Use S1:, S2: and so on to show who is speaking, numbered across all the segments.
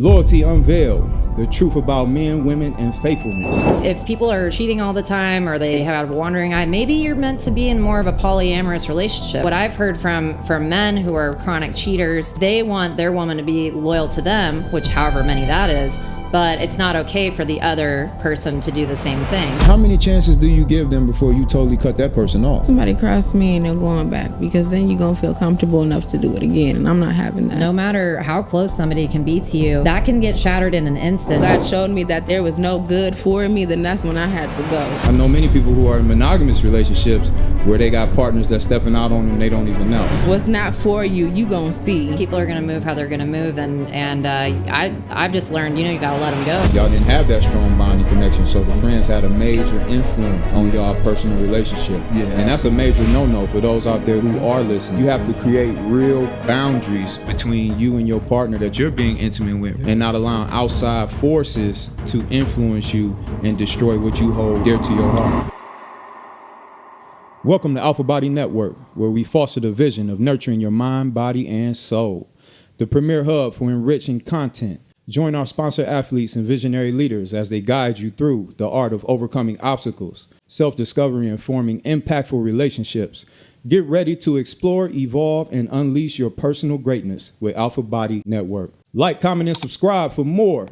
S1: Loyalty Unveiled, the truth about men, women, and faithfulness.
S2: If people are cheating all the time or they have a wandering eye, maybe you're meant to be in more of a polyamorous relationship. What I've heard from men who are chronic cheaters, they want their woman to be loyal to them, which however many that is, but it's not okay for the other person to do the same thing.
S1: How many chances do you give them before you totally cut that person off?
S3: Somebody crossed me and they're going back, because then you're going to feel comfortable enough to do it again, and I'm not having that.
S2: No matter how close somebody can be to you, that can get shattered in an instant.
S3: God showed me that there was no good for me, then that's when I had to go.
S1: I know many people who are in monogamous relationships where they got partners that's stepping out on them they don't even know.
S3: What's not for you, you gonna see.
S2: People are gonna move how they're gonna move, and I've just learned, you gotta let them go.
S1: Y'all didn't have that strong bonding connection, so the friends had a major influence on y'all personal relationship.
S4: Yeah,
S1: and that's a major no-no for those out there who are listening. You have to create real boundaries between you and your partner that you're being intimate with, and not allowing outside forces to influence you and destroy what you hold dear to your heart. Welcome to Alpha Body Network, where we foster the vision of nurturing your mind, body, and soul. The premier hub for enriching content. Join our sponsor athletes and visionary leaders as they guide you through the art of overcoming obstacles, self-discovery, and forming impactful relationships. Get ready to explore, evolve, and unleash your personal greatness with Alpha Body Network. Like, comment, and subscribe for more.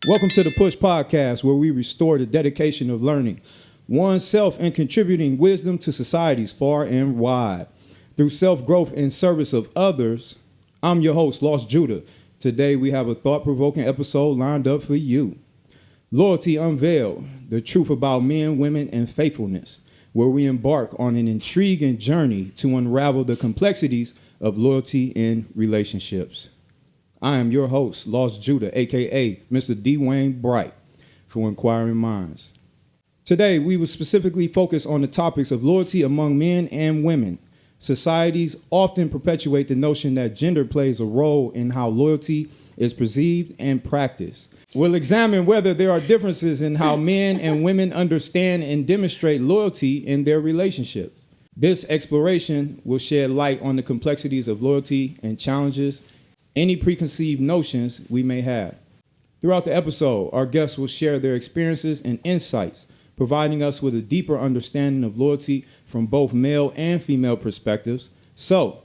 S1: Welcome to the Push Podcast, where we restore the dedication of learning oneself and contributing wisdom to societies far and wide. Through self-growth and service of others, I'm your host, Lost Judah. Today, we have a thought-provoking episode lined up for you. Loyalty Unveiled, the truth about men, women, and faithfulness, where we embark on an intriguing journey to unravel the complexities of loyalty in relationships. I am your host, Lost Judah, a.k.a. Mr. Dwayne Bright, for Inquiring Minds. Today, we will specifically focus on the topics of loyalty among men and women. Societies often perpetuate the notion that gender plays a role in how loyalty is perceived and practiced. We'll examine whether there are differences in how men and women understand and demonstrate loyalty in their relationships. This exploration will shed light on the complexities of loyalty and challenges any preconceived notions we may have. Throughout the episode, our guests will share their experiences and insights, providing us with a deeper understanding of loyalty from both male and female perspectives. So,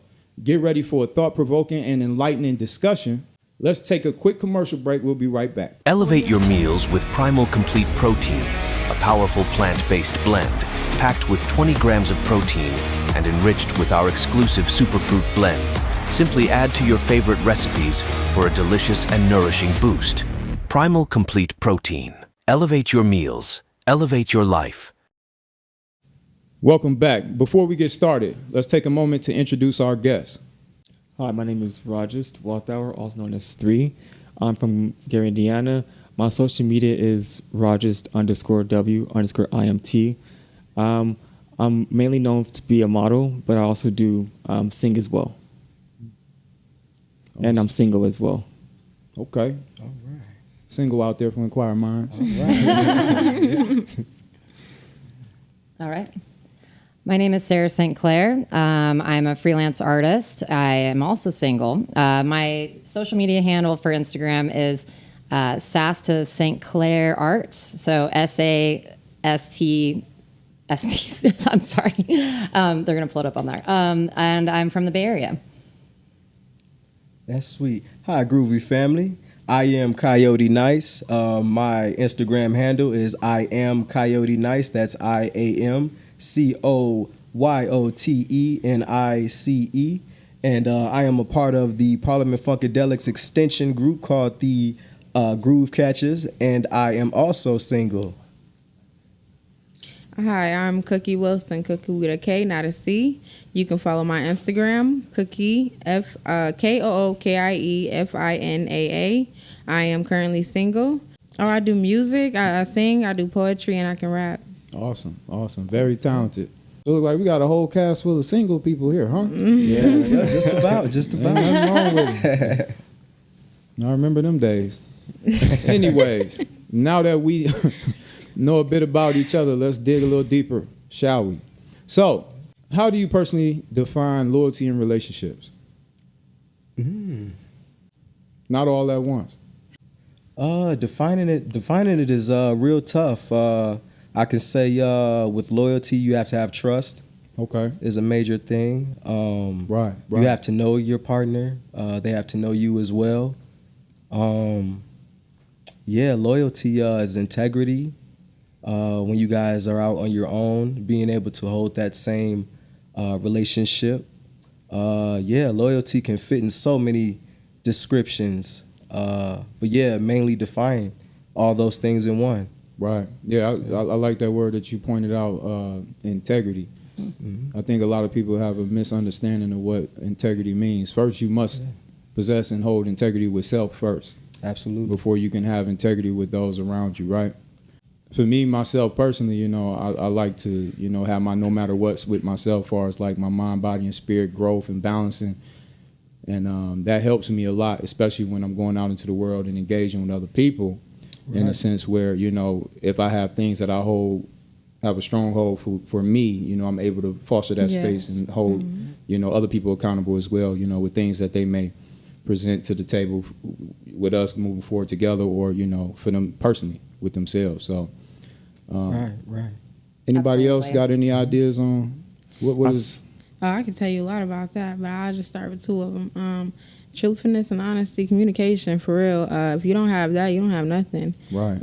S1: get ready for a thought-provoking and enlightening discussion. Let's take a quick commercial break. We'll be right back.
S5: Elevate your meals with Primal Complete Protein, a powerful plant-based blend packed with 20 grams of protein and enriched with our exclusive superfruit blend. Simply add to your favorite recipes for a delicious and nourishing boost. Primal Complete Protein. Elevate your meals. Elevate your life.
S1: Welcome back. Before we get started, let's take a moment to introduce our guests.
S6: Hi, my name is Rajist Walthour, also known as 3. I'm from Gary, Indiana. My social media is Rajist_W_IMT. I'm mainly known to be a model, but I also do sing as well. And I'm single as well.
S1: Okay. All right. Single out there from Inquiring Minds.
S6: All right.
S2: All right. My name is Sarah St. Clair. I'm a freelance artist. I am also single. My social media handle for Instagram is Sasta St. Clair Art. So SAST. I'm sorry. They're going to pull it up on there. And I'm from the Bay Area.
S4: That's sweet. Hi, Groovy family. I am Coyote Nice. My Instagram handle is I am Coyote Nice. That's IamCoyotenice. And I am a part of the Parliament Funkadelics extension group called the Groove Catchers. And I am also single.
S3: Hi, I'm Cookie Wilson, Cookie with a K, not a C. You can follow my Instagram, Cookie, KOOKIEFINAA. I am currently single. I do music, I sing, I do poetry, and I can rap.
S1: Awesome. Very talented. It looks like we got a whole cast full of single people here, huh?
S4: Yeah, just about.
S1: Ain't nothing wrong with it. I remember them days. Anyways, now that we know a bit about each other, let's dig a little deeper, shall we? So, how do you personally define loyalty in relationships? Not all at once.
S4: Defining it is real tough. I can say with loyalty, you have to have trust.
S1: Okay.
S4: Is a major thing.
S1: Right.
S4: You have to know your partner. They have to know you as well. Loyalty is integrity. When you guys are out on your own, being able to hold that same relationship. Loyalty can fit in so many descriptions. Mainly define all those things in one.
S1: Right. Yeah, I like that word that you pointed out, integrity. Mm-hmm. I think a lot of people have a misunderstanding of what integrity means. First, you must possess and hold integrity with self first.
S4: Absolutely.
S1: Before you can have integrity with those around you, right? For me, myself personally, I like to, have my no matter what's with myself as far as like my mind, body, and spirit growth and balancing. And that helps me a lot, especially when I'm going out into the world and engaging with other people in a sense where, if I have things that I have a stronghold for me, I'm able to foster that space and hold, other people accountable as well, with things that they may present to the table with us moving forward together or, for them personally with themselves. So,
S4: right.
S1: Anybody
S2: Absolutely.
S1: else got any ideas on what is...
S3: I can tell you a lot about that, but I'll just start with two of them. Truthfulness and honesty, communication, for real. If you don't have that, you don't have nothing.
S1: Right.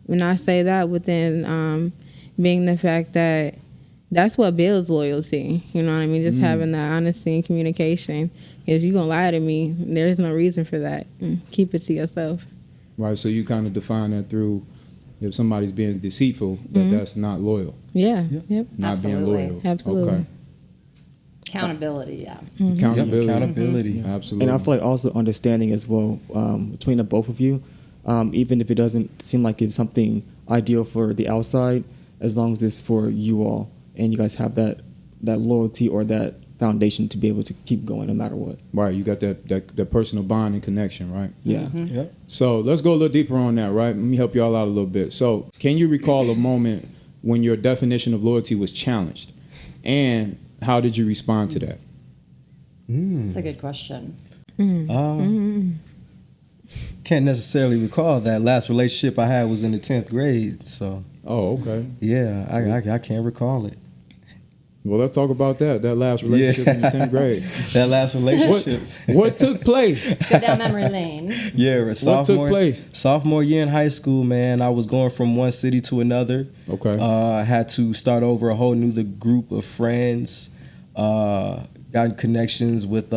S3: When I say that, within being the fact that that's what builds loyalty. You know what I mean? Just having that honesty and communication. Because you're going to lie to me, there's no reason for that. Keep it to yourself.
S1: Right, so you kind of define that through if somebody's being deceitful, that's not loyal.
S3: Yeah. Yep.
S1: Not
S2: Absolutely.
S1: being loyal.
S3: Absolutely.
S1: Okay.
S2: Accountability, yeah.
S1: Accountability.
S4: Yep, accountability.
S1: Absolutely.
S6: And I feel like also understanding as well between the both of you, even if it doesn't seem like it's something ideal for the outside, as long as it's for you all and you guys have that loyalty or that foundation to be able to keep going no matter what.
S1: Right, you got that personal bond and connection, right?
S6: Yeah.
S4: Yep.
S1: So let's go a little deeper on that, right? Let me help you all out a little bit. So can you recall a moment when your definition of loyalty was challenged? And how did you respond to that?
S2: That's a good question.
S4: Can't necessarily recall that. Last relationship I had was in the 10th grade, so
S1: Oh, okay.
S4: yeah, I can't recall it.
S1: Well, let's talk about that last relationship in the 10th grade.
S4: That last relationship.
S1: What took place?
S2: Go down memory lane.
S4: Yeah,
S1: What took place?
S4: Sophomore year in high school, man, I was going from one city to another.
S1: Okay.
S4: I had to start over a whole new group of friends. Got connections with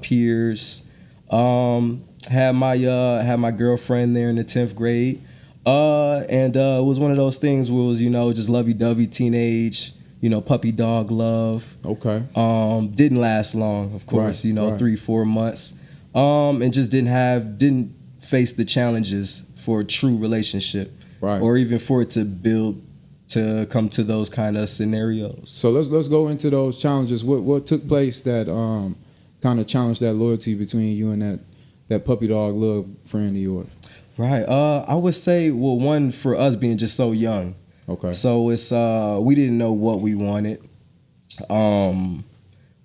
S4: peers. Had my girlfriend there in the 10th grade. And it was one of those things where it was, just lovey-dovey teenage, puppy dog love.
S1: Okay.
S4: Didn't last long, of course,
S1: Right, right.
S4: 3-4 months. And just didn't face the challenges for a true relationship.
S1: Right.
S4: Or even for it to come to those kind of scenarios.
S1: So let's go into those challenges. What took place that kind of challenged that loyalty between you and that puppy dog love friend of yours?
S4: Right. I would say, well, one, for us being just so young.
S1: Okay.
S4: So it's we didn't know what we wanted.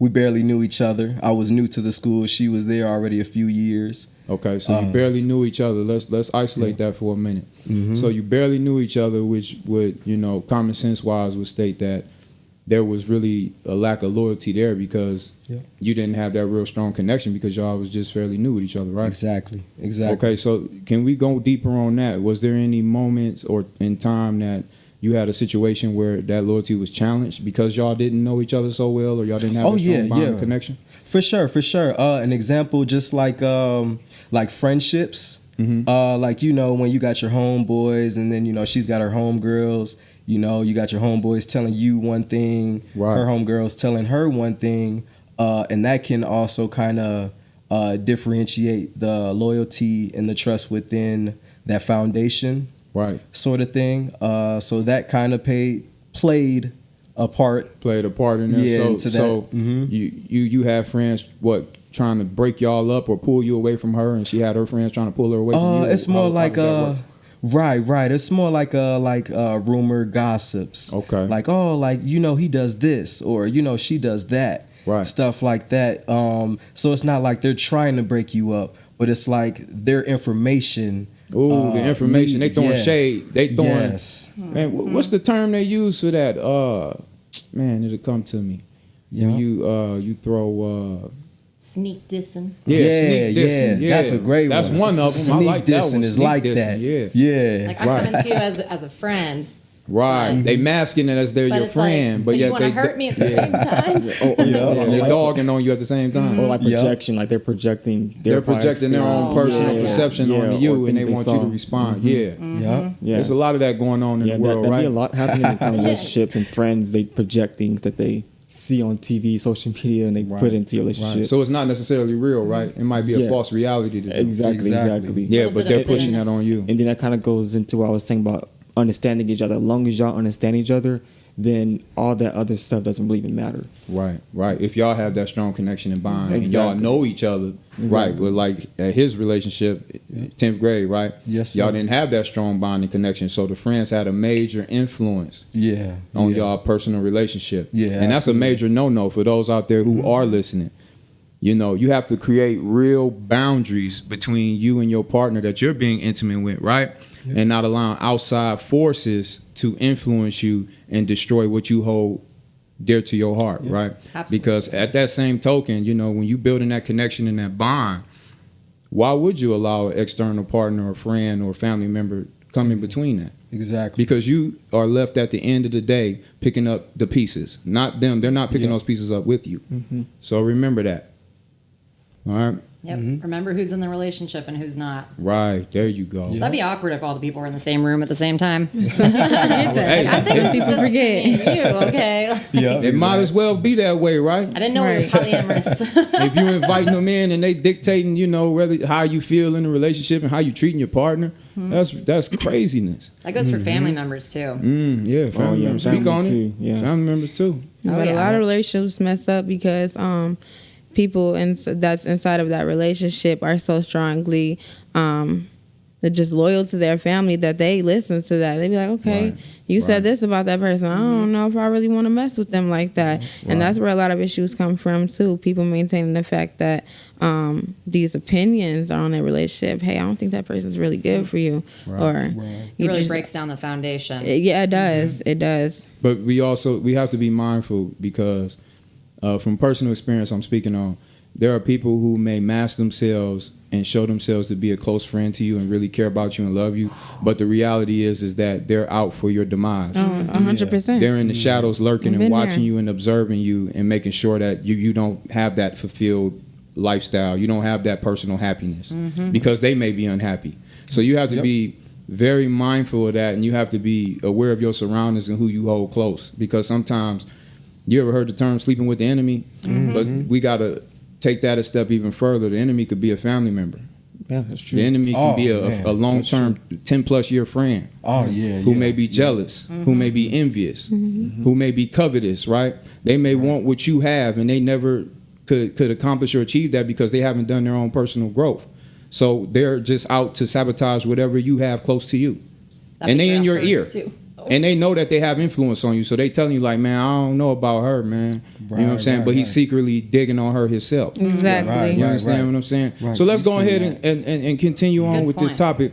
S4: We barely knew each other. I was new to the school. She was there already a few years.
S1: Okay, so you barely knew each other. Let's isolate that for a minute.
S4: Mm-hmm.
S1: So you barely knew each other, which would, common sense wise would state that there was really a lack of loyalty there because you didn't have that real strong connection because y'all was just fairly new with each other, right?
S4: Exactly.
S1: Okay, so can we go deeper on that? Was there any moments or in time that you had a situation where that loyalty was challenged because y'all didn't know each other so well or y'all didn't have a strong bond and connection?
S4: For sure. An example, just like friendships.
S1: Mm-hmm.
S4: Like, when you got your homeboys and then, she's got her homegirls, you got your homeboys telling you one thing,
S1: Right.
S4: her homegirls telling her one thing. And that can also kind of differentiate the loyalty and the trust within that foundation.
S1: Right.
S4: Sort of thing. So that kind of played a part.
S1: Played a part in that.
S4: Yeah,
S1: so
S4: into that.
S1: so
S4: Mhm.
S1: you have friends trying to break y'all up or pull you away from her, and she had her friends trying to pull her away from you.
S4: It's more
S1: How
S4: like
S1: does that work?
S4: right. It's more like rumor gossips.
S1: Okay.
S4: Like, he does this or she does that.
S1: Right.
S4: Stuff like that. So it's not like they're trying to break you up, but but it's like their information.
S1: Ooh, the information. They throwing shade. They throwing.
S4: Yes.
S1: Man, what's the term they use for that? Man, it'll come to me.
S4: Yeah.
S1: When you throw.
S2: Sneak dissing.
S1: Sneak dissing. Yeah,
S4: that's a great one.
S1: That's one of them.
S4: Sneak
S1: I like that
S4: dissing
S1: one.
S4: is
S1: Sneak
S4: like
S1: dissing,
S4: that.
S1: Yeah.
S2: Like I'm coming to you as a friend.
S1: Right. They masking it as they're
S2: But
S1: your
S2: it's
S1: friend,
S2: like,
S1: but
S2: you
S1: yet
S2: want to hurt me at the same time.
S1: they're dogging on you at the same time.
S6: Or like projection, like they're projecting
S1: They're projecting their own personal perception on you,
S6: or
S1: and they
S6: things
S1: want
S6: saw.
S1: you to respond. Yeah.
S4: Yeah.
S1: There's a lot of that going on in the world,
S6: that'd
S1: right?
S6: be a lot happening in kind of relationships and friends. They project things that they see on TV, social media, and they put into your relationship.
S1: Right. So it's not necessarily real, right? It might be a
S6: Yeah.
S1: false reality to them.
S6: Exactly.
S1: Yeah,
S2: Little
S1: but
S2: bit
S1: they're
S2: of
S1: pushing
S2: bitterness.
S1: that on you.
S6: And then that kind of goes into what I was saying about understanding each other. As long as y'all understand each other, then all that other stuff doesn't really even matter.
S1: Right. If y'all have that strong connection and bond, and
S6: Exactly.
S1: y'all know each other, right? But like at his relationship, 10th grade, right?
S4: Yes, sir.
S1: Y'all didn't have that strong bonding connection, so the friends had a major influence
S4: Yeah.
S1: on
S4: yeah.
S1: y'all personal relationship.
S4: Yeah,
S1: and that's a
S4: absolutely.
S1: major no-no for those out there who are listening. You know, you have to create real boundaries between you and your partner that you're being intimate with, right? And not allowing outside forces to influence you and destroy what you hold dear to your heart, right?
S2: Absolutely.
S1: Because at that same token, you know, when you building that connection and that bond, why would you allow an external partner or friend or family member come in between that?
S4: Exactly.
S1: Because you are left at the end of the day picking up the pieces, not them. They're not picking those pieces up with you. So remember that. All right.
S2: Yep. Remember who's in the relationship and who's not.
S1: Right. There you go.
S2: That'd be awkward if all the people were in the same room at the same time.
S1: Hey,
S3: People forget.
S2: You, okay?
S4: Yeah.
S1: it might as well be that way, right?
S2: I didn't know we were
S3: Right.
S2: polyamorous.
S1: If you inviting them in and they dictating, you know, whether how you feel in the relationship and how you treating your partner, that's craziness.
S2: That goes for family members too.
S1: Yeah, family
S6: yeah,
S1: members. Speak
S6: family
S1: on
S6: too,
S1: it.
S6: yeah.
S1: Family members too.
S3: But a lot of relationships mess up because people that's inside of that relationship are so strongly they're just loyal to their family that they listen to that. They be like, okay,
S1: Right.
S3: you said this about that person. I don't know if I really want to mess with them like that. And that's where a lot of issues come from too. People maintaining the fact that these opinions are on their relationship. Hey, I don't think that person's really good for you. Or
S2: It
S3: you
S2: really
S3: just-
S2: breaks down the foundation.
S3: Yeah, it does. It does.
S1: But we have to be mindful because from personal experience I'm speaking on, there are people who may mask themselves and show themselves to be a close friend to you and really care about you and love you. But the reality is that they're out for your demise.
S3: 100%.
S1: They're in the shadows lurking
S3: I've
S1: and
S3: been
S1: watching
S3: there.
S1: you and observing you and making sure that you don't have that fulfilled lifestyle. You don't have that personal happiness because they may be unhappy. So you have to be very mindful of that, and you have to be aware of your surroundings and who you hold close. Because sometimes, you ever heard the term sleeping with the enemy? But we got to take that a step even further. The enemy could be a family member.
S6: Yeah, that's true.
S1: The enemy can be
S4: man,
S1: a long-term, 10-plus year friend.
S4: Oh yeah.
S1: Who may be jealous, who may be envious, who may be covetous, right? They may want what you have and they never could accomplish or achieve that because they haven't done their own personal growth. So they're just out to sabotage whatever you have close to you.
S2: That
S1: And they
S2: makes
S1: in
S2: it
S1: your
S2: up
S1: ear.
S2: first, too.
S1: And they know that they have influence on you. So they telling you like, man, I don't know about her, man. You know what I'm saying?
S4: right,
S1: But he's
S4: right.
S1: secretly digging on her himself.
S3: Exactly.
S4: Right,
S1: You understand what I'm saying?
S4: Right.
S1: So let's go
S4: We've
S1: ahead
S4: seen
S1: and continue on
S2: Good
S1: with this
S2: point.
S1: topic.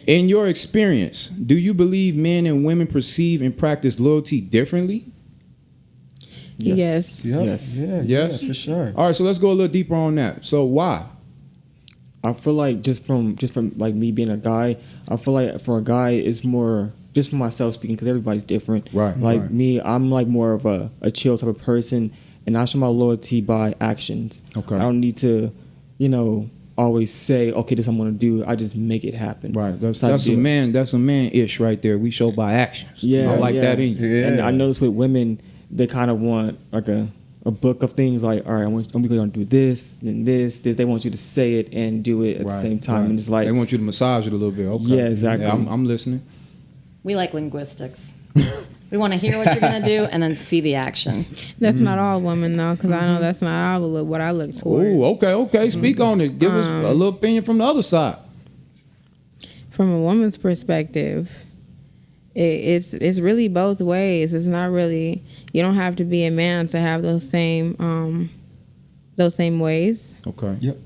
S1: In your experience, do you believe men and women perceive and practice loyalty differently?
S3: Yes.
S4: Yep.
S6: Yes.
S4: Yeah,
S1: Yes?
S4: yeah, for sure.
S1: All right, so let's go a little deeper on that. So why?
S6: I feel like just from like me being a guy, I feel like for a guy it's more just for myself speaking because everybody's different.
S1: Right,
S6: Like
S1: right.
S6: me, I'm like more of a chill type of person, and I show my loyalty by actions.
S1: Okay.
S6: I don't need to, always say, okay, this I'm gonna do. I just make it happen.
S1: Right. That's
S6: Type
S1: a
S6: deal.
S1: man. That's a man-ish right there. We show by actions.
S6: Yeah,
S1: I like
S6: yeah.
S1: that in you.
S4: Yeah.
S6: And I notice with women, they kind of want like a book of things. Like, all right, I'm going to do this, then this. They want you to say it and do it at the same time.
S1: right.
S6: And it's like,
S1: They want you to massage it a little bit. Okay.
S6: Yeah, exactly.
S1: I'm listening.
S2: We like linguistics. We want to hear what you're going to do and then see the action.
S3: That's not all women though, because I know that's not all what I look towards.
S1: Oh, okay. Speak on it. Give us a little opinion from the other side.
S3: From a woman's perspective, it's really both ways. It's not really, you don't have to be a man to have those same ways.
S1: Okay.
S4: Yep.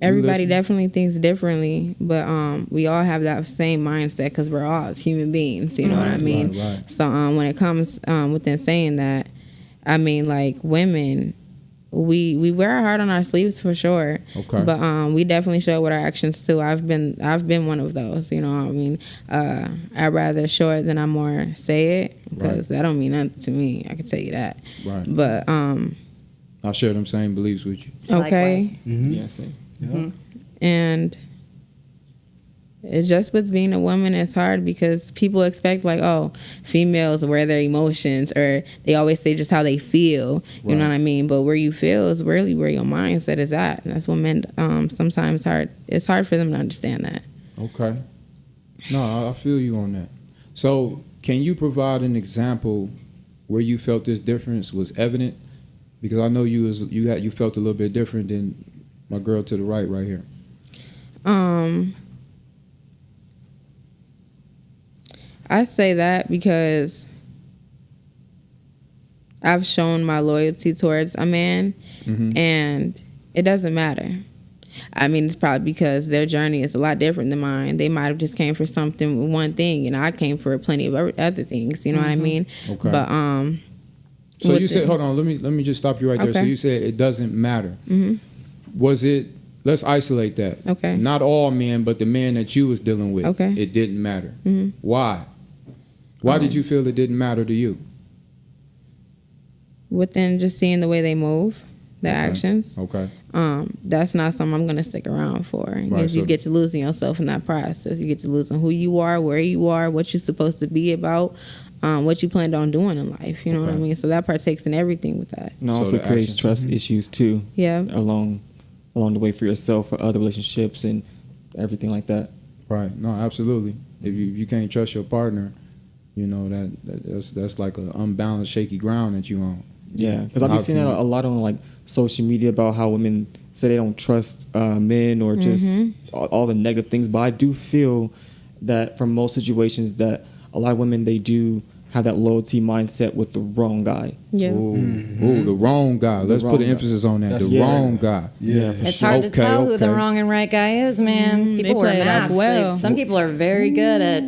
S3: Everybody
S1: listen?
S3: definitely thinks differently, but we all have that same mindset because we're all human beings. You know what I mean?
S1: Right.
S3: So when it comes within saying that, I mean, like, women, we wear our heart on our sleeves for sure.
S1: Okay.
S3: But we definitely show it with our actions too. I've been one of those. You know, I mean, I'd rather show it than I more say it, because that don't mean nothing to me. I can tell you that.
S1: Right.
S3: But
S1: I share them same beliefs with you.
S3: okay.
S2: Likewise.
S6: Yeah, same.
S4: Yeah.
S3: And it's just with being a woman, it's hard because people expect, like, oh, females wear their emotions, or they always say just how they feel. You know what I mean? But where you feel is really where your mindset is at. And that's what men sometimes hard. It's hard for them to understand that.
S1: Okay. No, I feel you on that. So, can you provide an example where you felt this difference was evident? Because I know you felt a little bit different than my girl to the right here.
S3: I say that because I've shown my loyalty towards a man, and it doesn't matter. I mean, it's probably because their journey is a lot different than mine. They might have just came for one thing, and I came for plenty of other things. You know what I mean?
S1: Okay.
S3: But
S1: So you said, hold on, let me just stop you right there. So
S3: Okay.
S1: you said it doesn't matter. Was it? Let's isolate that.
S3: Okay.
S1: Not all men, but the men that you was dealing with.
S3: Okay.
S1: It didn't matter. Why? Why did you feel it didn't matter to you?
S3: within just seeing the way they move, the actions.
S1: Okay.
S3: That's not something I'm going to stick around for, because
S1: Right,
S3: you
S1: so-
S3: get to losing yourself in that process. You get to losing who you are, where you are, what you're supposed to be about, what you planned on doing in life. You know what I
S1: Okay.
S3: mean? So that partakes in everything with that.
S6: And
S1: So
S6: also
S1: the
S6: creates
S1: actions.
S6: trust issues too.
S3: Yeah.
S6: Along the way for yourself, for other relationships, and everything like that.
S1: Right. No, absolutely. If you can't trust your partner, you know that's like an unbalanced, shaky ground that you on.
S6: Yeah, because I've been seeing that a lot on like social media about how women say they don't trust men or just all the negative things. But I do feel that from most situations that a lot of women, they do have that loyalty mindset with the wrong guy.
S3: Yeah.
S1: Ooh, the wrong guy. Let's put
S6: wrong
S1: an
S6: guy.
S1: emphasis on that.
S4: That's-
S1: The
S6: yeah.
S1: wrong guy.
S4: Yeah.
S2: It's hard to tell who the
S1: okay.
S2: wrong and right guy is, man.
S3: They
S2: People wear
S3: play it off
S2: masks.
S3: well.
S2: Some people are very good at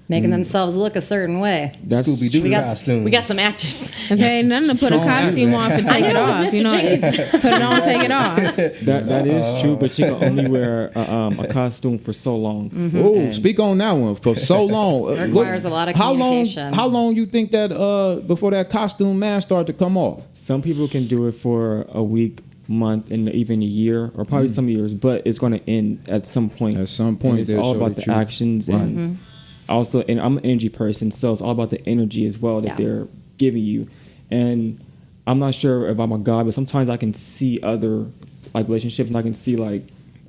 S2: making themselves look a certain way.
S6: That's
S4: Scooby-Doo
S2: We got
S4: costumes.
S2: we got some actors.
S3: Okay, ain't nothing to put a
S1: Strong
S3: costume on for take it off. You know, put it on, take it off.
S6: that is true, but you can only wear a costume for so long.
S1: Oh,
S6: And
S1: speak on that one for so long.
S2: Requires a lot of
S1: How
S2: communication.
S1: How long you think that before that costume mask start to come off?
S6: some people can do it for a week, month, and even a year, or probably some years, but it's going to end at some point.
S1: At some point,
S6: And it's
S1: they'll
S6: all
S1: show
S6: about
S1: the
S6: the
S1: truth.
S6: actions
S1: Right.
S6: and also, and I'm an energy person, so it's all about the energy as well that
S2: Yeah.
S6: they're giving you. And I'm not sure if I'm a guy, but sometimes I can see other like relationships, and I can see like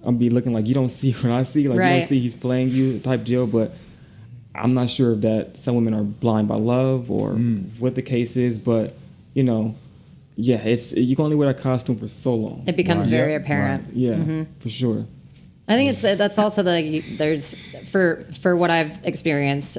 S6: I'm be looking like you don't see what I see, like you
S2: Right.
S6: don't see he's playing you type deal. But I'm not sure if that some women are blind by love or what the case is. But you know, yeah, it's you can only wear a costume for so long.
S2: It becomes
S1: Right.
S2: very
S4: Yeah.
S2: apparent.
S6: Yeah, for sure.
S2: I think that's also there's for what I've experienced.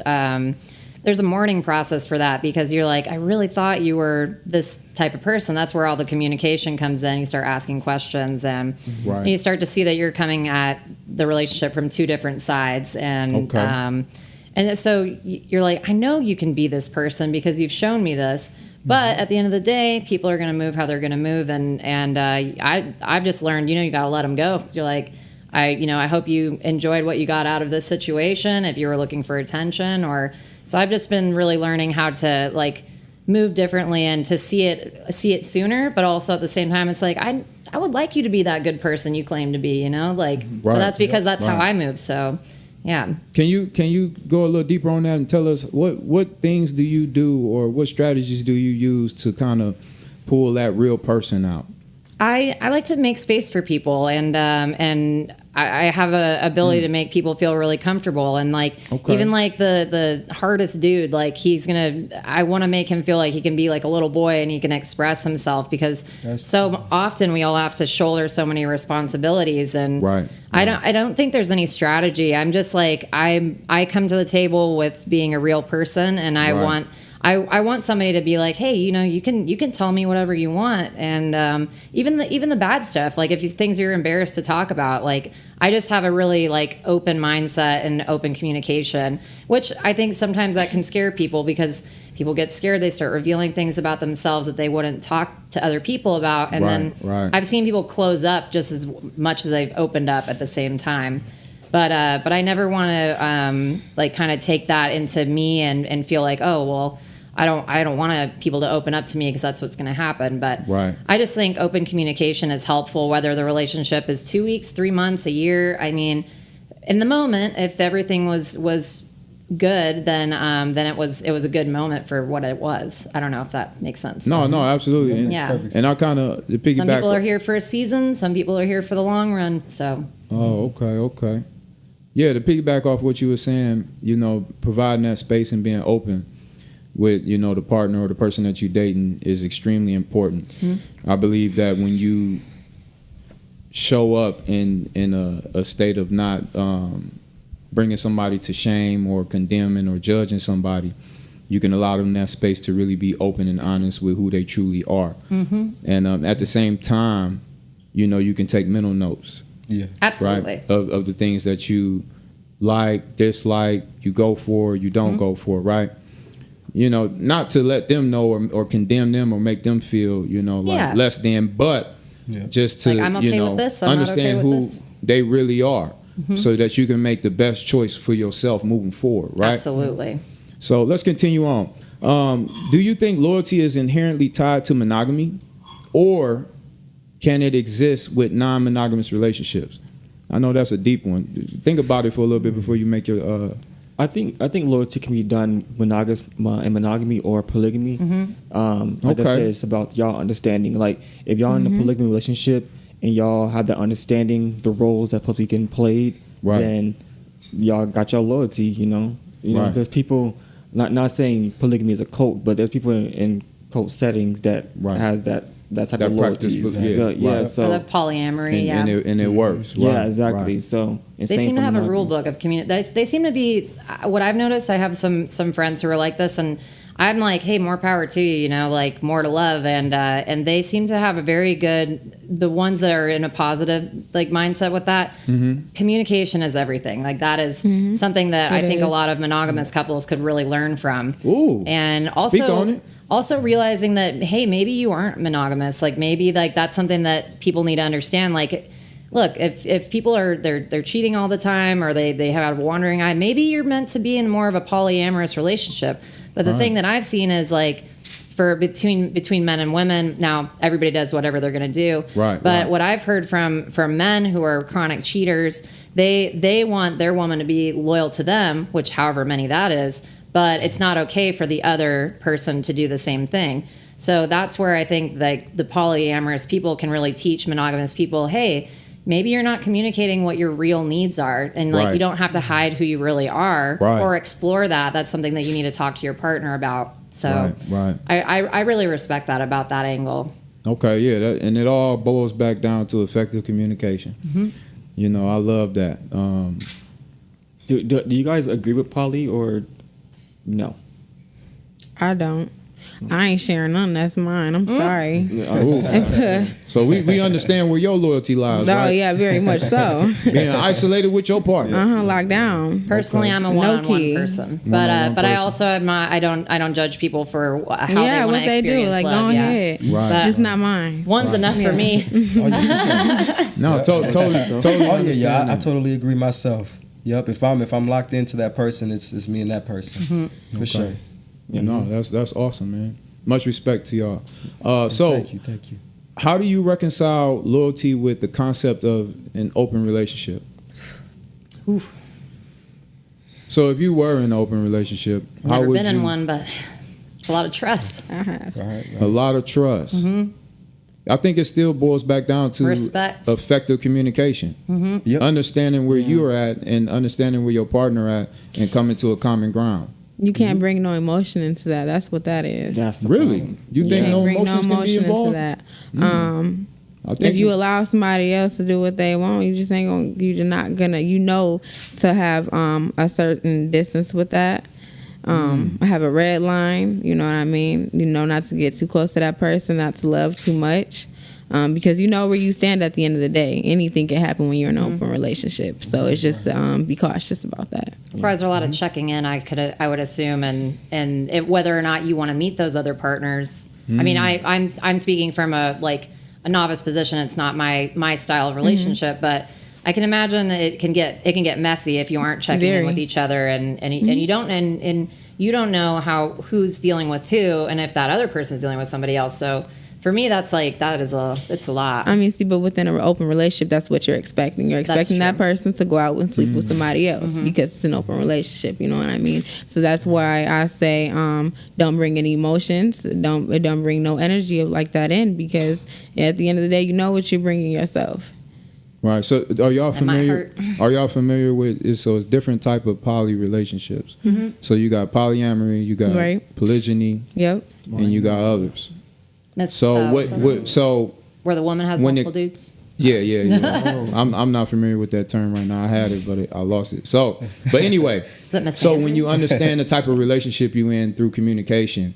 S2: There's a mourning process for that, because you're like, I really thought you were this type of person. That's where all the communication comes in. You start asking questions, and
S1: Right.
S2: you start to see that you're coming at the relationship from two different sides. And
S1: Okay.
S2: and so you're like, I know you can be this person because you've shown me this. But at the end of the day, people are going to move how they're going to move, and I've just learned, you got to let them go. You're like, I hope you enjoyed what you got out of this situation. If you were looking for attention, so I've just been really learning how to like move differently and to see it sooner. But also at the same time, it's like I would like you to be that good person you claim to be. But
S1: Right.
S2: that's because that's how
S1: Right.
S2: I move. So yeah.
S1: Can you go a little deeper on that and tell us what things do you do, or what strategies do you use to kind of pull that real person out?
S2: I like to make space for people, and I have a ability to make people feel really comfortable, and like
S1: Okay.
S2: even like the hardest dude, like I want to make him feel like he can be like a little boy and he can express himself, because so often we all have to shoulder so many responsibilities, and
S1: Right.
S2: I don't think there's any strategy. I'm just like I come to the table with being a real person, and I
S1: Right.
S2: I want somebody to be like, hey, you can tell me whatever you want, and even the bad stuff. Like if things you're embarrassed to talk about, like I just have a really like open mindset and open communication, which I think sometimes that can scare people because people get scared. They start revealing things about themselves that they wouldn't talk to other people about, and I've seen people close up just as much as they've opened up at the same time. But I never want to like kind of take that into me and feel like, oh well, I don't want people to open up to me because that's what's going to happen. But I just think open communication is helpful, whether the relationship is 2 weeks, 3 months, a year. I mean, in the moment, if everything was good, then it was a good moment for what it was. I don't know if that makes sense.
S1: No, absolutely. And I kind of piggyback.
S2: Some people are here for a season. Some people are here for the long run. So.
S1: Oh, okay. Yeah, to piggyback off what you were saying, providing that space and being open with, the partner or the person that you're dating is extremely important. Mm-hmm. I believe that when you show up in a state of not bringing somebody to shame or condemning or judging somebody, you can allow them that space to really be open and honest with who they truly are. Mm-hmm. And at the same time, you can take mental notes.
S4: Yeah,
S2: absolutely.
S1: Right? Of the things that you like, dislike, you go for, you don't go for, right? Not to let them know or condemn them or make them feel, like less than, but just to,
S2: like, I'm okay with this, I'm
S1: understand
S2: not okay
S1: who
S2: with this.
S1: they really are, so that you can make the best choice for yourself moving forward, right?
S2: Absolutely.
S1: So let's continue on. Do you think loyalty is inherently tied to monogamy, or can it exist with non-monogamous relationships? I know that's a deep one. Think about it for a little bit before you make your.
S6: I think loyalty can be done in monogamy or polygamy. Like I said, it's about y'all understanding. Like if y'all in a polygamy relationship and y'all have that understanding, the roles that supposed to be getting played, then y'all got your loyalty. You know, there's people. Not saying polygamy is a cult, but there's people in cult settings that has that type of loyalty.
S2: So the polyamory,
S1: and it works.
S6: Yeah, exactly. So
S2: they seem to have a rule book of community. They seem to be. What I've noticed, I have some friends who are like this, and I'm like, hey, more power to you. Like more to love, and they seem to have a very good. The ones that are in a positive like mindset with that, communication is everything. Like that is something that I think a lot of monogamous couples could really learn from.
S1: Ooh,
S2: and also.
S1: Speak on it.
S2: Also realizing that, hey, maybe you aren't monogamous. Like maybe like that's something that people need to understand. Like, look, if people are they're cheating all the time or they have a wandering eye, maybe you're meant to be in more of a polyamorous relationship. But the thing that I've seen is like for between men and women, now everybody does whatever they're going to do. But what I've heard from men who are chronic cheaters, they want their woman to be loyal to them, which however many that is. But it's not okay for the other person to do the same thing. So that's where I think like the polyamorous people can really teach monogamous people, hey, maybe you're not communicating what your real needs are. And like you don't have to hide who you really are or explore that. That's something that you need to talk to your partner about. So I really respect that about that angle.
S1: Okay, yeah. And it all boils back down to effective communication. I love that.
S6: Do you guys agree with poly or... No,
S3: I don't. I ain't sharing none. That's mine. I'm sorry.
S1: So we understand where your loyalty lies.
S3: Oh yeah, very much so.
S1: Being isolated with your partner.
S3: Locked down.
S2: Personally, I'm a one-on-one person, but I also am not. I don't judge people for how they want to experience
S3: like,
S2: love.
S3: Go ahead.
S2: But
S3: just not mine.
S2: One's enough for me.
S1: No, totally.
S4: Oh yeah, I totally agree myself. Yep, if I'm locked into that person, it's me and that person for sure.
S1: That's awesome, man. Much respect to y'all. So
S4: thank you.
S1: How do you reconcile loyalty with the concept of an open relationship?
S2: Oof.
S1: So if you were in an open relationship, how would you?
S2: Never been in one, but it's a lot of trust.
S3: I have.
S1: A lot of trust. I think it still boils back down to
S2: respect,
S1: effective communication, understanding where you're at and understanding where your partner at, and coming to a common ground.
S3: You can't bring no emotion into that. That's what that is.
S6: That's the
S1: really
S6: problem.
S1: you think no emotions can be involved
S3: into that. If you allow somebody else to do what they want, you just ain't gonna. You're not gonna. To have a certain distance with that. I have a red line, you know what I mean? You know, not to get too close to that person, not to love too much. Because you know where you stand at the end of the day. Anything can happen when you're in an open relationship. So it's just be cautious about that.
S2: Requires a lot of checking in, I would assume, and whether or not you want to meet those other partners. I mean, I'm speaking from a novice position. It's not my style of relationship, but I can imagine it can get messy if you aren't checking in with each other, and you don't know who's dealing with who, and if that other person's dealing with somebody else. So for me, it's a lot.
S3: I mean, see, but within an open relationship, that's what you're expecting. You're expecting that person to go out and sleep with somebody else because it's an open relationship. You know what I mean? So that's why I say, don't bring any emotions. Don't bring no energy like that in, because at the end of the day, you know what you're bringing yourself.
S1: Right. So are y'all familiar? Are y'all familiar with it? So it's different type of poly relationships. So you got polyamory, you got polygyny, and you got others. So So
S2: where the woman has multiple dudes?
S1: Yeah. I'm not familiar with that term right now. I had it, but I lost it. So, but anyway, so when you understand the type of relationship you in through communication,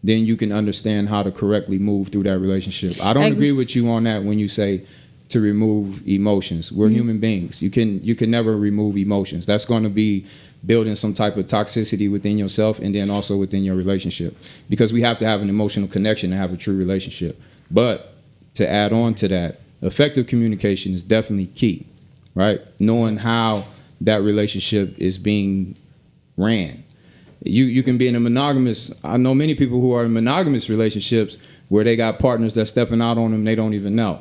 S1: then you can understand how to correctly move through that relationship. I don't agree with you on that when you say to remove emotions. We're human beings. You can never remove emotions. That's going to be building some type of toxicity within yourself and then also within your relationship, because we have to have an emotional connection to have a true relationship. But to add on to that, effective communication is definitely key, right? Knowing how that relationship is being ran. You can be in a monogamous, I know many people who are in monogamous relationships where they got partners that's stepping out on them, they don't even know.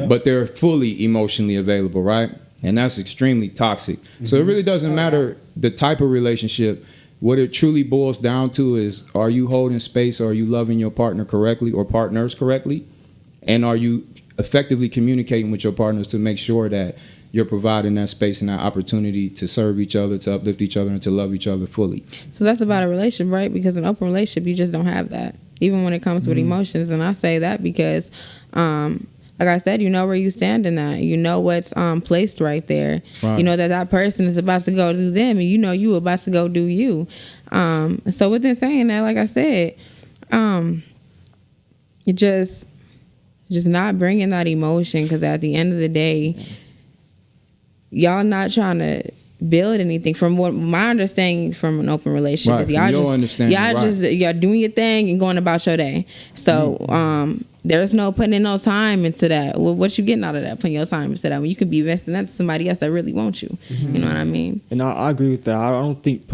S1: But they're fully emotionally available, right? And that's extremely toxic. So it really doesn't matter the type of relationship. What it truly boils down to is, are you holding space? Or are you loving your partner correctly or partners correctly? And are you effectively communicating with your partners to make sure that you're providing that space and that opportunity to serve each other, to uplift each other, and to love each other fully? So
S3: that's about a relationship, right? Because in an open relationship, you just don't have that, even when it comes with emotions. And I say that because, like I said, you know where you stand in that. You know what's placed right there. Right. You know that person is about to go do them, and you know you about to go do you. So within saying that, like I said, you just not bringing that emotion, because at the end of the day, y'all not trying to build anything. From what my understanding from an open relationship is, y'all doing your thing and going about your day. So there's no putting in no time into that. What you getting out of that? Putting your time into that when you can be investing that to somebody else that really wants you. You know what I mean?
S6: And I agree with that. I don't think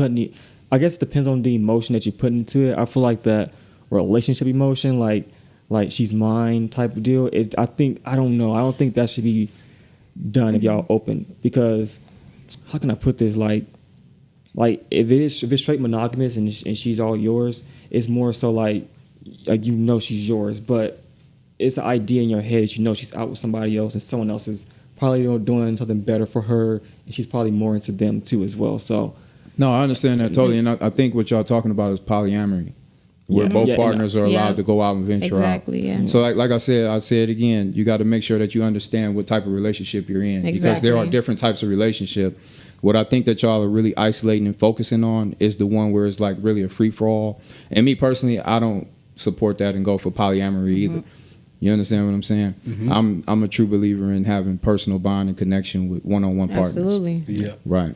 S6: I guess it depends on the emotion that you put into it. I feel like that relationship emotion, like she's mine type of deal, I don't know. I don't think that should be done if y'all open, because how can I put this, like if it's straight monogamous and she's all yours, it's more so like you know she's yours, but it's an idea in your head that you know she's out with somebody else and someone else is probably doing something better for her, and she's probably more into them too as well. So
S1: no, I understand that totally, and I think what y'all talking about is polyamory, where both partners are allowed to go out and venture out. So like I said, I'll say it again, you got to make sure that you understand what type of relationship you're in, because there are different types of relationship. What I think that y'all are really isolating and focusing on is the one where it's like really a free-for-all. And me personally, I don't support that and go for polyamory either. You understand what I'm saying? I'm a true believer in having personal bond and connection with one-on-one partners.
S3: Absolutely.
S4: Yeah.
S1: Right.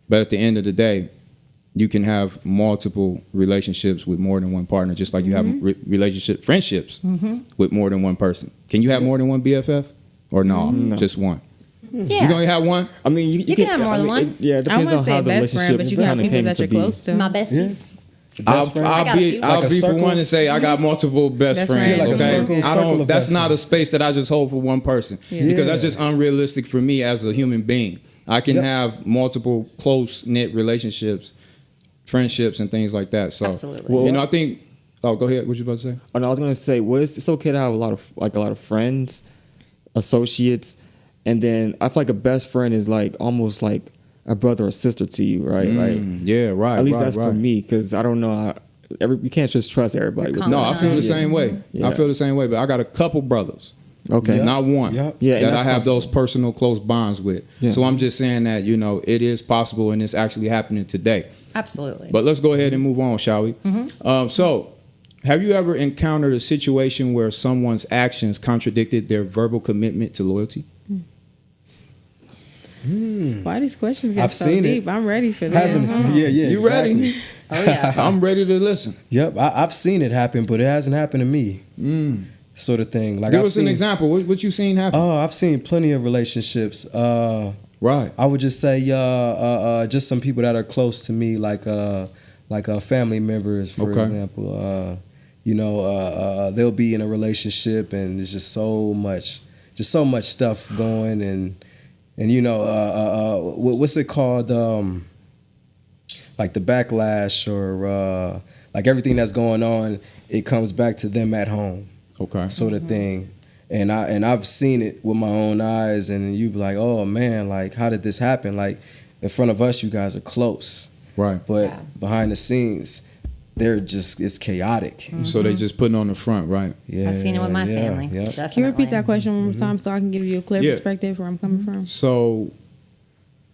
S1: But at the end of the day, you can have multiple relationships with more than one partner, just like you have friendships with more than one person. Can you have more than one BFF? Or no, just one?
S2: Yeah.
S1: You gonna have one?
S6: I mean, you
S2: can have more than one.
S6: It depends on how the relationship
S3: but you can have people that you're close to.
S2: My besties.
S1: I'll be for one and say I got multiple best friends.
S3: Right.
S1: Okay, that's not a space that I just hold for one person, because that's just unrealistic for me as a human being. I can have multiple close knit relationships, friendships, and things like that. So,
S2: absolutely.
S1: Well, I think. Oh, go ahead. What you about to say?
S6: Oh, no, I was gonna say, it's okay to have a lot of friends, associates, and then I feel like a best friend is like almost like a brother or sister to you, right?
S1: Yeah, right.
S6: At least that's for me, because I don't know. You can't just trust everybody.
S1: No, I feel the same way. I feel the same way. But I got a couple brothers
S6: Okay.
S4: Yep.
S1: Not one.
S4: Yep.
S6: Yeah, and
S1: that I
S6: that's
S1: have
S6: possible.
S1: those personal close bonds with.
S6: Yeah.
S1: So I'm just saying that, it is possible and it's actually happening today.
S2: Absolutely.
S1: But let's go ahead and move on, shall we? So have you ever encountered a situation where someone's actions contradicted their verbal commitment to loyalty?
S3: Why these questions get
S4: I've
S3: so
S4: seen it.
S3: deep? I'm ready for that.
S4: Hasn't yeah,
S1: You
S4: exactly.
S1: ready?
S2: Oh, yes.
S1: I'm ready to listen.
S4: Yep, I've seen it happen, but it hasn't happened to me. Sort of thing. Like
S1: Give
S4: I've
S1: us an
S4: seen,
S1: example. What you seen happen?
S4: Oh, I've seen plenty of relationships.
S1: Right.
S4: I would just say, just some people that are close to me, like family members, for
S1: Okay.
S4: example. They'll be in a relationship, and there's just so much stuff going, and what's it called? Like the backlash, or like everything that's going on, it comes back to them at home,
S1: Okay.
S4: sort of thing. And I've seen it with my own eyes, and you be like, oh man, like how did this happen? Like in front of us, you guys are close,
S1: Right.
S4: but
S2: Yeah.
S4: behind the scenes, it's chaotic.
S1: So they just putting on the front, right?
S4: Yeah,
S2: I've seen it with my
S4: yeah,
S2: family.
S4: yeah.
S2: Definitely.
S3: Can you repeat that question one more time so I can give you a clear
S1: Yeah.
S3: perspective where I'm coming from?
S1: So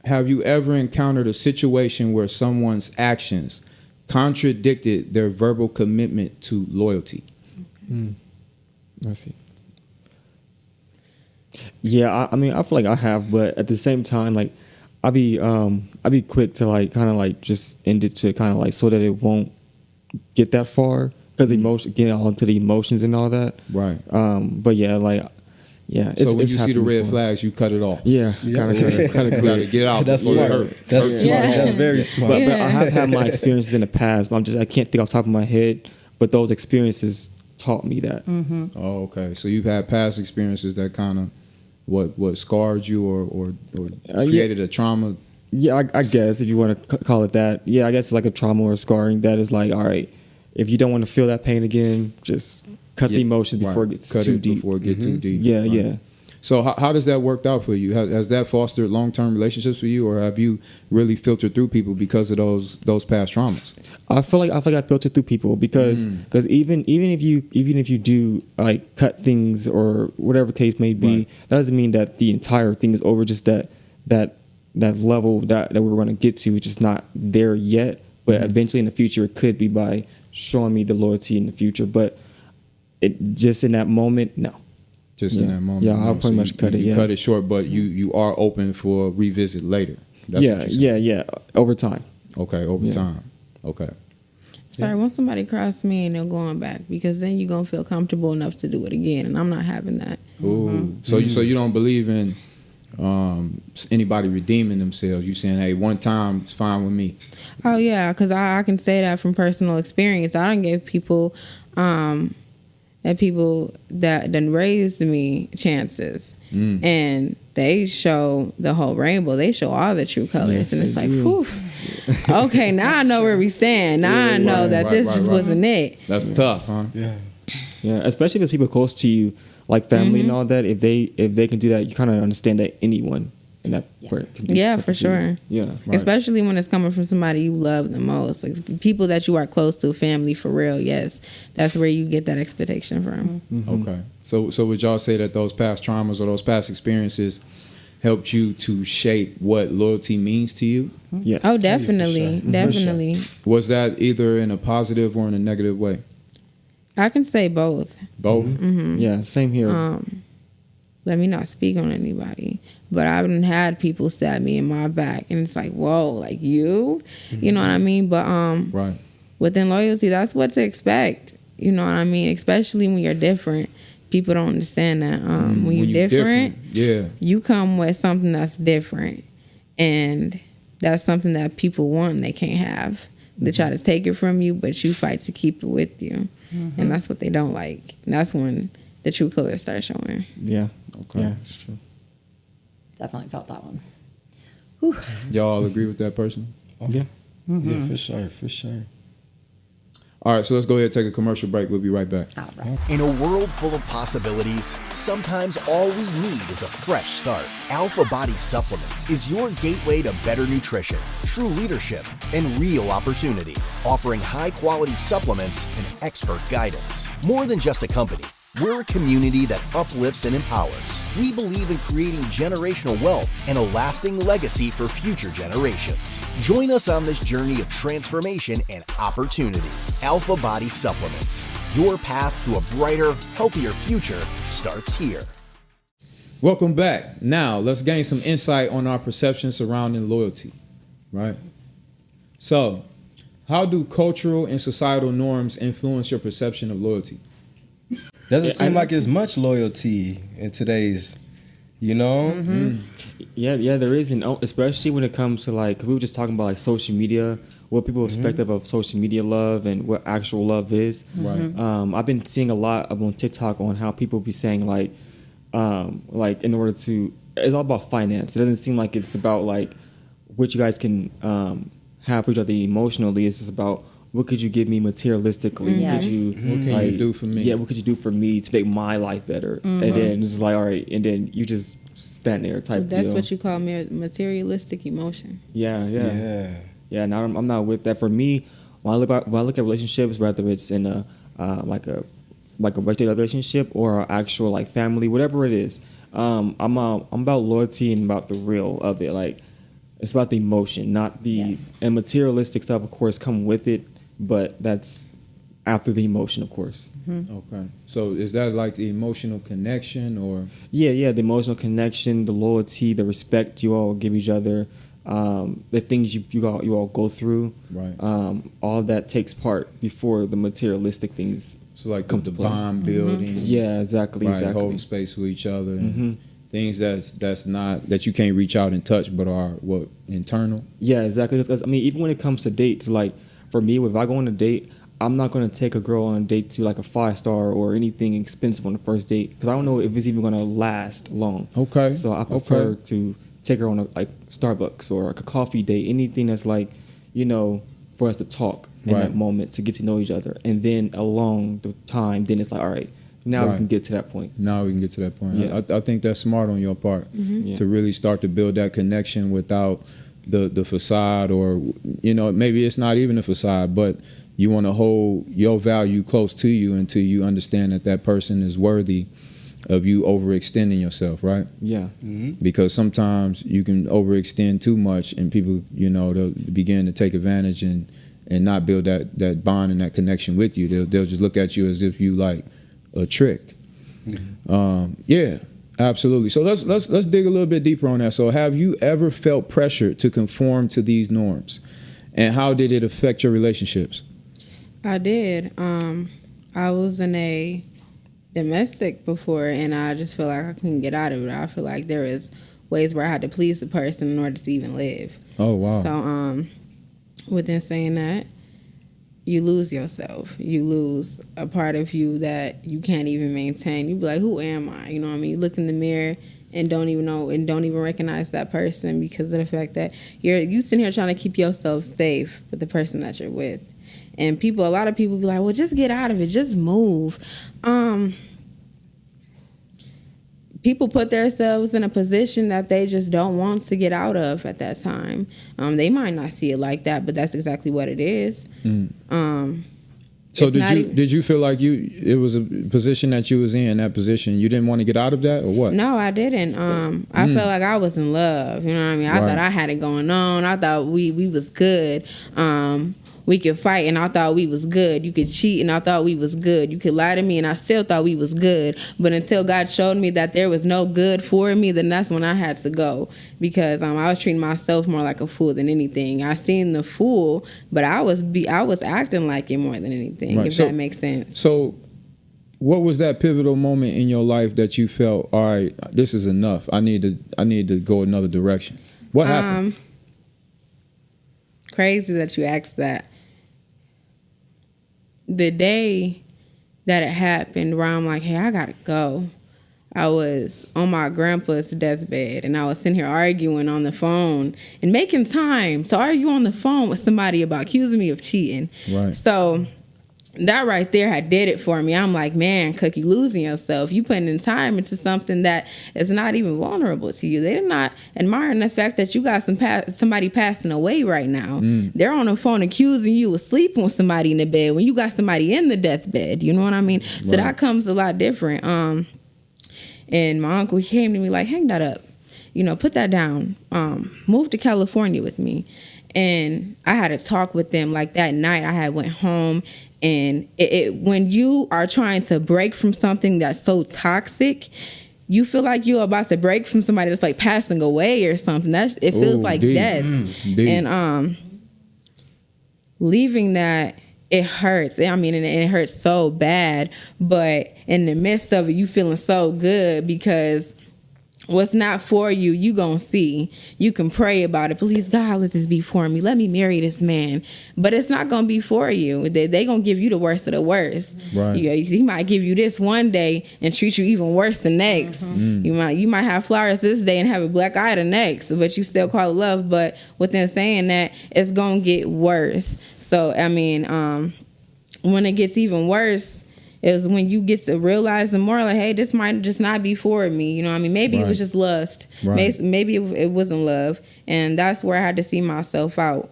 S1: have you ever encountered a situation where someone's actions contradicted their verbal commitment to loyalty?
S6: Let's see. Yeah, I mean, I feel like I have, but at the same time, like, I'd be quick to like kind of like just end it to kind of like so that it won't get that far, because get onto the emotions and all that.
S1: Right.
S6: But yeah, like, yeah.
S1: So when you see the
S6: happened
S1: red
S6: before.
S1: flags, you cut it off.
S6: Yeah, kind of
S1: You gotta get out.
S4: That's
S1: before it
S4: smart.
S1: hurt.
S4: That's
S1: Hurt.
S4: smart.
S3: Yeah.
S4: That's very smart.
S6: But I have had my experiences in the past, but I can't think off the top of my head. But those experiences taught me that.
S1: Oh, okay. So you've had past experiences that kind of what scarred you or created a trauma.
S6: Yeah, I guess if you want to call it that. Yeah, I guess it's like a trauma or scarring that is like, all right, if you don't want to feel that pain again, just cut the emotions before it gets
S1: Cut
S6: too
S1: it
S6: deep.
S1: Before it gets too deep.
S6: Yeah,
S1: Right.
S6: yeah.
S1: So how does that work out for you? Has that fostered long-term relationships for you, or have you really filtered through people because of those past traumas?
S6: I feel like I filter through people because even if you do like cut things or whatever the case may be,
S1: Right.
S6: that doesn't mean that the entire thing is over. Just that level that we're going to get to, which is not there yet, but eventually in the future it could be by showing me the loyalty in the future. But it just in that moment, no.
S1: Just in
S6: Yeah.
S1: that moment.
S6: Yeah, I'll
S1: So
S6: pretty much cut it,
S1: You
S6: yeah.
S1: cut it short, but you are open for revisit later. That's what you're saying.
S6: Yeah. Over time.
S1: Okay, over
S6: Yeah.
S1: time. Okay.
S3: Sorry, once somebody crosses me and they're going back, because then you're going to feel comfortable enough to do it again, and I'm not having that.
S1: Ooh. So you don't believe in anybody redeeming themselves? You saying, hey, one time it's fine with me.
S3: Oh, yeah, because I can say that from personal experience. I don't give people that done raised me chances, and they show the whole rainbow. They show all the true colors, and it's like, whew. Okay, now I know where we stand. Now I know that this just wasn't it.
S1: That's tough, huh?
S4: Yeah.
S6: Yeah, especially if it's people close to you, like family and all that. If they can do that, you kind of understand that anyone in that part can do
S3: Yeah,
S6: something
S3: for
S6: to you.
S3: sure.
S6: Yeah.
S1: Right.
S3: Especially when it's coming from somebody you love the most, like people that you are close to, family for real. Yes, that's where you get that expectation from.
S1: Okay. So would y'all say that those past traumas or those past experiences helped you to shape what loyalty means to you?
S6: Yes.
S3: Oh, definitely,
S4: sure.
S3: definitely.
S1: Was that either in a positive or in a negative way?
S3: I can say both.
S1: Both?
S6: Yeah. Same here.
S3: Let me not speak on anybody, but I've had people stab me in my back, and it's like, whoa, like you know what I mean? But
S1: Right.
S3: within loyalty, that's what to expect. You know what I mean? Especially when you're different. People don't understand that. When you're different,
S1: yeah.
S3: you come with something that's different, and that's something that people want and they can't have. They try to take it from you, but you fight to keep it with you, and that's what they don't like. And that's when the true colors start showing.
S6: Yeah.
S1: Okay.
S6: Yeah, it's true.
S2: Definitely felt that one.
S1: Y'all agree with that person?
S6: Yeah.
S4: Yeah, for sure.
S1: All right, so let's go ahead and take a commercial break. We'll be right back.
S2: All right.
S7: In a world full of possibilities, sometimes all we need is a fresh start. Alpha Body Supplements is your gateway to better nutrition, true leadership, and real opportunity, offering high-quality supplements and expert guidance. More than just a company, We're a community that uplifts and empowers. We believe in creating generational wealth and a lasting legacy for future generations. Join us on this journey of transformation and opportunity. Alpha Body Supplements. Your path to a brighter, healthier future starts here.
S1: Welcome back. Now, let's gain some insight on our perception surrounding loyalty, right? So, how do cultural and societal norms influence your perception of loyalty?
S4: Doesn't seem like there's much loyalty in today's, you know?
S6: Mm-hmm. Yeah, there is, and especially when it comes to like, we were just talking about like social media, what people expect of social media love and what actual love is.
S1: Right.
S6: I've been seeing a lot on TikTok on how people be saying like in order to, it's all about finance. It doesn't seem like it's about like what you guys can have for each other emotionally. It's just about, what could you give me materialistically?
S2: Yes.
S1: What can you do for me?
S6: Yeah, what could you do for me to make my life better? And then it's like, all right, and then you just stand there type
S3: That's
S6: deal.
S3: what you call materialistic emotion.
S6: Yeah. And I'm not with that. For me, when I look at relationships, whether it's in a like a regular relationship or an actual like family, whatever it is, I'm about loyalty and about the real of it. Like, it's about the emotion, not the and materialistic stuff. Of course, come with it, but that's after the emotion, of course.
S1: Okay. So is that like the emotional connection or?
S6: Yeah, the emotional connection, the loyalty, the respect you all give each other, the things you all go through.
S1: Right.
S6: All of that takes part before the materialistic things.
S1: So like
S6: come
S1: the
S6: to play.
S1: bond building.
S6: Yeah, exactly.
S1: Holding space with each other. And things that's not, that you can't reach out and touch, but are what, internal.
S6: Yeah, exactly. I mean, even when it comes to dates, like for me, if I go on a date, I'm not going to take a girl on a date to like a 5-star or anything expensive on the first date, because I don't know if it's even going to last long.
S1: Okay.
S6: So I prefer to take her on a like Starbucks or like a coffee date, anything that's like, for us to talk in that moment, to get to know each other. And then along the time, then it's like, all right, now we can get to that point.
S1: Now we can get to that point.
S6: Yeah.
S1: I think that's smart on your part to really start to build that connection without the facade, or, maybe it's not even a facade, but you want to hold your value close to you until you understand that person is worthy of you overextending yourself, right?
S6: Yeah.
S1: Because sometimes you can overextend too much and people, they'll begin to take advantage and not build that bond and that connection with you. They'll just look at you as if you like a trick. Yeah, absolutely. So let's dig a little bit deeper on that. So have you ever felt pressure to conform to these norms, and how did it affect your relationships?
S3: I did. I was in a domestic before, and I just feel like I couldn't get out of it. I feel like there was ways where I had to please the person in order to even live.
S1: Oh, wow.
S3: So within saying that, you lose yourself. You lose a part of you that you can't even maintain. You be like, who am I? You know what I mean? You look in the mirror and don't even know and don't even recognize that person because of the fact that you sitting here trying to keep yourself safe with the person that you're with. And a lot of people be like, well, just get out of it. Just move. People put themselves in a position that they just don't want to get out of at that time. They might not see it like that, but that's exactly what it is.
S1: So did you feel like it was a position that you was in, that position, you didn't want to get out of that, or what?
S3: No, I didn't. I felt like I was in love. You know what I mean? I thought I had it going on. I thought we was good. We could fight, and I thought we was good. You could cheat, and I thought we was good. You could lie to me, and I still thought we was good. But until God showed me that there was no good for me, then that's when I had to go, because I was treating myself more like a fool than anything. I seen the fool, but I was acting like it more than anything. Right. If that makes sense.
S1: So, what was that pivotal moment in your life that you felt, all right, this is enough. I need to go another direction? What happened?
S3: Crazy that you asked that. The day that it happened, where I'm like, hey, I gotta go, I was on my grandpa's deathbed, and I was sitting here arguing on the phone and making time to argue on the phone with somebody about accusing me of cheating.
S1: Right.
S3: So that right there had did it for me. I'm like, man, Cookie, losing yourself. You putting in time into something that is not even vulnerable to you. They're not admiring the fact that you got somebody passing away right now. They're on the phone accusing you of sleeping with somebody in the bed when you got somebody in the deathbed. You know what I mean? So that comes a lot different. And my uncle, he came to me like, hang that up. You know, put that down. Move to California with me. And I had a talk with them like that night. I had went home. And when you are trying to break from something that's so toxic, you feel like you're about to break from somebody that's like passing away or something. It feels like
S1: deep.
S3: death.
S1: Deep.
S3: And leaving that, it hurts. I mean, and it hurts so bad. But in the midst of it, you feeling so good because what's not for you, you gonna see. You can pray about it. Please, God, let this be for me. Let me marry this man. But it's not gonna be for you. They gonna give you the worst of the worst.
S1: Right.
S3: He might give you this one day and treat you even worse the next. You might have flowers this day and have a black eye the next, but you still call it love. But within saying that, it's gonna get worse. So I mean, when it gets even worse, is when you get to realize more like, hey, this might just not be for me. You know what I mean? Maybe it was just lust.
S1: Right.
S3: Maybe it wasn't love. And that's where I had to see myself out.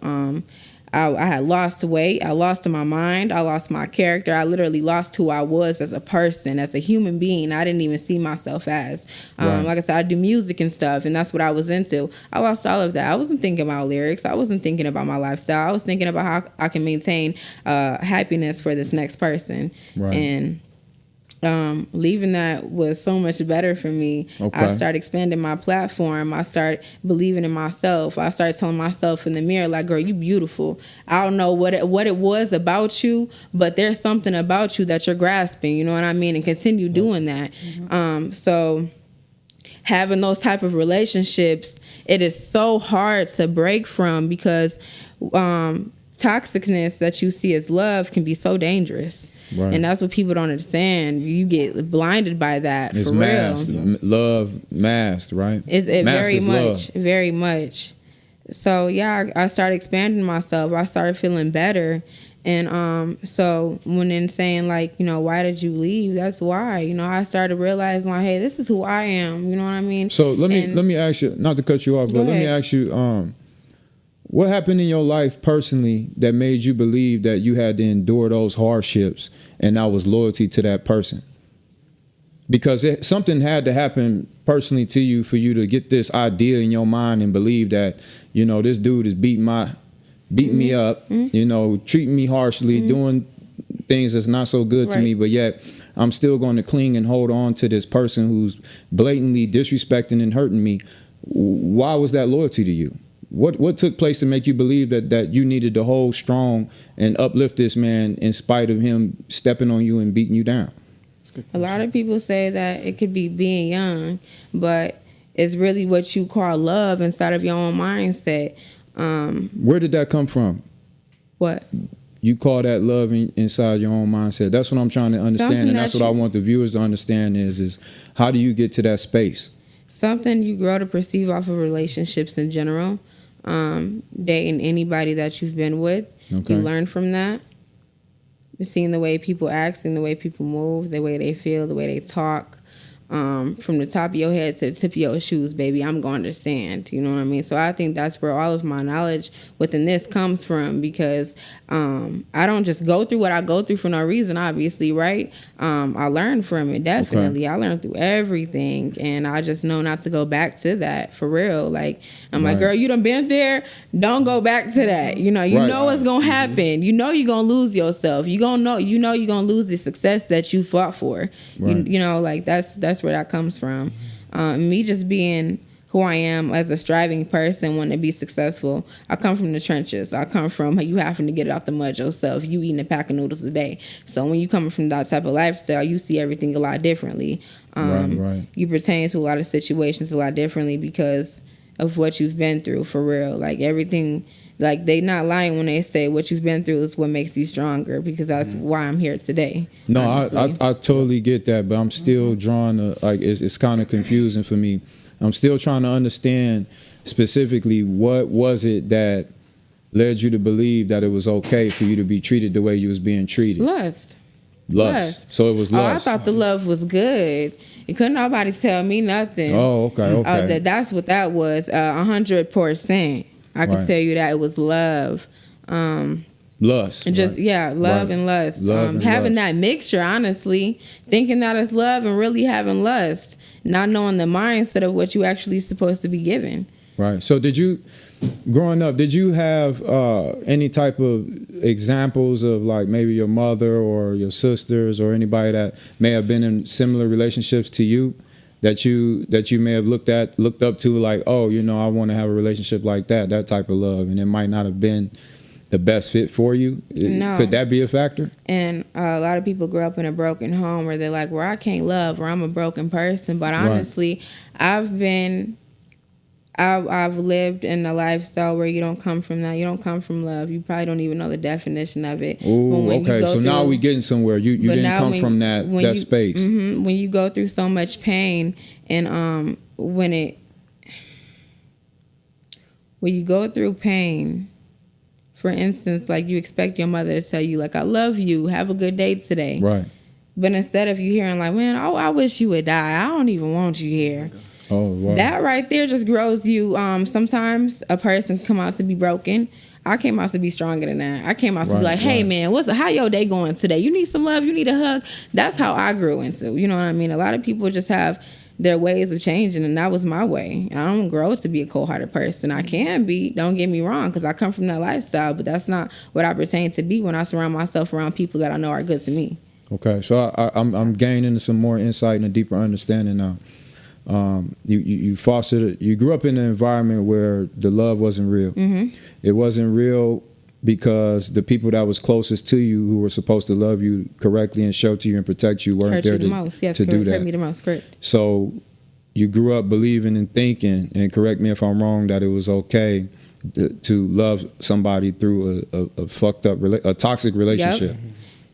S3: I had lost weight. I lost my mind. I lost my character. I literally lost who I was as a person, as a human being. I didn't even see myself as. Like I said, I do music and stuff, and that's what I was into. I lost all of that. I wasn't thinking about lyrics. I wasn't thinking about my lifestyle. I was thinking about how I can maintain happiness for this next person.
S1: Right.
S3: And leaving that was so much better for me.
S1: Okay.
S3: I started expanding my platform. I started believing in myself. I started telling myself in the mirror, like, girl, you beautiful. I don't know what it was about you, but there's something about you that you're grasping, you know what I mean? And continue doing that. So having those type of relationships, it is so hard to break from because toxicness that you see as love can be so dangerous.
S1: Right.
S3: And that's what people don't understand. You get blinded by that.
S1: It's
S3: for
S1: masked.
S3: real.
S1: Love masked, right?
S3: It very much. So yeah, I started expanding myself. I started feeling better. And so when in saying like, you know, why did you leave? That's why. You know, I started realizing like, hey, this is who I am. You know what I mean?
S1: So let me ask you, not to cut you off, but let me ask you, what happened in your life personally that made you believe that you had to endure those hardships and that was loyalty to that person? Because something had to happen personally to you for you to get this idea in your mind and believe that, you know, this dude is beating me up, you know, treating me harshly, doing things that's not so good to me, but yet I'm still going to cling and hold on to this person who's blatantly disrespecting and hurting me. Why was that loyalty to you? What took place to make you believe that you needed to hold strong and uplift this man in spite of him stepping on you and beating you down?
S3: A lot of people say that it could be being young, but it's really what you call love inside of your own mindset.
S1: Where did that come from?
S3: What?
S1: You call that love inside your own mindset. That's what I'm trying to understand, and that's what I want the viewers to understand is how do you get to that space?
S3: Something you grow to perceive off of relationships in general. Dating anybody that you've been with, you learn from that. Seeing the way people act, seeing the way people move, the way they feel, the way they talk. From the top of your head to the tip of your shoes, baby, I'm going to understand. You know what I mean? So I think that's where all of my knowledge within this comes from because I don't just go through what I go through for no reason, obviously, right? I learned from it, definitely. I learned through everything, and I just know not to go back to that, for real. Like, I'm like, girl, you done been there, don't go back to that. You know, you know what's going to happen. You know you're going to lose yourself. You know you're going to lose the success that you fought for. You know, like, that's where that comes from. Me just being who I am as a striving person, wanting to be successful. I come from the trenches. I come from you having to get it out the mud yourself. You eating a pack of noodles a day. So when you coming from that type of lifestyle, you see everything a lot differently. You pertain to a lot of situations a lot differently because of what you've been through, for real. Like everything, like they not lying when they say what you've been through is what makes you stronger, because that's why I'm here today.
S1: No, I totally get that, but I'm still drawn to, like, it's kind of confusing for me. I'm still trying to understand specifically what was it that led you to believe that it was okay for you to be treated the way you was being treated?
S3: Lust.
S1: So it was lust.
S3: Oh, I thought the love was good. And couldn't nobody tell me nothing.
S1: Oh, okay.
S3: That's what that was. 100%. I can
S1: Right.
S3: tell you that it was love.
S1: Lust.
S3: And just
S1: right.
S3: love
S1: Right.
S3: and lust.
S1: Love and
S3: having
S1: lust.
S3: that mixture, honestly, thinking that it's love and really having lust, not knowing the mindset of what you actually supposed to be given.
S1: Right. So growing up, did you have any type of examples of like maybe your mother or your sisters or anybody that may have been in similar relationships to you that you may have looked up to, like, oh, I want to have a relationship like that type of love, and it might not have been the best fit for you?
S3: No.
S1: Could that be a factor?
S3: And a lot of people grow up in a broken home where they're like, well, I can't love, or I'm a broken person. But honestly, I've lived in a lifestyle where you don't come from that. You don't come from love. You probably don't even know the definition of it.
S1: Ooh, okay. So now we getting somewhere. You didn't come from that space.
S3: Mm-hmm, when you go through so much pain, and when you go through pain, for instance, like you expect your mother to tell you, like, I love you, have a good day today.
S1: Right.
S3: But instead of you hearing like, man, oh, I wish you would die. I don't even want you here.
S1: Oh, wow.
S3: That right there just grows you. Sometimes a person come out to be broken. I came out to be stronger than that. I came out to be like, hey, man, how your day going today? You need some love? You need a hug? That's how I grew into. You know what I mean? A lot of people just have their ways of changing, and that was my way. I don't grow to be a cold-hearted person. I can be, don't get me wrong, because I come from that lifestyle, but that's not what I pertain to be when I surround myself around people that I know are good to me.
S1: Okay, so I'm gaining some more insight and a deeper understanding now. You grew up in an environment where the love wasn't real.
S3: Mm-hmm.
S1: It wasn't real because the people that was closest to you, who were supposed to love you correctly and shelter you and protect you, weren't there to do that.
S3: Hurt me the most, correct.
S1: So you grew up believing and thinking, and correct me if I'm wrong, that it was okay to love somebody through a fucked up, a toxic relationship.
S3: Yep.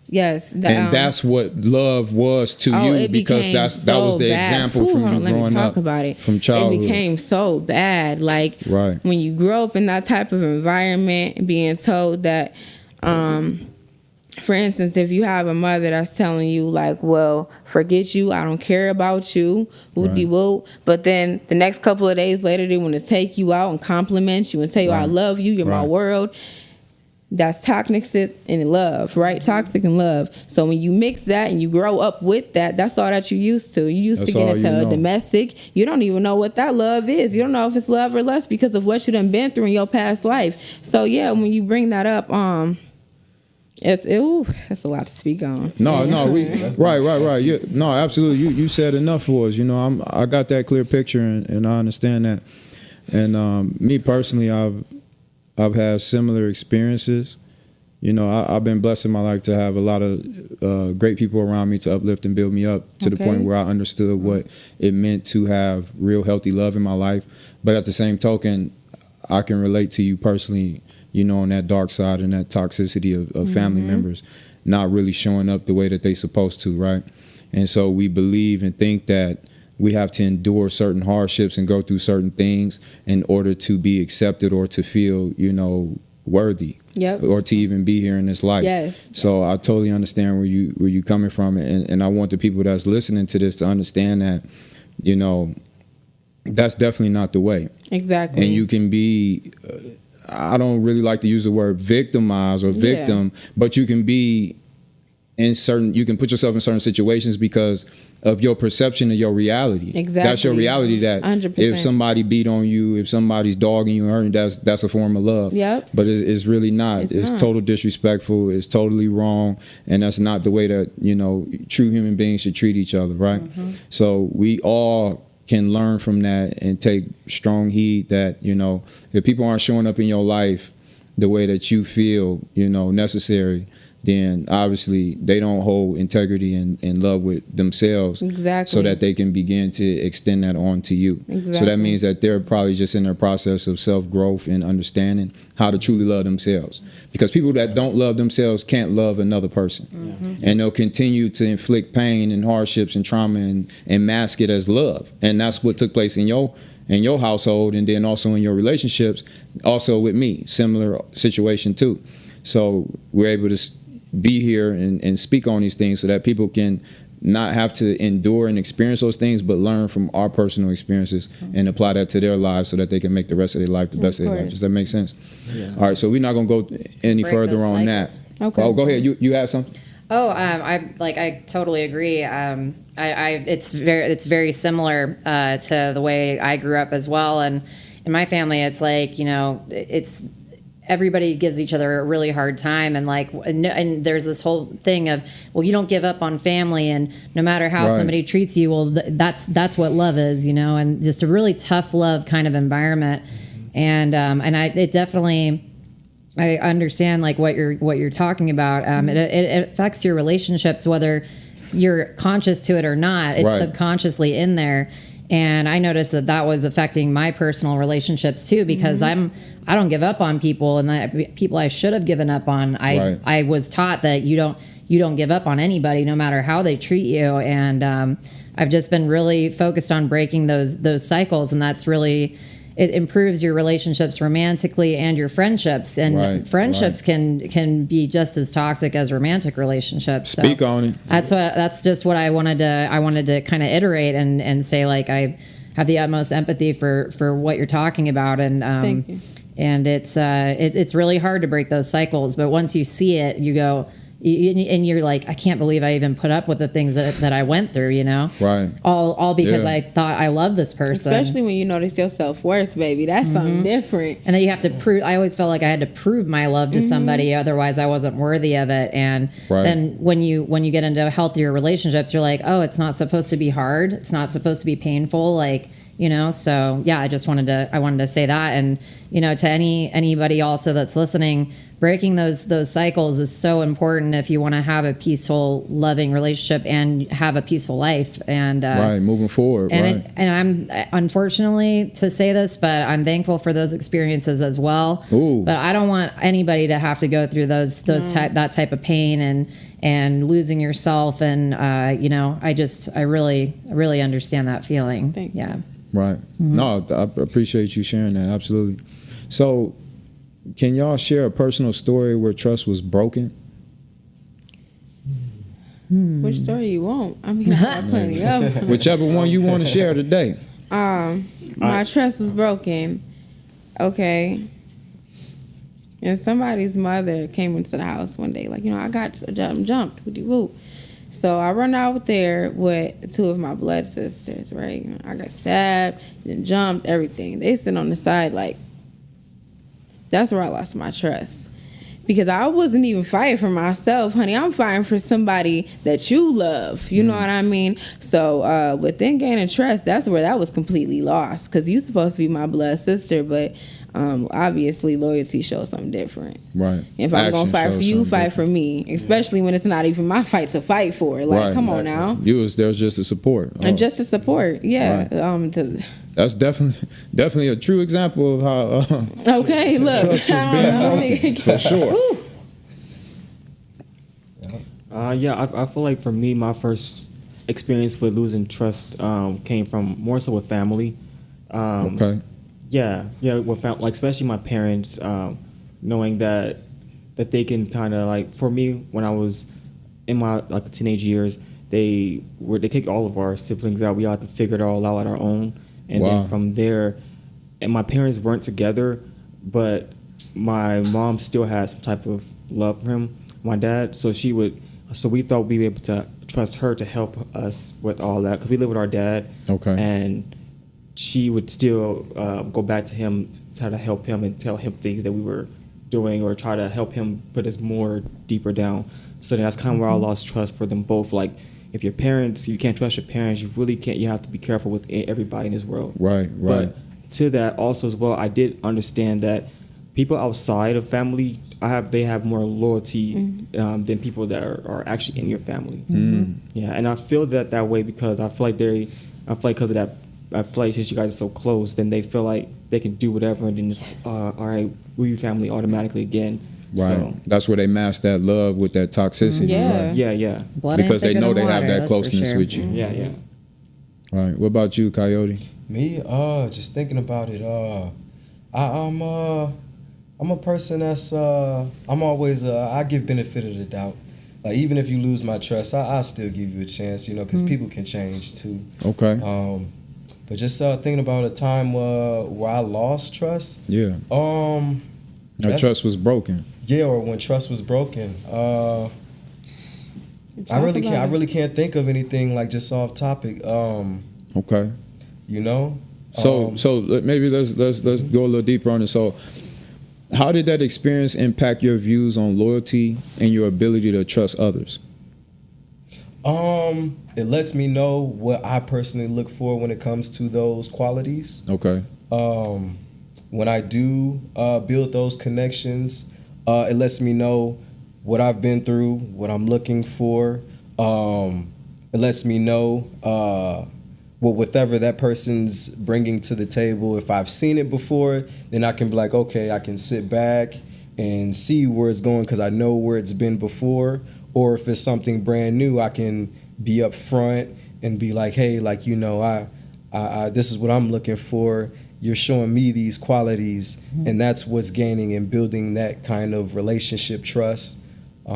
S3: Yes,
S1: and that's what love was to you, because that was the example from you growing up, from childhood.
S3: It became so bad, like when you grow up in that type of environment and being told that, for instance, if you have a mother that's telling you like, well, forget you, I don't care about you, woo-de-woo, but then the next couple of days later they want to take you out and compliment you and tell you I love you, you're my world. That's toxic and love, right? Toxic and love. So when you mix that and you grow up with that, that's all that you used to. You used to get into a domestic. You don't even know what that love is. You don't know if it's love or lust because of what you done been through in your past life. So yeah, when you bring that up, that's a lot to speak on.
S1: No, right. No, absolutely. You said enough for us. I got that clear picture, and I understand that. And me personally, I've had similar experiences. I've been blessed in my life to have a lot of great people around me to uplift and build me up to the point where I understood what it meant to have real healthy love in my life. But at the same token, I can relate to you personally, on that dark side and that toxicity of family members not really showing up the way that they supposed to, right? And so we believe and think that we have to endure certain hardships and go through certain things in order to be accepted or to feel, worthy, or to even be here in this life.
S3: Yes.
S1: So I totally understand where you coming from, and I want the people that's listening to this to understand that, that's definitely not the way.
S3: Exactly.
S1: And you can be, I don't really like to use the word victimized or victim, but you can be you can put yourself in certain situations because of your perception of your reality.
S3: Exactly.
S1: That's your reality, that
S3: 100%.
S1: If somebody beat on you, if somebody's dogging you and hurting, that's a form of love.
S3: Yep.
S1: But it's really not. It's not. Total disrespectful. It's totally wrong. And that's not the way that, true human beings should treat each other, right? Mm-hmm. So we all can learn from that and take strong heed that, if people aren't showing up in your life the way that you feel, necessary, then obviously they don't hold integrity and love with themselves, so that they can begin to extend that on to you. So that means that they're probably just in their process of self-growth and understanding how to truly love themselves. Because people that don't love themselves can't love another person. And they'll continue to inflict pain and hardships and trauma and mask it as love. And that's what took place in your in your household, and then also in your relationships, also with me, similar situation too. So we're able to be here and speak on these things so that people can not have to endure and experience those things, but learn from our personal experiences and apply that to their lives so that they can make the rest of their life the best of their life. Does that make sense? Yeah. All right, so we're not going to go any further on that.
S3: Okay.
S1: Oh, go ahead. You have something?
S2: Oh, I totally agree. It's very similar to the way I grew up as well. And in my family, it's like, it's everybody gives each other a really hard time, and there's this whole thing of, well, you don't give up on family, and no matter how somebody treats you, well, that's what love is, and just a really tough love kind of environment. And it definitely. I understand what you're talking about. It affects your relationships, whether you're conscious to it or not. It's subconsciously in there. And I noticed that was affecting my personal relationships too, because I don't give up on people, and that people I should have given up on. I was taught that you don't give up on anybody, no matter how they treat you. And I've just been really focused on breaking those cycles, and that's really. It improves your relationships romantically and your friendships, and friendships can be just as toxic as romantic relationships.
S1: Speak on it.
S2: That's just what I wanted to kind of iterate and say, I have the utmost empathy for what you're talking about, and
S3: Thank you.
S2: And it's really hard to break those cycles, but once you see it, you go. And you're like, I can't believe I even put up with the things that I went through,
S1: Right.
S2: All because I thought I loved this person.
S3: Especially when you notice your self-worth, baby. That's something different.
S2: And then you have to prove. I always felt like I had to prove my love to somebody, otherwise I wasn't worthy of it. And then when you get into healthier relationships, you're like, oh, it's not supposed to be hard. It's not supposed to be painful. So yeah, I wanted to say that. And, to anybody also that's listening, breaking those cycles is so important if you want to have a peaceful, loving relationship and have a peaceful life. And
S1: moving forward.
S2: And I'm unfortunately to say this, but I'm thankful for those experiences as well.
S1: Ooh.
S2: But I don't want anybody to have to go through that type of pain and losing yourself. And I really understand that feeling.
S3: Thank you.
S2: Yeah.
S1: Right. No, I appreciate you sharing that. Absolutely. So, can y'all share a personal story where trust was broken?
S3: Which story you want? I mean, I have plenty of them.
S1: Whichever one you want to share today.
S3: My trust was broken. Okay. And somebody's mother came into the house one day, I got jumped. Woo. So I run out there with two of my blood sisters, right? I got stabbed and jumped, everything. They sit on the side that's where I lost my trust. Because I wasn't even fighting for myself, honey. I'm fighting for somebody that you love. You know what I mean? So within gaining trust, that's where that was completely lost. Because you're supposed to be my blood sister, but obviously loyalty shows something different.
S1: Right.
S3: If I'm going to fight for you, fight for me. Especially when it's not even my fight to fight for. Come on now.
S1: There's just a support.
S3: And just a support, yeah.
S1: Right. That's definitely a true example of how
S3: okay, look.
S1: trust is being broken, for sure.
S6: I feel like for me, my first experience with losing trust came from more so with family.
S1: Okay.
S6: Yeah, with especially my parents, knowing that they can kind of for me when I was in my teenage years, they kicked all of our siblings out. We all had to figure it all out on our own. And then from there, and my parents weren't together, but my mom still had some type of love for him, my dad. So we thought we'd be able to trust her to help us with all that, because we live with our dad.
S1: Okay.
S6: And she would still go back to him, try to help him and tell him things that we were doing, or try to help him put us more deeper down. So then that's kind of where I lost trust for them both. If your parents, you can't trust your parents, you really can't. You have to be careful with everybody in this world.
S1: Right.
S6: But to that also as well, I did understand that people outside of family, they have more loyalty than people that are actually in your family. Yeah, and I feel that way because I feel like because of that, I feel like since you guys are so close, then they feel like they can do whatever, and then just all right, we're your family automatically again.
S1: Right.
S6: So,
S1: that's where they mask that love with that toxicity.
S3: Yeah.
S1: Right?
S6: Yeah.
S2: Blood
S1: Because they
S2: ain't thicker
S1: know
S2: than
S1: they have
S2: water,
S1: that
S2: that's for
S1: closeness
S2: sure.
S1: with you.
S6: Yeah.
S1: Right. What about you, Coyote?
S4: Me, just thinking about it. I'm a person that's I'm always I give benefit of the doubt. Like even if you lose my trust, I still give you a chance, because people can change too.
S1: Okay.
S4: But just thinking about a time where I lost trust.
S1: Yeah. Your trust was broken.
S4: Yeah, or when trust was broken. I really can't think of anything like just off topic.
S1: Okay.
S4: So
S1: maybe let's go a little deeper on it. So, how did that experience impact your views on loyalty and your ability to trust others?
S4: It lets me know what I personally look for when it comes to those qualities.
S1: Okay.
S4: When I do build those connections, it lets me know what I've been through, what I'm looking for. It lets me know whatever that person's bringing to the table. If I've seen it before, then I can be like, okay, I can sit back and see where it's going because I know where it's been before. Or if it's something brand new, I can be up front and be like, hey, like, I this is what I'm looking for. You're showing me these qualities, and that's what's gaining and building that kind of relationship trust. But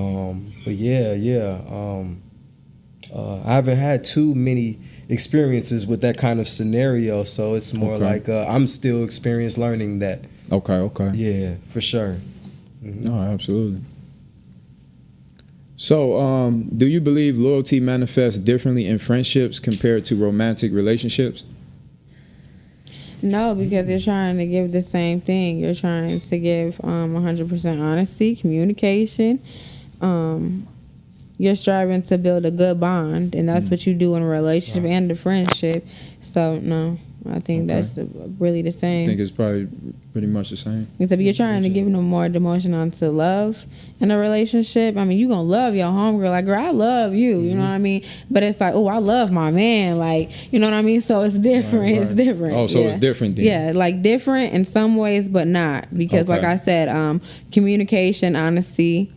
S4: I haven't had too many experiences with that kind of scenario, so it's more like I'm still experienced learning that.
S1: Okay.
S4: Yeah, for sure.
S1: No, absolutely. So, do you believe loyalty manifests differently in friendships compared to romantic relationships?
S3: No, because you're trying to give the same thing. You're trying to give 100% honesty, communication. You're striving to build a good bond, and that's what you do in a relationship and a friendship. So, no, I think that's really the same.
S1: I think it's probably pretty much the same.
S3: Except you're trying to give them more devotion onto love in a relationship. I mean, you're going to love your homegirl. Like, girl, I love you. You know what I mean? But it's like, oh, I love my man. Like, you know what I mean? So it's different. Right. It's different.
S1: Oh, so it's different then.
S3: Yeah, like different in some ways, but not. Because like I said, communication, honesty,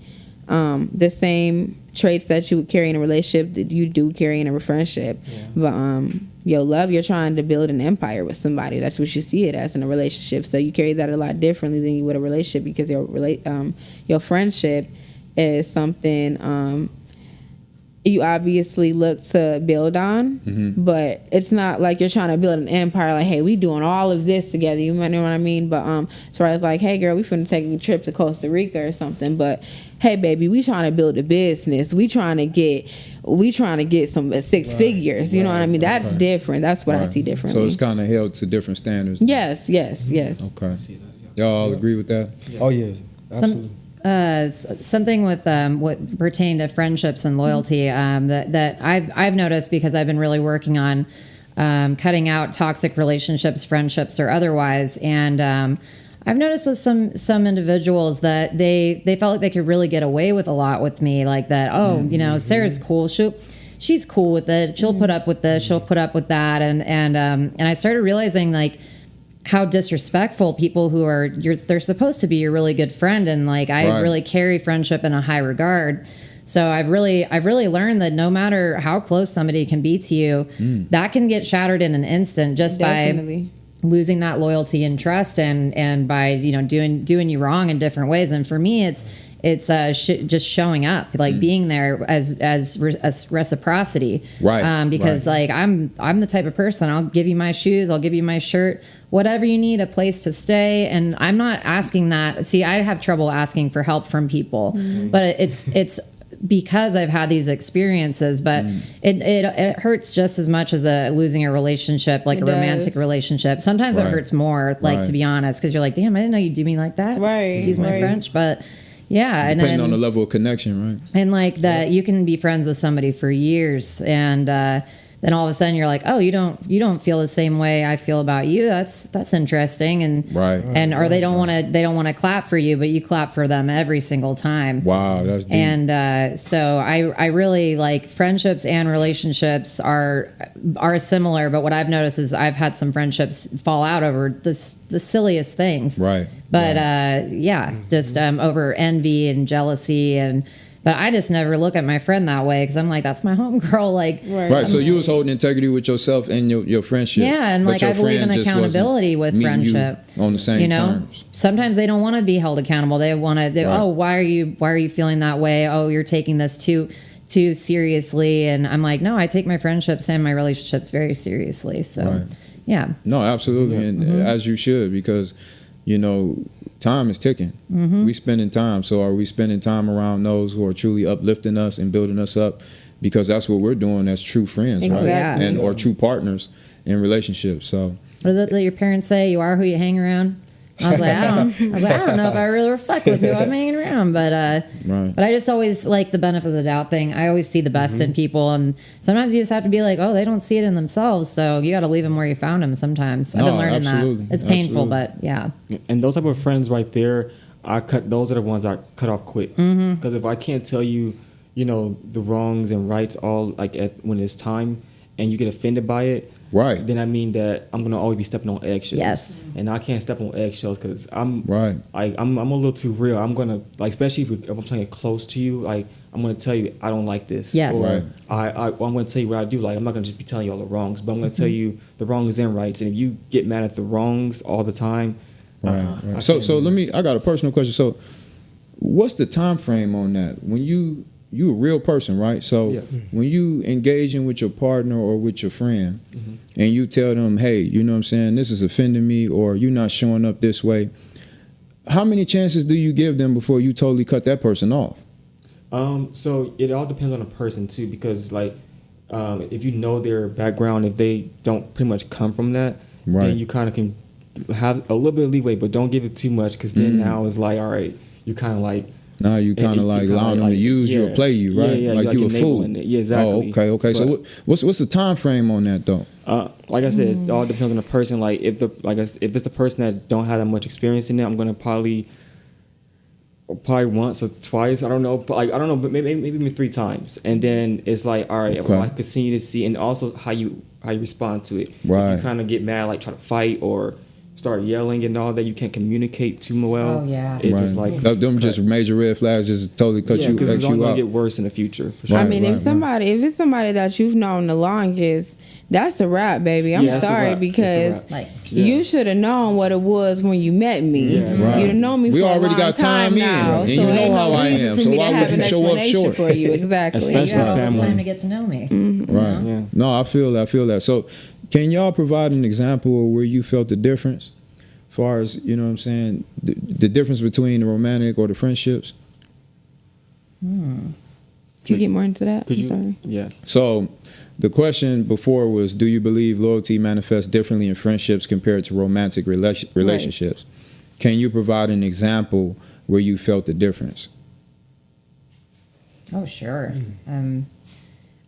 S3: the same traits that you would carry in a relationship that you do carry in a friendship. Yeah. But love, you're trying to build an empire with somebody. That's what you see it as in a relationship. So you carry that a lot differently than you would a relationship, because your friendship is something you obviously look to build on, but it's not like you're trying to build an empire. Like, hey, we doing all of this together. You know what I mean? But as far as like, hey, girl, we finna take a trip to Costa Rica or something. But hey, baby, we trying to build a business. We trying to get some six figures. You know what I mean? That's different. That's what I see differently.
S1: So it's kind of held to different standards.
S3: Yes.
S1: Okay. Y'all all agree with that?
S4: Oh yeah, absolutely.
S2: Something with what pertain to friendships and loyalty that I've noticed, because I've been really working on cutting out toxic relationships, friendships or otherwise, and I've noticed with some individuals that they felt like they could really get away with a lot with me, like that. Oh, Sarah's cool. She's cool with it. She'll put up with this. She'll put up with that, and I started realizing like how disrespectful people who are they're supposed to be your really good friend, and like I really carry friendship in a high regard. So I've really learned that no matter how close somebody can be to you, that can get shattered in an instant just by losing that loyalty and trust, and by doing you wrong in different ways. And for me, it's just showing up, like being there as reciprocity, right? Because like I'm the type of person, I'll give you my shoes, I'll give you my shirt, whatever you need, a place to stay. And I'm not asking that. See, I have trouble asking for help from people, but it's because I've had these experiences, but it hurts just as much as losing a relationship, like a romantic relationship. Sometimes it hurts more, like to be honest, because you're like, damn, I didn't know you'd do me like that. Right. Excuse my French, but yeah. And
S1: depending on the level of connection, right?
S2: And like that, you can be friends with somebody for years, and then all of a sudden you're like, oh, you don't feel the same way I feel about you. That's interesting. And they don't want to clap for you, but you clap for them every single time.
S1: Wow, that's deep.
S2: And so I really like friendships and relationships are similar, but what I've noticed is I've had some friendships fall out over the silliest things.
S1: Right.
S2: But just over envy and jealousy and But I just never look at my friend that way because I'm like, that's my homegirl. Like,
S1: Right. So you was holding integrity with yourself and your friendship.
S2: yeah, and
S1: but
S2: like
S1: your
S2: I believe in
S1: friend just
S2: accountability with
S1: wasn't meeting
S2: friendship.
S1: you on the same terms.
S2: Sometimes they don't want to be held accountable. They want to.
S1: Right.
S2: Oh, why are you feeling that way? Oh, you're taking this too seriously. And I'm like, no, I take my friendships and my relationships very seriously. So,
S1: Right.
S2: yeah.
S1: No, absolutely, and as you should, because time is ticking. We spending time. So are we spending time around those who are truly uplifting us and building us up? Because that's what we're doing as true friends, right?
S3: Exactly.
S1: And or true partners in relationships. So
S2: What is it that your parents say? You are who you hang around. I was like, I don't know if I really reflect with who I'm hanging around, but
S1: Right.
S2: but I just always like the benefit of the doubt thing. I always see the best in people, and sometimes you just have to be like, oh, they don't see it in themselves, so you got to leave them where you found them. Sometimes I've been learning
S1: absolutely.
S2: that it's painful,
S1: Absolutely.
S2: but yeah,
S6: And those type of friends right there, those are the ones I cut off quick. Because if I can't tell you, the wrongs and rights all like when it's time, and you get offended by it,
S1: right.
S6: then I mean that I'm gonna always be stepping on eggshells.
S2: Yes.
S6: And I can't step on eggshells because I'm
S1: Right.
S6: I'm a little too real. I'm gonna especially if I'm trying to get close to you, I'm gonna tell you I don't like this.
S2: Yes.
S6: Or
S1: Right.
S6: I'm gonna tell you what I do. I'm not gonna just be telling you all the wrongs, but I'm gonna tell you the wrongs and rights. And if you get mad at the wrongs all the time,
S1: Right. So I got a personal question. So what's the time frame on that? When you a real person, right? So
S6: Yes.
S1: when you engaging with your partner or with your friend and you tell them, hey, you know what I'm saying, this is offending me, or you're not showing up this way, how many chances do you give them before you totally cut that person off?
S6: So it all depends on the person too, because if you know their background, if they don't pretty much come from that,
S1: Right.
S6: then you kind of can have a little bit of leeway, but don't give it too much, because then now it's like, all right, you kind of like.
S1: Now you kind of like allowing them to use you or play you, right?
S6: Yeah,
S1: like you a fool.
S6: enabling it. Yeah, exactly.
S1: Oh, okay. So what's the time frame on that though?
S6: Like I said, it all depends on the person. Like if it's the person that don't have that much experience in it, I'm gonna probably once or twice. I don't know, but I don't know, but maybe even 3 times, and then it's like, all right,
S1: Okay.
S6: I continue to see, and also how you respond to it.
S1: Right.
S6: If you kind of get mad, like try to fight or start yelling and all that, you can't communicate too well.
S2: Oh, yeah.
S6: It's just
S1: Right.
S6: like
S1: them just major red flags, just totally cut
S6: yeah, because it's
S1: you
S6: only gonna
S1: out.
S6: get worse in the future. For sure.
S3: I mean,
S1: Right,
S3: if it's somebody that you've known the longest, that's a wrap, baby. I'm
S6: Yeah, that's a
S3: sorry
S6: wrap.
S3: because
S6: It's a
S2: like
S3: you should have known what it was when you met me.
S6: Yeah,
S1: Right.
S3: You'd have known me
S1: We
S3: for
S1: already
S3: a long
S1: got time in,
S3: now,
S1: and
S3: so
S1: you know
S3: ain't
S1: how
S3: no
S1: I
S3: reason
S1: am,
S3: for
S1: so
S3: me
S1: why
S3: to
S1: would
S3: have
S1: you
S3: an
S1: show up
S3: explanation
S1: short?
S3: for you. Exactly.
S6: Especially
S2: yeah, it's
S6: family.
S2: time to get to know me.
S1: Right.
S6: Yeah.
S1: No, I feel that. So can y'all provide an example of where you felt the difference? As far as, you know what I'm saying, the difference between the romantic or the friendships?
S3: Can you get more into that?
S6: Could
S3: I'm
S6: you?
S3: sorry.
S6: Yeah.
S1: So the question before was, do you believe loyalty manifests differently in friendships compared to romantic relationships? Can you provide an example where you felt the difference?
S2: Oh, sure.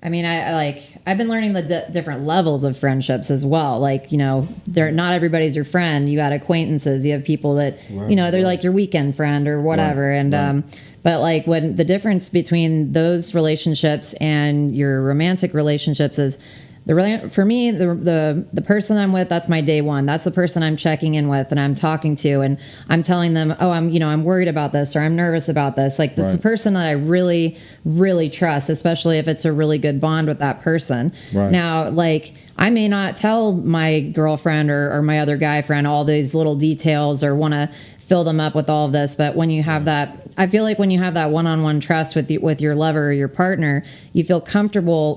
S2: I mean, I've been learning the different levels of friendships as well. Like, not everybody's your friend. You got acquaintances. You have people that, they're like your weekend friend or whatever.
S1: Right,
S2: And, but like when the difference between those relationships and your romantic relationships is for me, the person I'm with, that's my day one. That's the person I'm checking in with and I'm talking to, and I'm telling them, oh, I'm worried about this, or I'm nervous about this. Like, that's the person that I really, really trust, especially if it's a really good bond with that person.
S1: Right.
S2: Now, like, I may not tell my girlfriend or my other guy friend all these little details or want to fill them up with all of this, but when you have that, I feel like when you have that one-on-one trust with your lover or your partner, you feel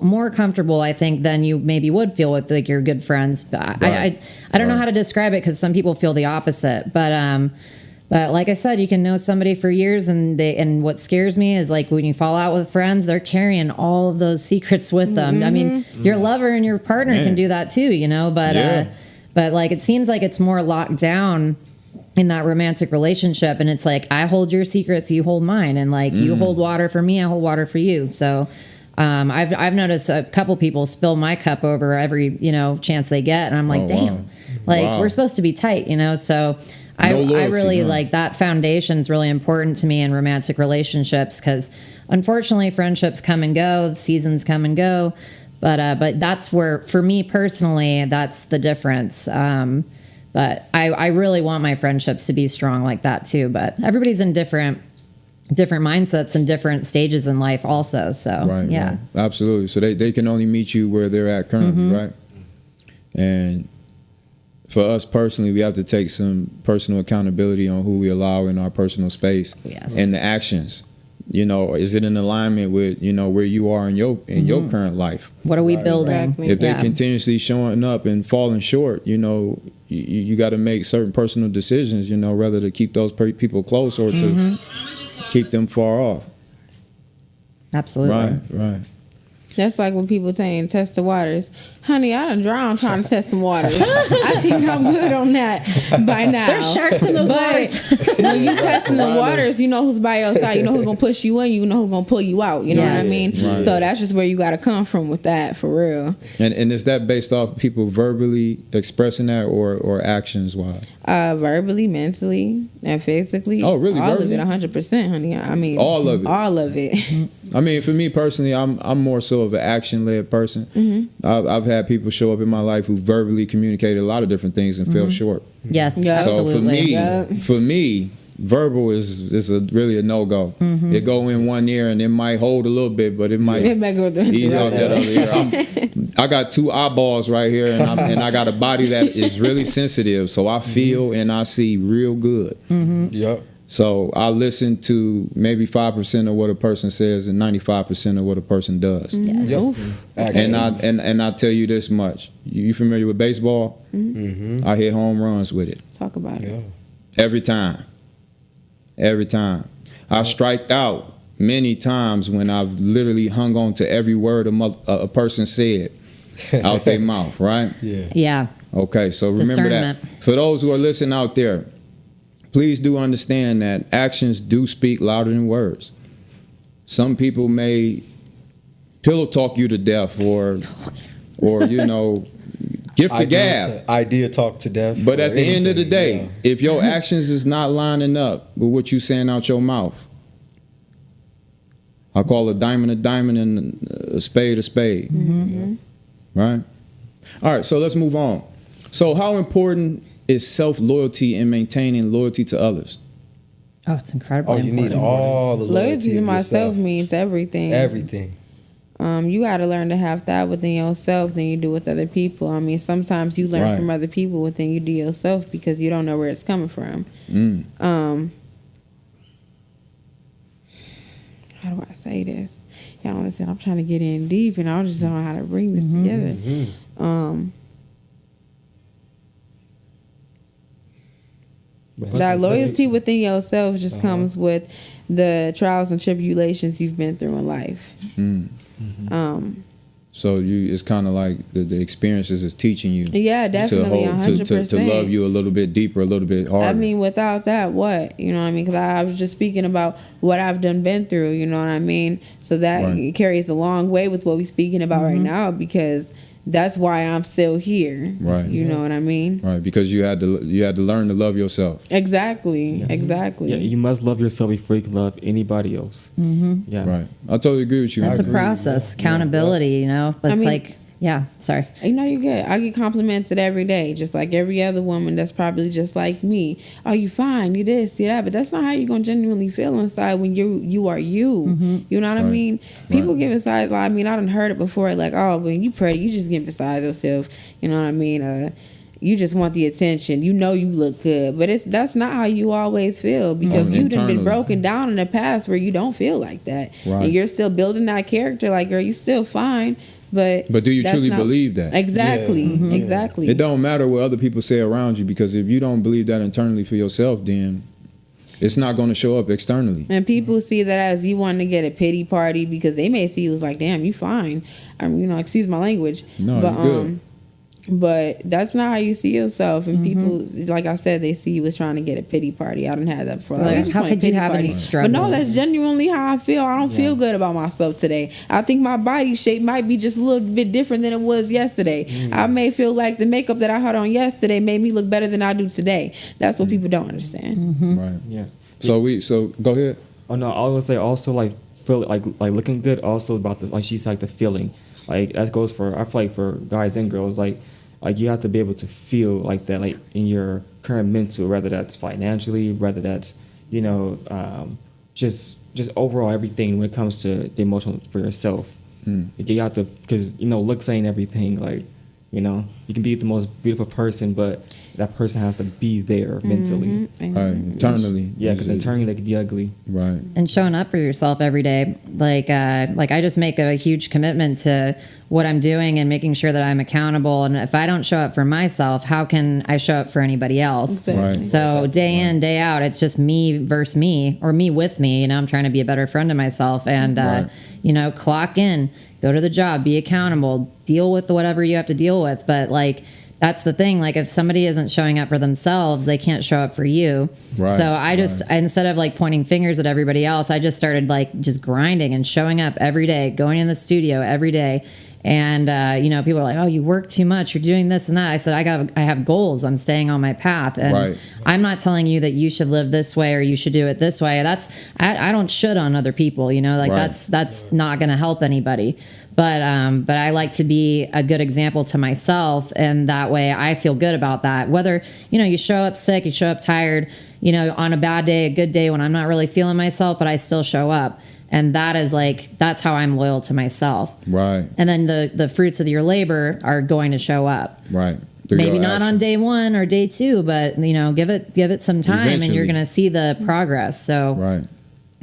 S2: more comfortable, I think, than you maybe would feel with like your good friends. But I don't know how to describe it, because some people feel the opposite. But like I said, you can know somebody for years, and what scares me is like when you fall out with friends, they're carrying all of those secrets with them. I mean, your lover and your partner can do that too, but like it seems like it's more locked down in that romantic relationship, and it's like, I hold your secrets, you hold mine, and like you hold water for me, I hold water for you. So I've noticed a couple people spill my cup over every chance they get, and I'm like, damn, we're supposed to be tight, so I really like that foundation's really important to me in romantic relationships, because unfortunately friendships come and go, seasons come and go, but that's where, for me personally, that's the difference. But I really want my friendships to be strong like that too. But everybody's in different different mindsets and different stages in life also. So
S1: Right.
S2: yeah.
S1: Right. Absolutely. So they can only meet you where they're at currently, right? And for us personally, we have to take some personal accountability on who we allow in our personal space
S2: Yes.
S1: and the actions. You know, is it in alignment with, you know, where you are in your current life?
S2: What are we building?
S3: Exactly.
S1: If they
S2: Yeah.
S1: continuously showing up and falling short, you know, you got to make certain personal decisions, you know, whether to keep those people close or to keep them far off.
S2: Absolutely.
S1: Right.
S3: That's like when people saying test the waters. Honey, I done drowned trying to test some waters. I think I'm good on that by now.
S2: There's sharks in those
S3: But
S2: waters.
S3: when you testing the waters, you know who's by your side. You know who's gonna push you in. You know who's gonna pull you out. You know what I
S2: Yes.
S3: mean?
S1: Right.
S3: So that's just where you got to come from with that, for real.
S1: And is that based off people verbally expressing that or actions wise?
S3: Verbally, mentally, and physically.
S1: Oh, really?
S3: All
S1: Verbally?
S3: of it, 100%, honey. I mean,
S1: All of it?
S3: All of it.
S1: I mean, for me personally, I'm more so of an action-led person. I've had people show up in my life who verbally communicated a lot of different things and fell short.
S2: Yes.
S3: Yeah.
S1: So
S2: Absolutely.
S1: for me, verbal is really a no-go. It go in one ear and it might hold a little bit, but it might
S3: It might go the
S1: ease out
S3: right
S1: that other ear. I got 2 eyeballs right here, and I got a body that is really sensitive, so I feel and I see real good.
S4: Yep.
S1: So I listen to maybe 5% of what a person says and 95% of what a person does.
S4: Yep.
S1: And
S4: Actions.
S1: I tell you this much: you familiar with baseball? I hit home runs with it
S3: Talk about it.
S1: every time. Every time. I striked out many times when I've literally hung on to every word a person said out their mouth. Right?
S4: Yeah.
S2: Yeah.
S1: Okay. So remember that.
S2: Discernment.
S1: For those who are listening out there, please do understand that actions do speak louder than words. Some people may pillow talk you to death or you know, gift the gab.
S4: Idea talk to death.
S1: But
S4: or
S1: at the end of the
S4: anything,
S1: day, if your actions is not lining up with what you saying out your mouth, I call a diamond and a spade. Right? All right, so let's move on. So how important is self-loyalty in maintaining loyalty to others?
S2: Oh, it's incredible.
S4: Oh, you need all the
S3: Loyalty to
S4: of
S3: myself
S4: yourself.
S3: means everything.
S4: Everything.
S3: You got to learn to have that within yourself than you do with other people. I mean, sometimes you learn
S1: Right.
S3: from other people within you do yourself because you don't know where it's coming from. How do I say this? Y'all understand? I'm trying to get in deep, and I just don't know how to bring this together. That loyalty within yourself just comes with the trials and tribulations you've been through in life.
S1: So it's kind of like the experiences is teaching you.
S3: Yeah, definitely,
S1: to
S3: 100%.
S1: to love you a little bit deeper, a little bit harder.
S3: I mean, without that, what? You know what I mean? Because I was just speaking about what I've been through, you know what I mean? So that
S1: Right.
S3: carries a long way with what we're speaking about right now, because that's why I'm still here.
S1: Right.
S3: You know what I mean?
S1: Right, because you had to learn to love yourself.
S3: Exactly. Exactly.
S6: Yeah, you must love yourself before you can love anybody else. Yeah.
S1: Right. I totally agree with you.
S2: That's
S1: I
S2: a
S1: agree.
S2: process. Accountability, you know? That's
S3: mean-
S2: like, yeah, sorry.
S3: You know, you're good. I get complimented every day, just like every other woman that's probably just like me. Oh, you fine, you this, you that. But that's not how you're going to genuinely feel inside when you are you. You know what I
S1: Right.
S3: mean? People
S1: Right.
S3: give besides, I mean, I done heard it before, like, oh, when you pretty, you just get beside yourself. You know what I mean? You just want the attention. You know you look good. But that's not how you always feel, because you done been
S1: internally.
S3: broken down in the past where you don't feel like that.
S1: Right.
S3: And you're still building that character. Like, girl, you still fine. But
S1: But do you
S3: that's
S1: truly
S3: not-
S1: believe that?
S3: Exactly. Exactly.
S1: It don't matter what other people say around you, because if you don't believe that internally for yourself, then it's not going to show up externally.
S3: And people see that as you wanting to get a pity party, because they may see you as like, damn, you fine. I mean, you know, excuse my language.
S1: No,
S3: but,
S1: you're good.
S3: But that's not how you see yourself. And people, like I said, they see you as trying to get a pity party. I done had that before.
S2: Like,
S3: I just
S2: how
S3: want a
S2: could you
S3: pity
S2: have any
S3: party. But
S2: struggles?
S3: no, that's genuinely how I feel. I don't feel good about myself today. I think my body shape might be just a little bit different than it was yesterday. I may feel like the makeup that I had on yesterday made me look better than I do today. That's what people don't understand.
S1: Right.
S6: Yeah.
S1: So go ahead.
S6: Oh no, I would say also like feel like looking good. Also about the, like she said, like the feeling. Like that goes for, I feel like for guys and girls. Like you have to be able to feel like that, like in your current mental, whether that's financially, whether that's just overall everything when it comes to the emotional for yourself. You have to, because looks ain't everything. Like, you can be the most beautiful person, but that person has to be there mentally.
S1: Right. Internally.
S6: Yeah, because internally they can be ugly.
S1: Right.
S2: And showing up for yourself every day. Like I just make a huge commitment to what I'm doing and making sure that I'm accountable. And if I don't show up for myself, how can I show up for anybody else?
S1: Right.
S2: So day in, day out, it's just me versus me, or me with me. I'm trying to be a better friend to myself, and clock in, go to the job, be accountable, deal with whatever you have to deal with. But like, that's the thing. Like, if somebody isn't showing up for themselves, they can't show up for you.
S1: Right,
S2: so I instead of like pointing fingers at everybody else, I just started like just grinding and showing up every day, going in the studio every day. And, people are like, oh, you work too much. You're doing this and that. I said, I have goals. I'm staying on my path. And I'm not telling you that you should live this way or you should do it this way. I don't should on other people, that's not going to help anybody. But I like to be a good example to myself. And that way I feel good about that. Whether, you show up sick, you show up tired, on a bad day, a good day when I'm not really feeling myself, but I still show up. And that's how I'm loyal to myself. Right. And then the fruits of your labor are going to show up. Right. Maybe not on day 1 or day 2, but give it some time. Eventually. And you're going to see the progress. So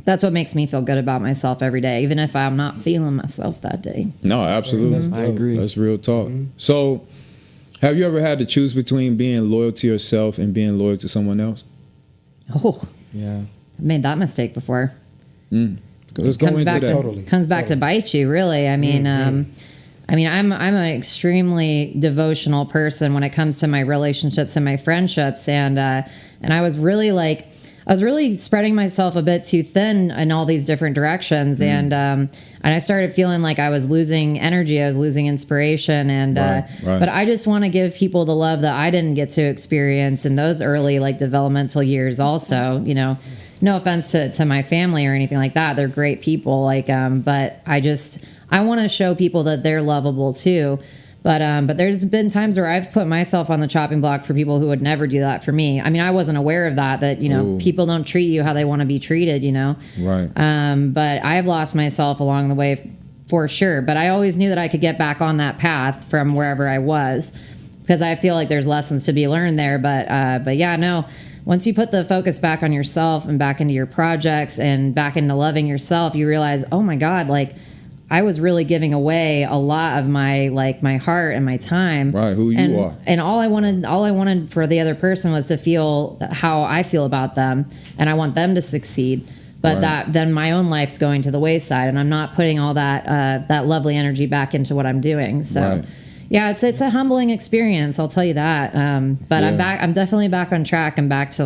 S2: that's what makes me feel good about myself every day, even if I'm not feeling myself that day.
S1: No, absolutely. I agree. That's real talk. So have you ever had to choose between being loyal to yourself and being loyal to someone else?
S2: Oh, yeah. I've made that mistake before.
S1: Let's go into that.
S2: Comes back to bite you, really. I mean, I'm an extremely devotional person when it comes to my relationships and my friendships, and I was really spreading myself a bit too thin in all these different directions, and I started feeling like I was losing energy, I was losing inspiration, and but I just want to give people the love that I didn't get to experience in those early developmental years. Also, no offense to my family or anything like that. They're great people. But I want to show people that they're lovable too. But there's been times where I've put myself on the chopping block for people who would never do that for me. I mean, I wasn't aware of that people don't treat you how they want to be treated, Right. But I've lost myself along the way for sure. But I always knew that I could get back on that path from wherever I was, because I feel like there's lessons to be learned there. But yeah, no. Once you put the focus back on yourself and back into your projects and back into loving yourself, you realize, oh my God, I was really giving away a lot of my my heart and my time.
S1: Right, who you are.
S2: And all I wanted for the other person was to feel how I feel about them, and I want them to succeed. But then my own life's going to the wayside, and I'm not putting all that lovely energy back into what I'm doing. So. Yeah, it's a humbling experience, I'll tell you that. But I'm definitely back on track and back to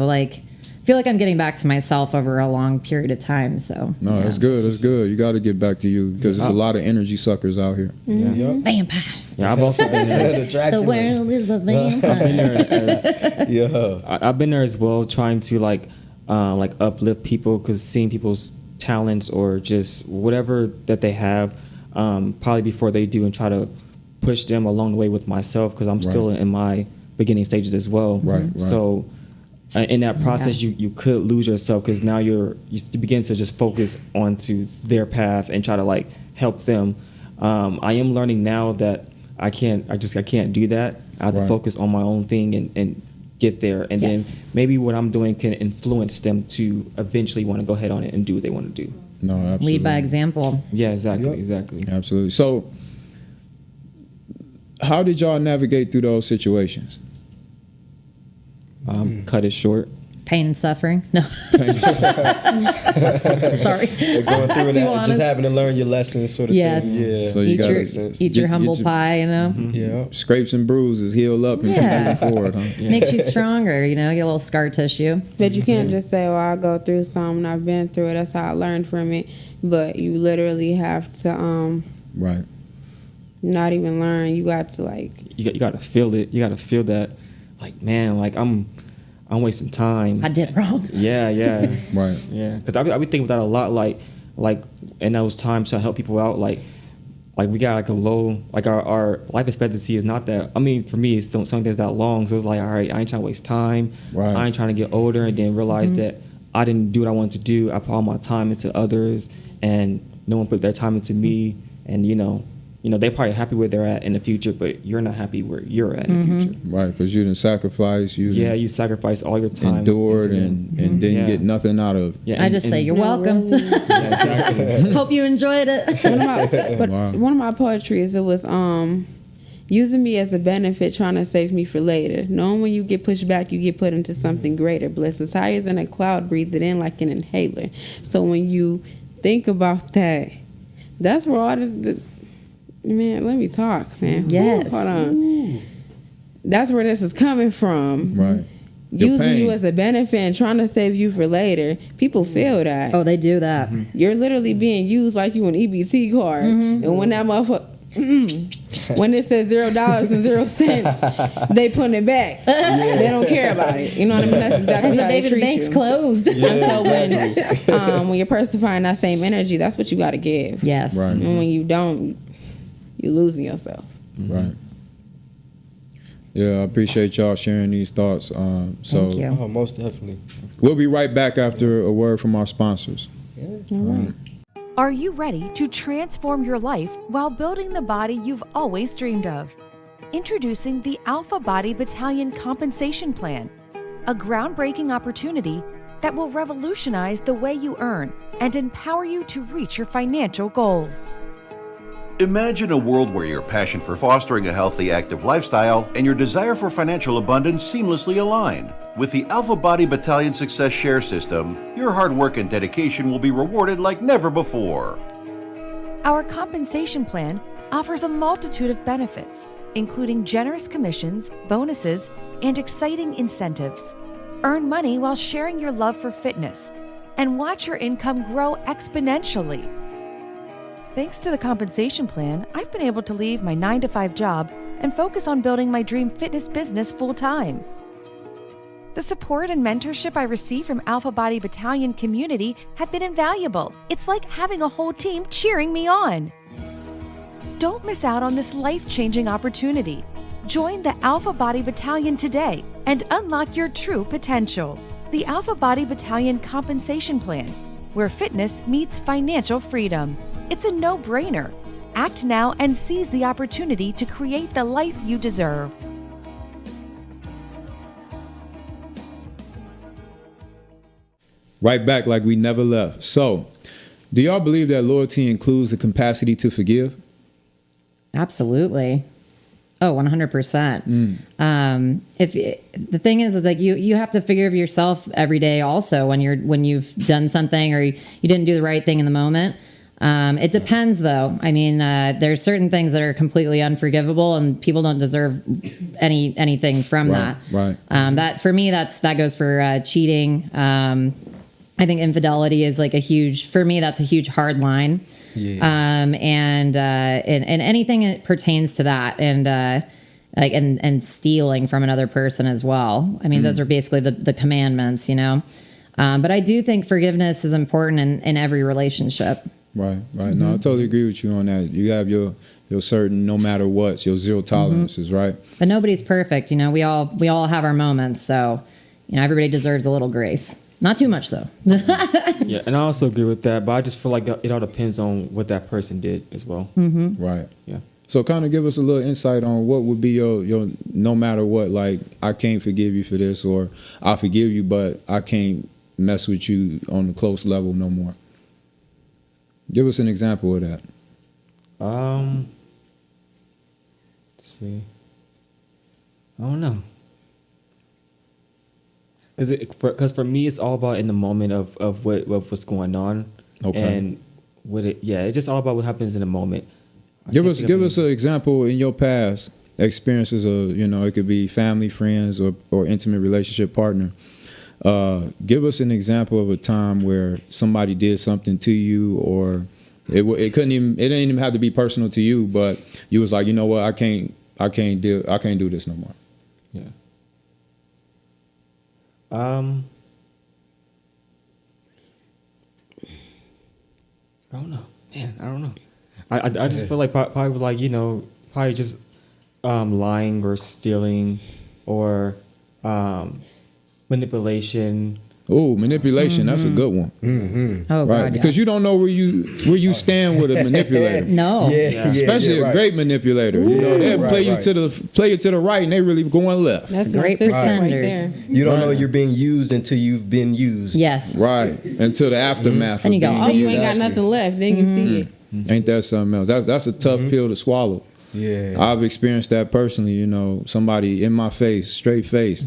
S2: feel like I'm getting back to myself over a long period of time. So
S1: that's good. That's good. You got to get back to you, because there's a lot of energy suckers out here.
S2: Vampires.
S6: Yeah, I've also been there.
S2: The world is a vampire.
S6: I've been there as well, trying to uplift people, because seeing people's talents or just whatever that they have, probably before they do, and try to push them along the way with myself, because I'm still in my beginning stages as well. Right. So in that process, you could lose yourself, because now you begin to just focus onto their path and try to help them. I am learning now that I can't do that. I have to focus on my own thing and get there, and then maybe what I'm doing can influence them to eventually want to go ahead on it and do what they want to do.
S1: No, absolutely.
S2: Lead by example.
S6: Yeah, exactly.
S1: Absolutely. So how did y'all navigate through those situations?
S6: Cut it short.
S2: Pain and suffering. No. Sorry.
S4: Going through that, just having to learn your lessons, sort of thing. Yeah.
S1: So you got
S2: eat your humble pie,
S1: Yeah. Scrapes and bruises, heal up and move forward, huh?
S2: Yeah. Makes you stronger, get a little scar tissue.
S3: But you can't just say, "Well, I'll go through something. I've been through it. That's how I learned from it." But you literally have to not even learn. You got to
S6: you got to feel it. You got to feel that, man, I'm wasting time.
S2: I did wrong.
S6: Yeah.
S1: Right.
S6: Yeah, because I be thinking about that a lot. Like in those times to help people out. Like we got a low, our life expectancy is not that. I mean, for me, it's something that's that long. So it's all right, I ain't trying to waste time. Right. I ain't trying to get older and then realize that I didn't do what I wanted to do. I put all my time into others, and no one put their time into me. And they're probably happy where they're at in the future, but you're not happy where you're at in the future.
S1: Right, because you didn't sacrifice.
S6: You sacrificed all your time.
S1: Endured and didn't get nothing out of it.
S6: Yeah,
S2: I just say you're welcome.
S3: Really.
S6: Yeah, exactly.
S2: Hope you enjoyed it.
S3: One of my poetries, it was using me as a benefit, trying to save me for later. Knowing when you get pushed back, you get put into something greater. Blessings higher than a cloud, breathe it in like an inhaler. So when you think about that, that's where all man, let me talk, man.
S2: Yes.
S3: Hold on. That's where this is coming from.
S1: Right.
S3: Using you as a benefit and trying to save you for later. People feel that.
S2: Oh, they do that.
S3: You're literally being used like you an EBT card. And when that motherfucker, when it says $0.00, they putting it back. They don't care about it. You know what I mean? That's exactly how they
S2: Baby, the
S3: treat
S2: bank's
S3: you.
S2: closed.
S3: And so when you're persifying that same energy, that's what you got to give.
S2: Yes.
S1: Right.
S3: And when you don't, you're losing yourself.
S1: Right. Yeah, I appreciate y'all sharing these thoughts.
S2: Thank you.
S4: Oh, most definitely.
S1: We'll be right back after a word from our sponsors.
S3: All right.
S8: Are you ready to transform your life while building the body you've always dreamed of? Introducing the Alpha Body Battalion Compensation Plan, a groundbreaking opportunity that will revolutionize the way you earn and empower you to reach your financial goals.
S9: Imagine a world where your passion for fostering a healthy, active lifestyle and your desire for financial abundance seamlessly align. With the Alpha Body Battalion Success Share System, your hard work and dedication will be rewarded like never before.
S8: Our compensation plan offers a multitude of benefits, including generous commissions, bonuses, and exciting incentives. Earn money while sharing your love for fitness and watch your income grow exponentially. Thanks to the compensation plan, I've been able to leave my 9-to-5 job and focus on building my dream fitness business full-time. The support and mentorship I receive from Alpha Body Battalion community have been invaluable. It's like having a whole team cheering me on. Don't miss out on this life-changing opportunity. Join the Alpha Body Battalion today and unlock your true potential. The Alpha Body Battalion Compensation Plan, where fitness meets financial freedom. It's a no-brainer. Act now and seize the opportunity to create the life you deserve.
S1: Right back like we never left. So, do y'all believe that loyalty includes the capacity to forgive?
S2: Absolutely. Oh, 100%. If the thing is like you have to forgive yourself every day also when you've done something or you didn't do the right thing in the moment. It depends though. I mean, there's certain things that are completely unforgivable and people don't deserve anything from that.
S1: Right.
S2: That for me, that goes for cheating. I think infidelity is like for me, that's a huge hard line.
S4: Yeah.
S2: And anything that pertains to that and stealing from another person as well. I mean, those are basically the commandments, you know? But I do think forgiveness is important in every relationship.
S1: Right. No, I totally agree with you on that. You have your certain no matter what, your zero tolerances, right?
S2: But nobody's perfect, you know. We all have our moments, so you know everybody deserves a little grace. Not too much though.
S6: Yeah, and I also agree with that, but I just feel like it all depends on what that person did as well.
S1: Right.
S6: Yeah.
S1: So kind of give us a little insight on what would be your no matter what, like I can't forgive you for this, or I forgive you, but I can't mess with you on the close level no more. Give us an example of that.
S6: Let's see. I don't know. Because for me, it's all about in the moment of what's going on.
S1: Okay.
S6: And it's just all about what happens in the moment.
S1: Give us an example in your past experiences of, you know, it could be family, friends, or intimate relationship partner. Give us an example of a time where somebody did something to you, or it didn't even have to be personal to you, but you was like, you know what, I can't do this no more.
S6: Yeah. I don't know, man. I don't know. I just feel like probably like, you know, probably just lying or stealing or manipulation
S1: Oh, manipulation. That's a good one.
S2: Oh,
S1: Right,
S2: God,
S1: because you don't know where you stand with a manipulator.
S2: No.
S1: Especially a great manipulator. You know, they'll play you to the right, and they really going left.
S3: That's
S2: Great
S3: my sister
S2: pretenders.
S3: right there.
S4: You don't know you're being used until you've been used.
S2: Yes.
S1: Right, until the aftermath.
S2: And you go,
S1: of
S3: So
S1: being
S3: you ain't got
S1: used.
S3: nothing left. Then you see it.
S1: Ain't that something else? That's a tough pill to swallow.
S4: Yeah.
S1: I've experienced that personally. You know, somebody in my face, straight face,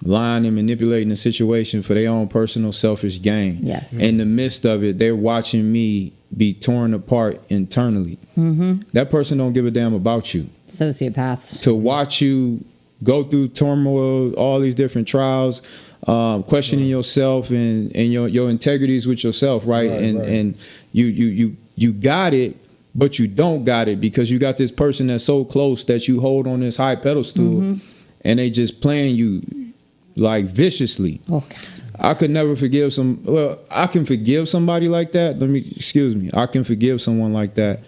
S1: lying and manipulating the situation for their own personal selfish gain.
S2: Yes.
S1: In the midst of it, they're watching me be torn apart internally. That person don't give a damn about you.
S2: Sociopaths.
S1: To watch you go through turmoil, all these different trials, questioning yourself and your integrities with yourself, right? And you got it, but you don't got it because you got this person that's so close that you hold on this high pedestal, and they just playing you like viciously.
S2: Oh, God.
S1: I could never forgive I can forgive somebody like that. I can forgive someone like that,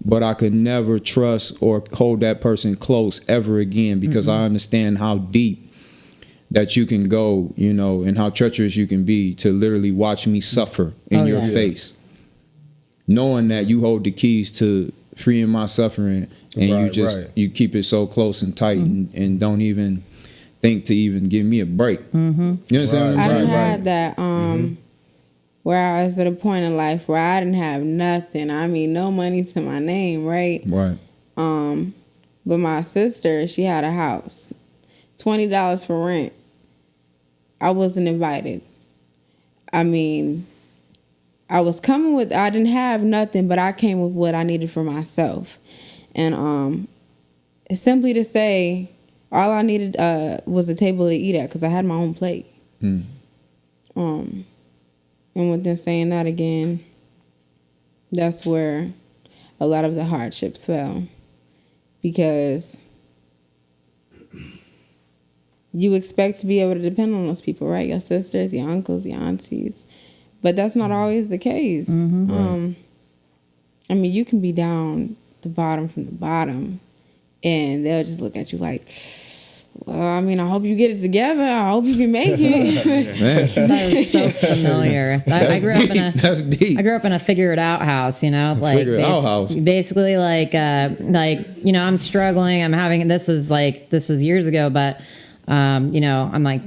S1: but I could never trust or hold that person close ever again because I understand how deep that you can go, you know, and how treacherous you can be to literally watch me suffer in your face, knowing that you hold the keys to freeing my suffering, and you keep it so close and tight and don't even think to even give me a break. You understand what I'm
S3: I
S1: saying?
S3: done had that where I was at a point in life where I didn't have nothing. I mean, no money to my name, right?
S1: Right.
S3: But my sister, she had a house, $20 for rent. I wasn't invited. I mean, I didn't have nothing, but I came with what I needed for myself. And it's simply to say, all I needed was a table to eat at because I had my own plate. And within saying that again, that's where a lot of the hardships fell. Because you expect to be able to depend on those people, right? Your sisters, your uncles, your aunties. But that's not always the case. I mean, you can be down the bottom from the bottom, and they'll just look at you like, well, I mean, I hope you get it together. I hope you can make it.
S2: That is so familiar. I grew up in a
S1: That's deep.
S2: I grew up in a figure it out house, you know, like
S1: Figure it out house.
S2: basically like you know, I'm struggling. I'm having this was years ago, but you know, I'm like,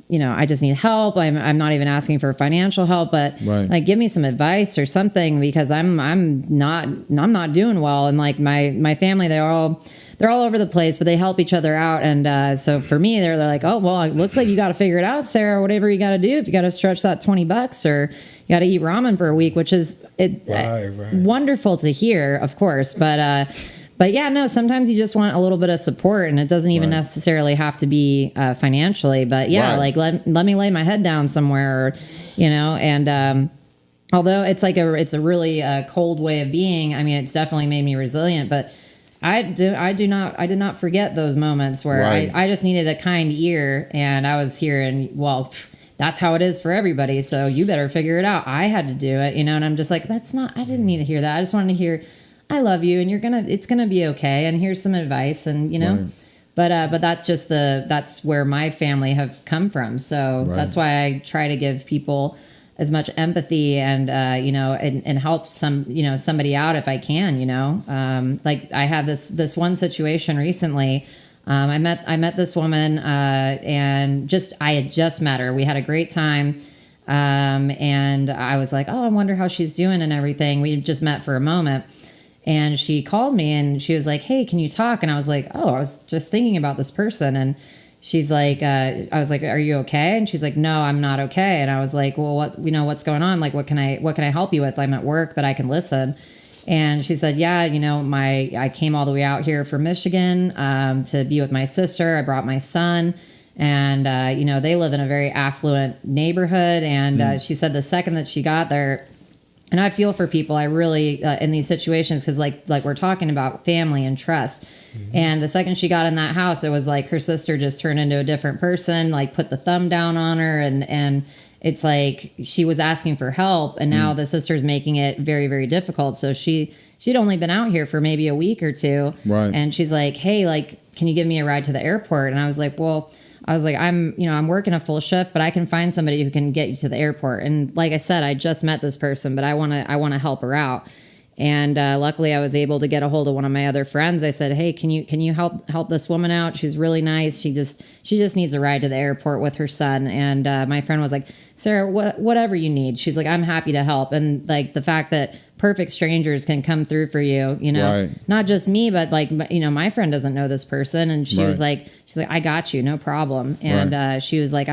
S2: I just need help. I'm not even asking for financial help, but like, give me some advice or something because I'm not doing well. And like my family, they're all over the place, but they help each other out. And so for me, they're like, oh, well, it looks like you got to figure it out, Sarah, whatever you got to do. If you got to stretch that $20 or you got to eat ramen for a week, which is wonderful to hear, of course. But yeah, no, sometimes you just want a little bit of support, and it doesn't even necessarily have to be financially, but yeah, like let me lay my head down somewhere, or, you know, and although it's a really cold way of being, I mean, it's definitely made me resilient, but I did not forget those moments where I just needed a kind ear, and I was hearing, well, that's how it is for everybody, so you better figure it out. I had to do it, you know, and I'm just like, I didn't need to hear that. I just wanted to hear, I love you, and it's gonna be okay, and here's some advice, and you know, but that's where my family have come from. So that's why I try to give people as much empathy and you know, and help somebody out if I can, you know. Like I had this one situation recently. I met this woman, and I had just met her. We had a great time. And I was like, oh, I wonder how she's doing and everything. We just met for a moment. And she called me and she was like, hey, can you talk? And I was like, oh, I was just thinking about this person. And she's like, I was like, are you okay? And she's like, no, I'm not okay. And I was like, well, what's going on? Like, what can I help you with? I'm at work, but I can listen. And she said, yeah, you know, I came all the way out here from Michigan, to be with my sister. I brought my son, and, you know, they live in a very affluent neighborhood. And, she said the second that she got there, and I feel for people, I really, in these situations, because like we're talking about family and trust. And the second she got in that house, it was like her sister just turned into a different person, like put the thumb down on her. And it's like she was asking for help. And now the sister's making it very, very difficult. So she'd only been out here for maybe a week or two. Right. And she's like, hey, like, can you give me a ride to the airport? And I was like, well, I was like, I'm working a full shift, but I can find somebody who can get you to the airport. And like I said, I just met this person, but I want to help her out. And luckily, I was able to get a hold of one of my other friends. I said, "Hey, can you help this woman out? She's really nice. She just needs a ride to the airport with her son." And my friend was like, "Sarah, whatever you need." She's like, "I'm happy to help." And like the fact that perfect strangers can come through for you, not just me, but like my friend doesn't know this person, and she's like, "I got you, no problem." And she was like,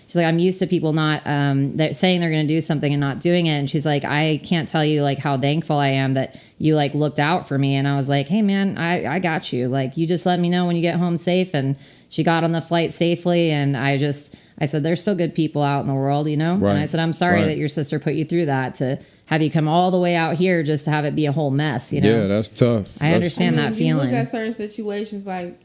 S2: She's like, I'm used to people not saying they're going to do something and not doing it. And she's like, I can't tell you like how thankful I am that you like looked out for me. And I was like, hey man, I got you. Like, you just let me know when you get home safe. And she got on the flight safely. And I said, there's still good people out in the world, Right. And I said, I'm sorry that your sister put you through that, to have you come all the way out here just to have it be a whole mess,
S1: Yeah, that's tough.
S2: I understand that feeling.
S3: You look at certain situations like,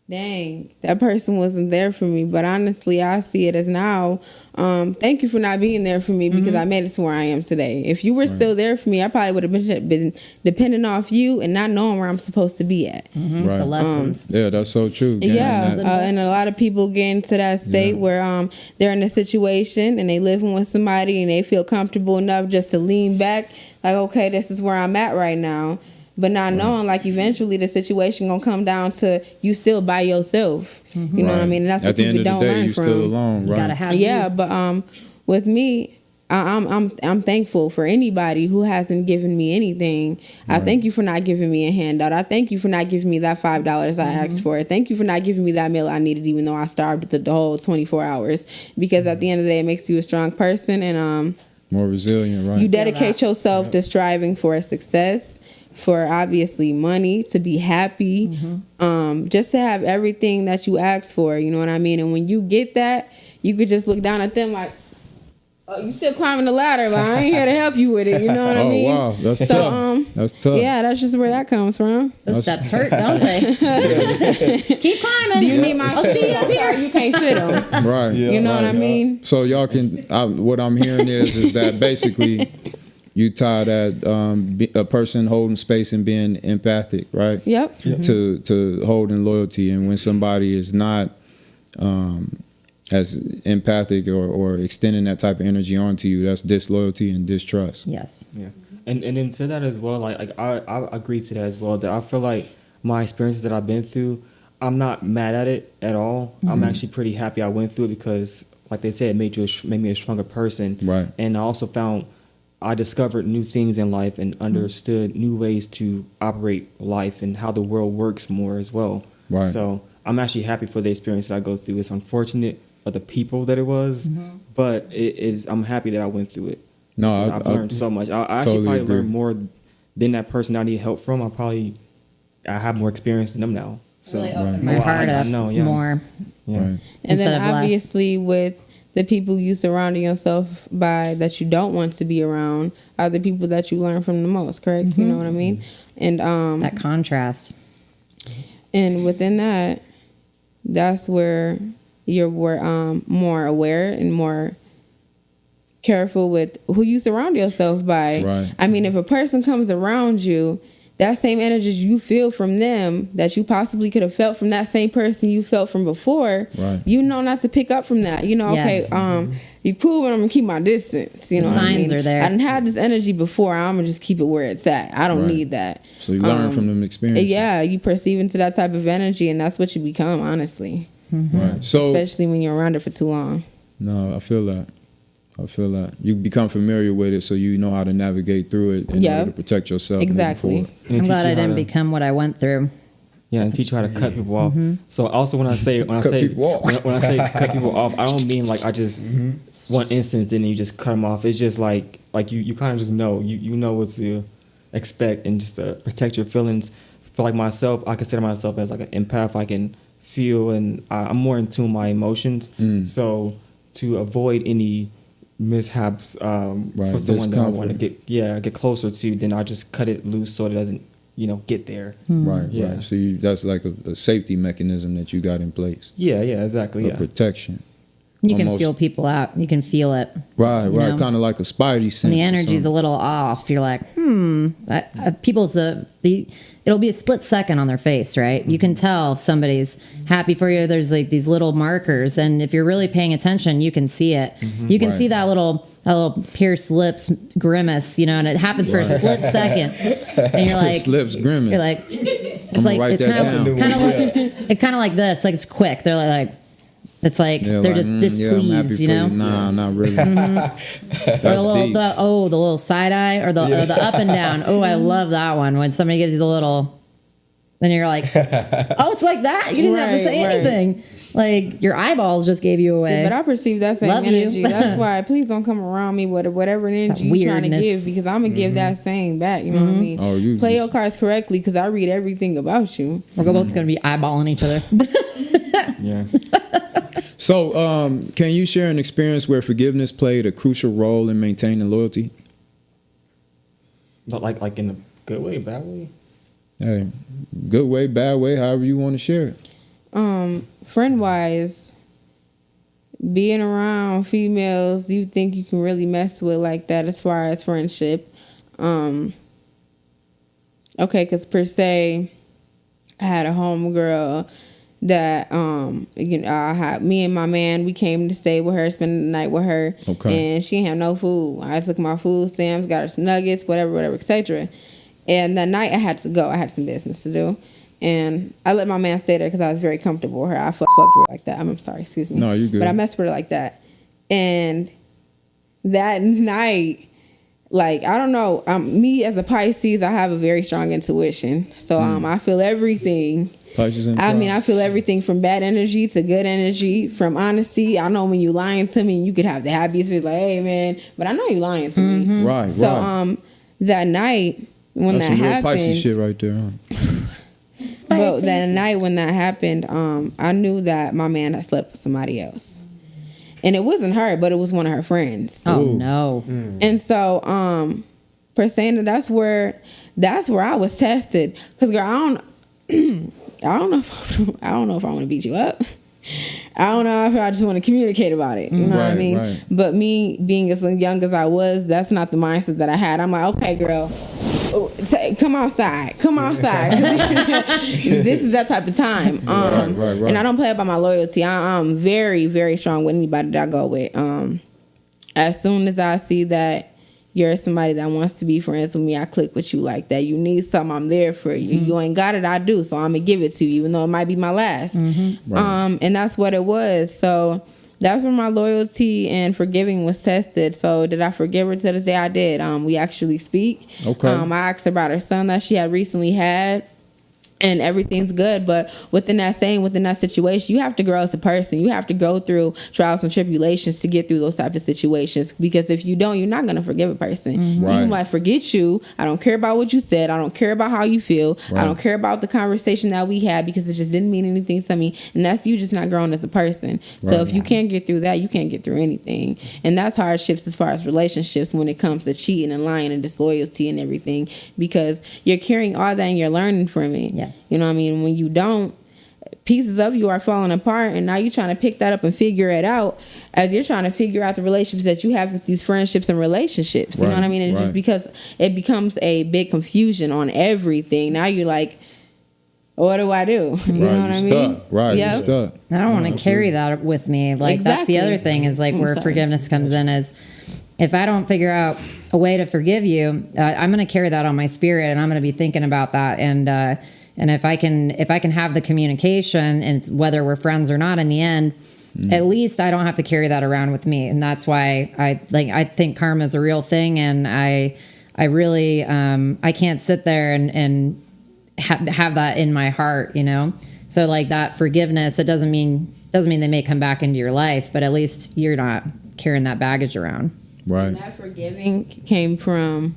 S3: dang, that person wasn't there for me. But honestly, I see it as now, thank you for not being there for me, because I made it to where I am today. If you were still there for me, I probably would have been depending off you and not knowing where I'm supposed to be at.
S1: Right.
S2: The lessons.
S1: Yeah, that's so true.
S3: And a lot of people get into that state where they're in a situation and they living with somebody and they feel comfortable enough just to lean back, like, okay, this is where I'm at right now. But not knowing, like, eventually the situation gonna come down to you still by yourself. You know what I mean? And that's what people don't learn from.
S1: Still alone, right?
S2: Gotta have
S3: you. But with me, I'm thankful for anybody who hasn't given me anything. I thank you for not giving me a handout. I thank you for not giving me that $5 I asked for. Thank you for not giving me that meal I needed, even though I starved the whole 24 hours. Because at the end of the day, it makes you a strong person and
S1: more resilient, right?
S3: You dedicate yourself to striving for a success, for obviously money, to be happy, just to have everything that you ask for, you know what I mean? And when you get that, you could just look down at them like, oh, you still climbing the ladder, but I ain't here to help you with it, you know what I mean?
S1: Oh, wow, that's tough. That's tough.
S3: Yeah, that's just where that comes from.
S2: Those steps hurt, don't they? Keep climbing.
S3: Do you need my
S2: I'll see you up here.
S3: You can't fit them.
S1: Right.
S3: You know what I mean?
S1: So y'all can, what I'm hearing is that basically you tie that a person holding space and being empathic, right?
S3: Yep.
S1: To holding loyalty, and when somebody is not as empathic or extending that type of energy onto you, that's disloyalty and distrust.
S2: Yes.
S6: Yeah. And then to that as well, like I agree to that as well, that I feel like my experiences that I've been through, I'm not mad at it at all. I'm actually pretty happy I went through it, because like they said, it made me a stronger person.
S1: Right.
S6: And I also I discovered new things in life and understood new ways to operate life and how the world works more as well.
S1: Right.
S6: So I'm actually happy for the experience that I go through. It's unfortunate for the people that it was, but I'm happy that I went through it.
S1: No,
S6: I've learned so much. I actually probably learned more than that person I need help from. I have more experience than them now. So
S2: really opened my heart up more.
S6: Yeah.
S1: Right.
S3: And then
S2: Instead of
S3: obviously with the people you surrounding yourself by that you don't want to be around are the people that you learn from the most, correct? You know what I mean? And
S2: that contrast.
S3: And within that, that's where you're more aware and more careful with who you surround yourself by.
S1: Right.
S3: I mean, if a person comes around you, that same energy you feel from them that you possibly could have felt from that same person you felt from before, you know not to pick up from that. You know,
S2: Yes.
S3: okay, you cool, but I'm gonna keep my distance. You know,
S2: The
S3: what I
S2: signs
S3: mean?
S2: are there.
S3: I didn't have this energy before. I'm gonna just keep it where it's at. I don't need that.
S1: So you learn from them experiences.
S3: Yeah, you perceive into that type of energy, and that's what you become, honestly.
S1: Right. So
S3: Especially when you're around it for too long.
S1: no, I feel that. You become familiar with it, so you know how to navigate through it in order to protect yourself.
S3: Exactly.
S1: moving forward.
S6: And
S2: I'm
S6: it
S2: glad
S6: teach
S2: I
S6: you how
S2: didn't
S6: to-
S2: become what I went through.
S6: Yeah, and teach you how to cut people off. So also when I say when I say cut people off, I don't mean like I just one instance then you just cut them off. It's just like you kind of just know you know what to expect, and just to protect your feelings. For like myself, I consider myself as like an empath. I can feel, and I'm more in tune with my emotions. So to avoid any mishaps for someone that I want to get closer to, then I just cut it loose so it doesn't get there.
S1: Right. So that's like a safety mechanism that you got in place.
S6: Yeah, exactly.
S1: Protection.
S2: You can
S1: almost-
S2: feel people out. You can feel it.
S1: Right,
S2: you
S1: right.
S2: know?
S1: Kind of like a spidey sense.
S2: When the
S1: or
S2: energy's a
S1: something.
S2: little off, you're like, it'll be a split second on their face, right? You can tell if somebody's happy for you. There's like these little markers, and if you're really paying attention, you can see it. You can
S1: Right.
S2: see that little pierced lips grimace, you know, and it happens for a split second, and you're like,
S1: Lips grimace.
S2: you're like, it's
S1: I'ma
S2: like
S1: write
S2: it's
S1: that
S2: kind
S1: down.
S2: of like this, like it's quick. They're like it's like
S1: Yeah,
S2: they're
S1: like,
S2: just
S1: yeah, I'm happy
S2: displeased, you
S1: for
S2: know.
S1: Nah, not really.
S2: Or
S1: That's
S2: the little,
S1: deep.
S2: the little side eye or the up and down. Oh, I love that one. When somebody gives you the little, then you're like, oh, it's like that. You didn't have to say
S3: Right.
S2: anything. Like your eyeballs just gave you away.
S3: But I perceive that same
S2: Love you.
S3: energy. That's why please don't come around me with whatever energy you're trying to
S2: weirdness.
S3: give, because I'm gonna give that same back. You know what I mean?
S1: Oh, you
S3: play
S1: just-
S3: your cards correctly, because I read everything about you.
S2: We're both going to be eyeballing each other.
S6: Yeah.
S1: So, can you share an experience where forgiveness played a crucial role in maintaining loyalty?
S6: But like in a good way, bad way?
S1: Hey, good way, bad way, however you want to share it.
S3: Friend wise, being around females you think you can really mess with like that as far as friendship. Okay, because per se, I had a homegirl that I had me and my man. We came to stay with her, spend the night with her.
S1: Okay.
S3: And she didn't have no food. I took my food stamps, got her some nuggets, whatever, etc. And that night I had to go. I had some business to do. And I let my man stay there because I was very comfortable with her. I fucked with her like that. I'm sorry, excuse me.
S1: No, you good.
S3: But I messed with her like that. And that night, like, I don't know, me as a Pisces, I have a very strong intuition. So I feel everything.
S1: Pisces and
S3: I feel everything from bad energy to good energy, from honesty. I know when you lying to me, you could have the happiest face, like, hey man, but I know you lying to me.
S1: Right,
S3: So
S1: right.
S3: That night when
S1: That's
S3: that
S1: some real
S3: happened,
S1: Pisces shit right there, huh?
S3: but that night when that happened, I knew that my man had slept with somebody else. And it wasn't her, but it was one of her friends.
S2: Oh
S1: Ooh.
S2: no.
S3: And so, per se, that's where I was tested. Cause girl, I don't know if I want to beat you up. I don't know if I just want to communicate about it. You know what I
S1: Right,
S3: mean?
S1: right.
S3: But me being as young as I was, that's not the mindset that I had. I'm like, okay, girl, come outside. Come outside. This is that type of time.
S1: Right.
S3: And I don't play about my loyalty. I'm very, very strong with anybody that I go with. As soon as I see that you're somebody that wants to be friends with me, I click with you like that. You need something, I'm there for you. You ain't got it, I do. So I'm going to give it to you, even though it might be my last.
S1: Right.
S3: And that's what it was. So that's where my loyalty and forgiving was tested. So did I forgive her to this day? I did. We actually speak.
S1: Okay.
S3: I asked her about her son that she had recently had. And everything's good, but within that situation, you have to grow as a person. You have to go through trials and tribulations to get through those type of situations. Because if you don't, you're not gonna forgive a person.
S1: Right.
S3: You might forget you. I don't care about what you said. I don't care about how you feel.
S1: Right.
S3: I don't care about the conversation that we had because it just didn't mean anything to me. And that's you just not growing as a person. So
S1: Right.
S3: if you can't get through that, you can't get through anything. And that's hardships as far as relationships when it comes to cheating and lying and disloyalty and everything, because you're carrying all that and you're learning from it.
S2: Yes.
S3: You know what I mean? When you don't, pieces of you are falling apart, and now you're trying to pick that up and figure it out as you're trying to figure out the relationships that you have with these friendships and relationships. You know what I mean? And just
S1: Right.
S3: because it becomes a big confusion on everything, now you're like, what do I do? You know what I
S1: you
S3: mean?
S1: stuck. Right,
S3: Yep.
S1: you stuck.
S2: I don't want to carry that with me. Like that's the
S3: Exactly.
S2: other thing is like
S3: I'm
S2: where
S3: sorry.
S2: forgiveness comes in is if I don't figure out a way to forgive you, I'm going to carry that on my spirit and I'm going to be thinking about that. And if I can have the communication, and whether we're friends or not in the end, at least I don't have to carry that around with me. And that's why I think karma is a real thing. And I really, I can't sit there and have that in my heart, you know? So like that forgiveness, it doesn't mean they may come back into your life, but at least you're not carrying that baggage around.
S1: Right.
S3: And that forgiving came from,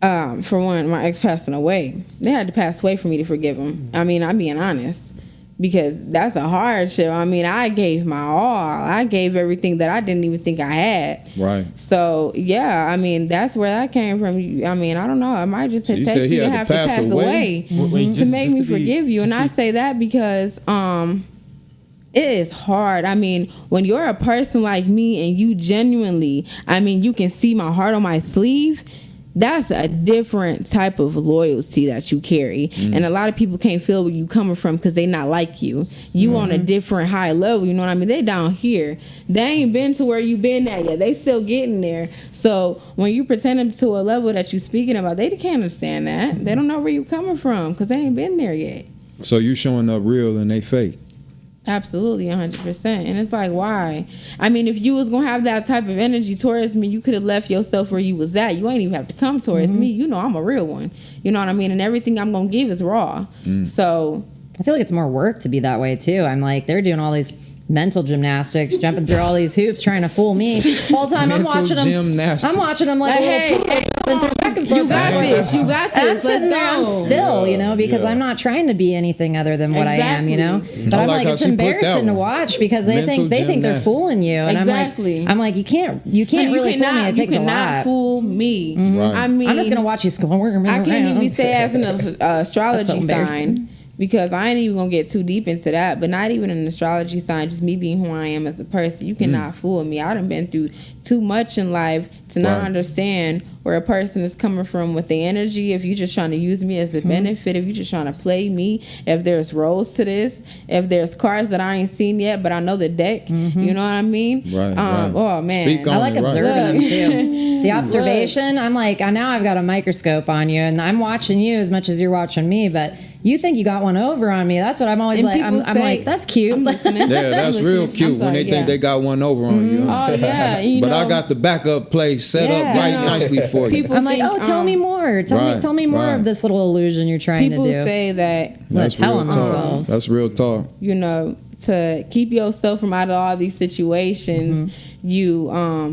S3: for one, my ex passing away. They had to pass away for me to forgive him. I mean, I'm being honest, because that's a hardship. I mean, I gave my all. I gave everything that I didn't even think I had.
S1: Right.
S3: So yeah, I mean, that's where that came from. I mean, I don't know. I might just
S1: So you
S3: take
S1: said he
S3: you to
S1: had to
S3: have to
S1: pass
S3: pass
S1: away?
S3: away
S6: Wait,
S3: to make me forgive you. And I
S6: just
S3: say that because It is hard. I mean, when you're a person like me and you genuinely, I mean, you can see my heart on my sleeve, that's a different type of loyalty that you carry. And a lot of people can't feel where you coming from because they not like you. You on a different high level, you know what I mean? They down here. They ain't been to where you been at yet. They still getting there. So when you pretend to a level that you speaking about, they can't understand that. They don't know where you coming from because they ain't been there yet.
S1: So you showing up real and they fake.
S3: Absolutely, 100%. And it's like, why? I mean, if you was going to have that type of energy towards me, you could have left yourself where you was at. You ain't even have to come towards me. You know I'm a real one. You know what I mean? And everything I'm going to give is raw. So
S2: I feel like it's more work to be that way too. I'm like, they're doing all these mental gymnastics, jumping through all these hoops, trying to fool me. The whole time I'm watching them.
S1: Gymnastics.
S2: I'm watching them like,
S3: hey,
S2: back and forth.
S3: you got this. You got
S2: And I'm
S3: this.
S2: sitting there, I'm still, you know, because I'm not trying to be anything other than what I am, you know. But
S1: I
S2: I'm
S1: like
S2: like,
S1: how
S2: it's
S1: she put that
S2: embarrassing to
S1: one.
S2: watch because they
S1: Mental
S2: think they're
S1: gymnastics.
S2: fooling you, and
S3: Exactly.
S2: I'm like, you can't
S3: Honey,
S2: really fool me. It takes a
S3: You cannot
S2: lot.
S3: fool me.
S1: Right.
S3: I mean,
S2: I'm just gonna watch you squirm.
S3: I can't even say as an astrology
S2: That's so embarrassing.
S3: sign because I ain't even gonna get too deep into that. But not even an astrology sign, just me being who I am as a person. You cannot fool me. I done been through too much in life to not
S1: Right.
S3: understand where a person is coming from with the energy. If you're just trying to use me as a benefit, if you're just trying to play me, if there's roles to this, if there's cards that I ain't seen yet, but I know the deck, you know what I mean?
S1: Right, right.
S3: Oh man,
S1: Speak on
S2: I like
S1: it, right.
S2: observing them too. The observation, I'm like, now I've got a microscope on you, and I'm watching you as much as you're watching me. But you think you got one over on me? That's what I'm always
S3: And
S2: like. I'm
S3: people say-
S2: like, that's cute.
S3: I'm listening.
S1: Yeah, that's
S3: I'm
S1: real
S3: listening.
S1: cute
S3: I'm
S1: when they
S3: sorry,
S1: think they got one over on you.
S3: Oh yeah, you
S1: But
S3: know,
S1: I got the backup play set up
S2: Yeah.
S1: right
S3: You know,
S1: nicely for you.
S3: people
S2: I'm like,
S3: think,
S2: oh, tell me more. Tell me more
S1: right.
S2: of this little illusion you're trying
S3: People
S2: to do.
S3: say that,
S1: That's
S2: tell
S1: real
S2: them
S1: talk.
S2: themselves.
S1: That's real talk.
S3: you know, to keep yourself from out of all these situations, you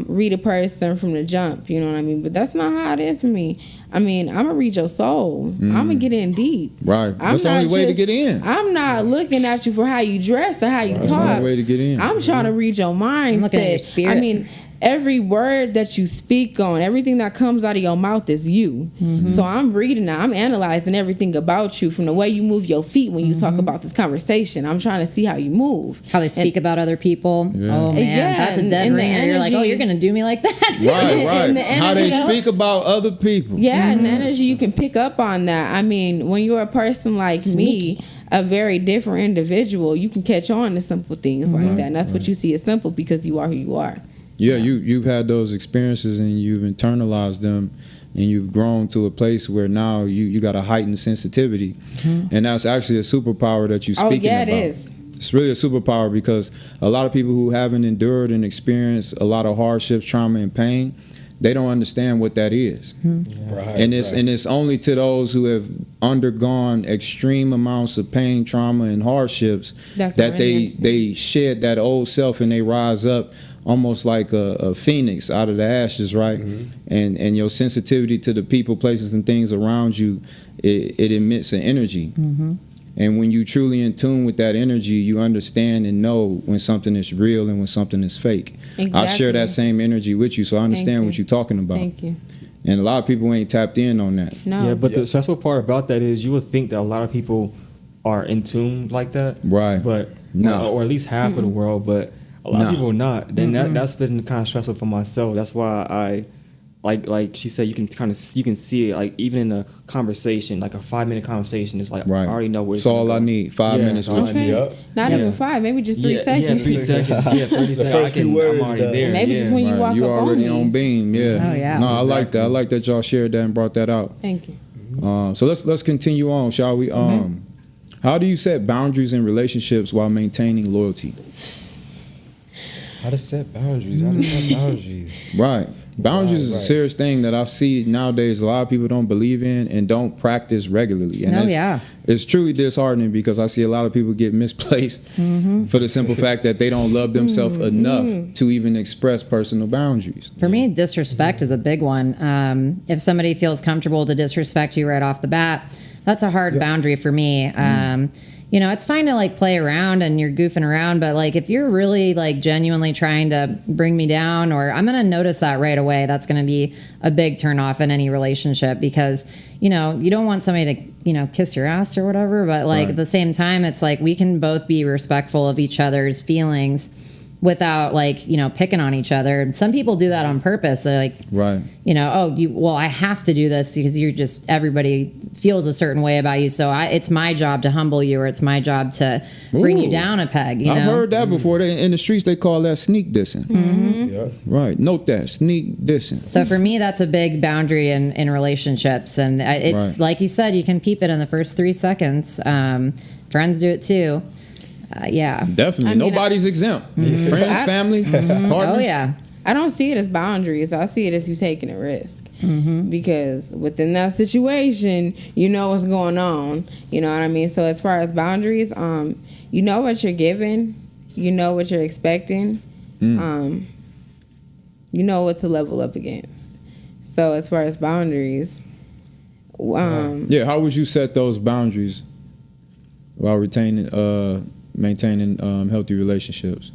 S3: read a person from the jump. You know what I mean? But that's not how it is for me. I mean, I'm gonna read your soul. I'm gonna get in deep.
S1: Right. That's the
S3: not
S1: only way to get in.
S3: I'm not looking at you for how you dress or how you
S1: That's the
S3: talk.
S1: only way to get in.
S3: I'm trying to read your mindset.
S2: looking at your spirit.
S3: I mean, every word that you speak on, everything that comes out of your mouth is you. So I'm reading that. I'm analyzing everything about you from the way you move your feet when you talk about this conversation. I'm trying to see how you move.
S2: How they speak about other people.
S1: Yeah.
S2: Oh man,
S3: Yeah,
S2: that's a
S3: and
S2: dead
S3: the
S2: ringer. You're like, oh,
S3: energy-
S2: you're gonna do me like that.
S1: Right, right.
S3: And the
S1: How they
S3: energy-
S1: speak about other people.
S3: Yeah, and the energy, you can pick up on that. I mean, when you're a person like me, a very different individual, you can catch on to simple things like that. And that's what you see as simple because you are who you are.
S1: Yeah, you've had those experiences and you've internalized them and you've grown to a place where now you got a heightened sensitivity. And that's actually a superpower that you're
S3: Oh,
S1: speaking
S3: yeah,
S1: about.
S3: it is.
S1: It's really a superpower because a lot of people who haven't endured and experienced a lot of hardships, trauma, and pain, they don't understand what that is.
S4: Right,
S1: And it's only to those who have undergone extreme amounts of pain, trauma, and hardships
S3: That
S1: that
S3: can really
S1: they shed that old self and they rise up almost like a phoenix out of the ashes, right? And your sensitivity to the people, places, and things around you, it emits an energy. And when you truly in tune with that energy, you understand and know when something is real and when something is fake. I share that same energy with you, so I understand what
S3: you.
S1: you're talking about.
S3: Thank you.
S1: And a lot of people ain't tapped in on that.
S3: No.
S6: Yeah, but the stressful part about that is you would think that a lot of people are in tune like that.
S1: Right.
S6: But
S1: No.
S6: or at least half of the world, but a lot
S1: No.
S6: of people are not. Then that's been kind of stressful for myself. That's why I like she said, you can see it like even in a conversation, like a 5-minute conversation, it's like
S1: Right.
S6: I already know where
S1: That's all I need. 5 minutes
S6: that's all
S1: with
S6: I
S1: you.
S6: need.
S3: Okay. Not
S6: Yeah.
S3: even 5, maybe just 3
S6: Yeah,
S3: seconds.
S6: 3 seconds. Yeah, 30 seconds.
S4: first few words,
S6: I'm already
S4: though.
S6: there.
S3: Maybe just when you
S1: Right.
S3: walk
S1: You
S3: up
S1: already
S3: on me.
S1: on beam, yeah.
S2: Oh, yeah.
S1: No, I like that. I like that y'all shared that and brought that out.
S3: Thank you.
S1: So let's continue on, shall we? How do you set boundaries in relationships while maintaining loyalty?
S4: How to set boundaries? How to set boundaries?
S1: Right. Boundaries is a
S4: Right.
S1: serious thing that I see nowadays a lot of people don't believe in and don't practice regularly. And
S2: Oh,
S1: it's,
S2: yeah.
S1: it's truly disheartening because I see a lot of people get misplaced for the simple fact that they don't love themselves enough to even express personal boundaries.
S2: For me, disrespect is a big one. If somebody feels comfortable to disrespect you right off the bat, that's a hard boundary for me. you know, it's fine to like play around and you're goofing around, but like if you're really like genuinely trying to bring me down, or I'm going to notice that right away, that's going to be a big turn off in any relationship, because, you know, you don't want somebody to, you know, kiss your ass or whatever, but like at the same time, it's like we can both be respectful of each other's feelings without like, you know, picking on each other. And some people do that on purpose. They're like, you know, well, I have to do this because you're just, everybody feels a certain way about you. So it's my job to humble you, or it's my job to bring you down a peg. You know?
S1: I've heard that before. In the streets, they call that sneak dissing.
S2: Mm-hmm.
S1: Right. Note that, sneak dissing.
S2: So for me, that's a big boundary in relationships. And it's like you said, you can peep it in the first 3 seconds. Friends do it too. Yeah,
S1: definitely. Nobody's exempt. Friends, family, partners.
S2: Oh yeah.
S3: I don't see it as boundaries. I see it as you taking a risk, because within that situation, you know what's going on. You know what I mean? So as far as boundaries, you know what you're giving, you know what you're expecting, you know what to level up against. So as far as boundaries,
S1: how would you set those boundaries while maintaining healthy relationships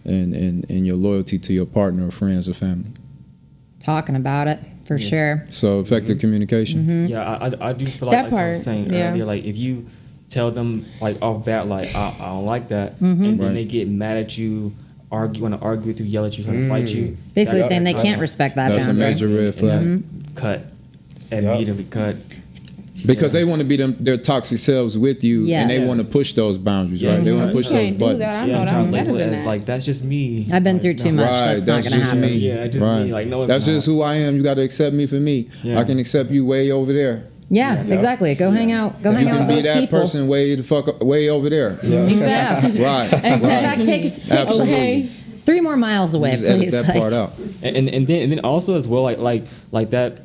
S1: and your loyalty to your partner or friends or family?
S2: Talking about it for sure.
S1: So effective communication.
S6: Yeah, I do feel
S3: That
S6: like I was
S3: part,
S6: saying earlier, like if you tell them like off bat, like I don't like that, and then they get mad at you, want to argue with you, yell at you, trying to fight you.
S2: Basically saying they can't respect that
S1: That's
S2: boundary.
S1: a major red flag.
S6: Cut. Immediately cut.
S1: Because they want to be their toxic selves with you, and they want to push those boundaries, right? They want to push those buttons.
S3: I know
S6: I'm
S3: better than
S6: as
S3: that.
S6: like that's just me.
S2: I've been through too much.
S1: Right,
S2: That's not going to
S1: just
S2: happen.
S1: me.
S6: Yeah, just me. Like no, it's
S1: that's
S6: not.
S1: just who I am. You got to accept me for me.
S6: Yeah.
S1: I can accept you way over there.
S2: Yeah, exactly. Go hang out. Go hang
S1: You
S2: out
S1: can
S2: with
S1: be
S2: those
S1: that
S2: people.
S1: person way over there.
S2: Exactly.
S1: Right.
S2: In fact, take
S1: Absolutely.
S2: 3 more miles away,
S1: Just edit
S2: please.
S1: that part out.
S6: And then also as well, like that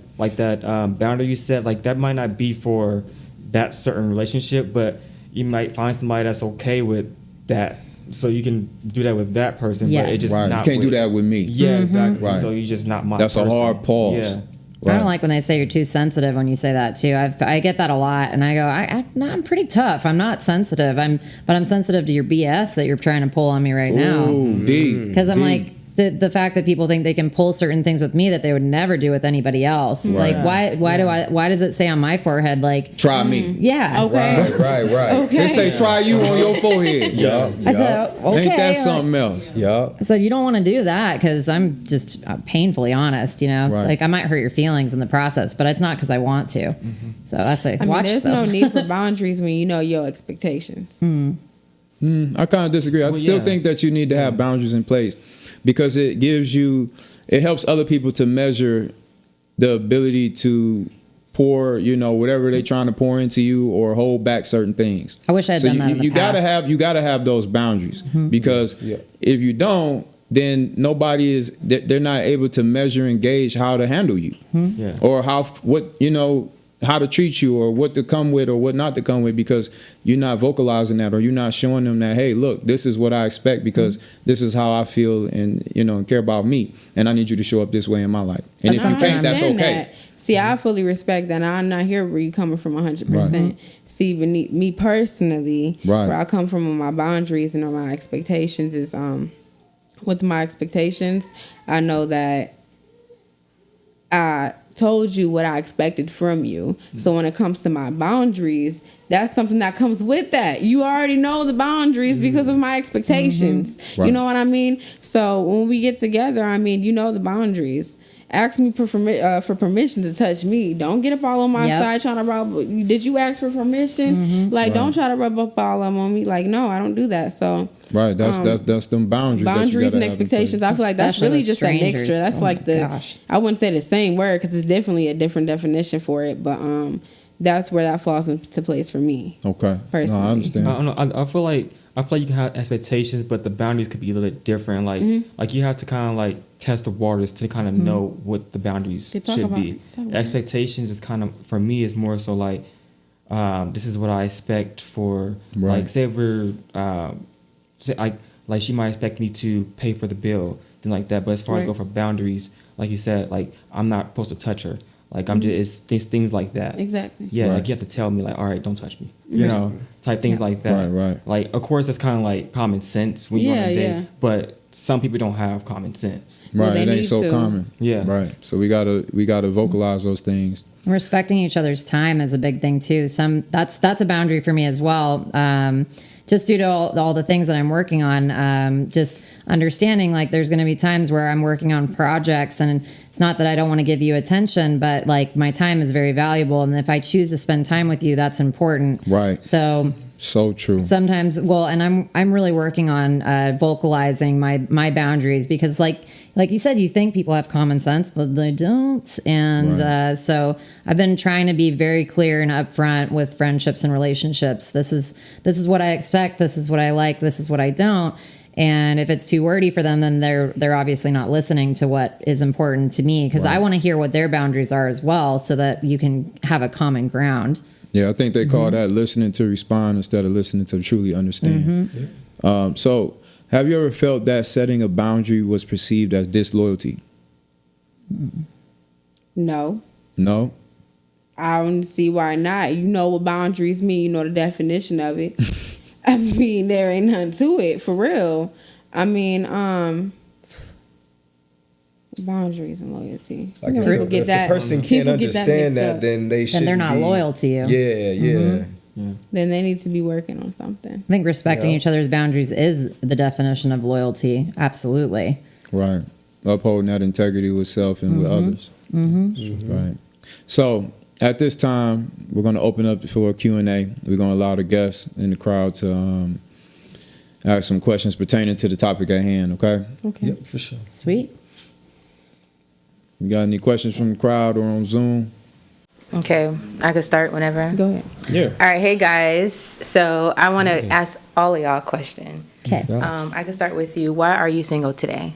S6: boundary you set, like that might not be for that certain relationship, but you might find somebody that's okay with that, so you can do that with that person.
S2: Yes.
S6: But it just
S1: Right.
S6: not
S1: You can't do
S6: with-
S1: that with me.
S6: Yeah, exactly.
S1: Right.
S6: So you just not my.
S1: That's
S6: person.
S1: a hard pause.
S6: Yeah.
S2: I don't like when they say you're too sensitive when you say that too. I get that a lot, and I go, no, I'm pretty tough. I'm not sensitive. But I'm sensitive to your BS that you're trying to pull on me right now.
S1: Ooh, D.
S2: Because I'm like, the fact that people think they can pull certain things with me that they would never do with anybody else.
S1: Right.
S2: Like, why does it say on my forehead, like,
S1: Try me.
S2: yeah.
S3: Okay.
S4: Right.
S3: Okay.
S1: They say try you on your forehead.
S2: I said, okay.
S1: Ain't that something else?
S2: I said, you don't want to do that because I'm just painfully honest, you know?
S1: Right.
S2: Like, I might hurt your feelings in the process, but it's not because I want to. So that's like, watch
S3: there's
S2: yourself.
S3: no need for boundaries when you know your expectations.
S1: I kind of disagree. I still think that you need to have boundaries in place, because it helps other people to measure the ability to pour, whatever they're trying to pour into you, or hold back certain things.
S2: I wish I had done that in the
S1: you
S2: past.
S1: gotta have those boundaries, because if you don't, then they're not able to measure and gauge how to handle you, or how to treat you, or what to come with or what not to come with, because you're not vocalizing that, or you're not showing them that, hey, look, this is what I expect, because this is how I feel, and and care about me, and I need you to show up this way in my life. And if you can't, that's okay.
S3: See, I fully respect that. I'm not here where you're coming from 100%. See, me personally, where I come from with my boundaries and my expectations is, with my expectations, I know that I told you what I expected from you. So when it comes to my boundaries, that's something that comes with that. You already know the boundaries because of my expectations. You know what I mean? So when we get together, you know the boundaries. Ask me for permission to touch me. Don't get up all on my side trying to rub. Did you ask for permission? Don't try to rub up all up on me. Like, no, I don't do that. So
S1: that's them boundaries.
S3: Boundaries and expectations. I feel like that's really just a mixture. That's I wouldn't say the same word because it's definitely a different definition for it. But that's where that falls into place for me.
S1: Okay,
S3: personally.
S1: No, I understand.
S6: I don't know. I feel like you can have expectations, but the boundaries could be a little bit different. Like you have to kind of like test the waters to kind of know what the boundaries should be. Expectations is kind of, for me, is more so like this is what I expect for. Like say we're like she might expect me to pay for the bill, thing like that. But as far as go for boundaries, like you said, like I'm not supposed to touch her. Like I'm just it's things like that.
S3: Exactly.
S6: Yeah,
S1: Right.
S6: like you have to tell me like, all right, don't touch me. You know, type things like that.
S1: Right.
S6: Like of course that's kind of like common sense when you're on a date, but some people don't have common sense.
S3: Well,
S1: Right,
S3: they
S1: it ain't
S3: need
S1: so
S3: to.
S1: common.
S6: Yeah.
S1: Right. So we gotta vocalize those things.
S2: Respecting each other's time is a big thing too. That's a boundary for me as well. Just due to all the things that I'm working on, just understanding like there's going to be times where I'm working on projects, and it's not that I don't want to give you attention, but like my time is very valuable, and if I choose to spend time with you, that's important.
S1: Right. So true.
S2: Sometimes, and I'm really working on vocalizing my boundaries, because like you said, you think people have common sense, but they don't. And so I've been trying to be very clear and upfront with friendships and relationships. This is what I expect. This is what I like. This is what I don't. And if it's too wordy for them, then they're obviously not listening to what is important to me, because I want to hear what their boundaries are as well, so that you can have a common ground.
S1: Yeah, I think they call that listening to respond instead of listening to truly understand. So, have you ever felt that setting a boundary was perceived as disloyalty?
S3: No.
S1: No?
S3: I don't see why not. You know what boundaries mean. You know the definition of it. I mean, there ain't nothing to it, for real. I mean, boundaries and loyalty.
S4: Like
S3: People
S4: if the person can't understand that, then they should.
S2: Then they're not loyal to you.
S4: Yeah.
S3: Then they need to be working on something.
S2: I think respecting each other's boundaries is the definition of loyalty. Absolutely.
S1: Right. Upholding that integrity with self and with others. Right. So, at this time, we're going to open up for a Q&A. We're going to allow the guests in the crowd to ask some questions pertaining to the topic at hand, okay?
S3: Okay.
S4: Yep, for sure.
S2: Sweet.
S1: You got any questions from the crowd or on Zoom?
S10: Okay, I could start whenever.
S3: Go ahead.
S1: Yeah.
S10: All right, hey guys. So I want to ask all of y'all a question.
S2: Okay.
S10: I could start with you. Why are you single today?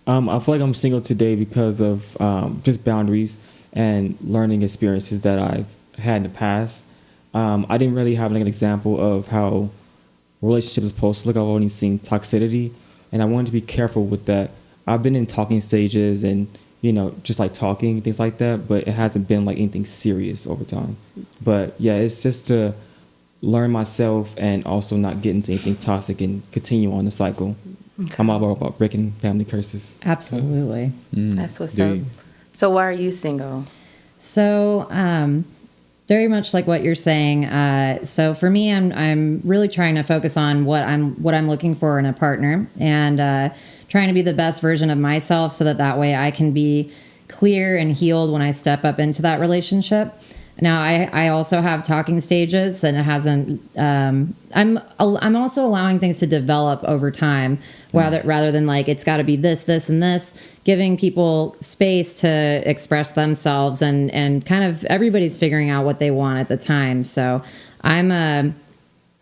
S6: I feel like I'm single today because of just boundaries and learning experiences that I've had in the past. I didn't really have like an example of how relationships are supposed to look. I've only seen toxicity, and I wanted to be careful with that. I've been in talking stages and, you know, just like talking, things like that, but it hasn't been like anything serious over time. But yeah, it's just to learn myself and also not get into anything toxic and continue on the cycle. Okay. I'm all about breaking family curses.
S2: Absolutely.
S10: That's what's up. So why are you single?
S2: So, very much like what you're saying. So for me, I'm really trying to focus on what I'm looking for in a partner, and trying to be the best version of myself, so that way I can be clear and healed when I step up into that relationship. Now, I also have talking stages, and it hasn't. I'm also allowing things to develop over time, rather than like it's got to be this, and this. Giving people space to express themselves, and kind of everybody's figuring out what they want at the time. So I'm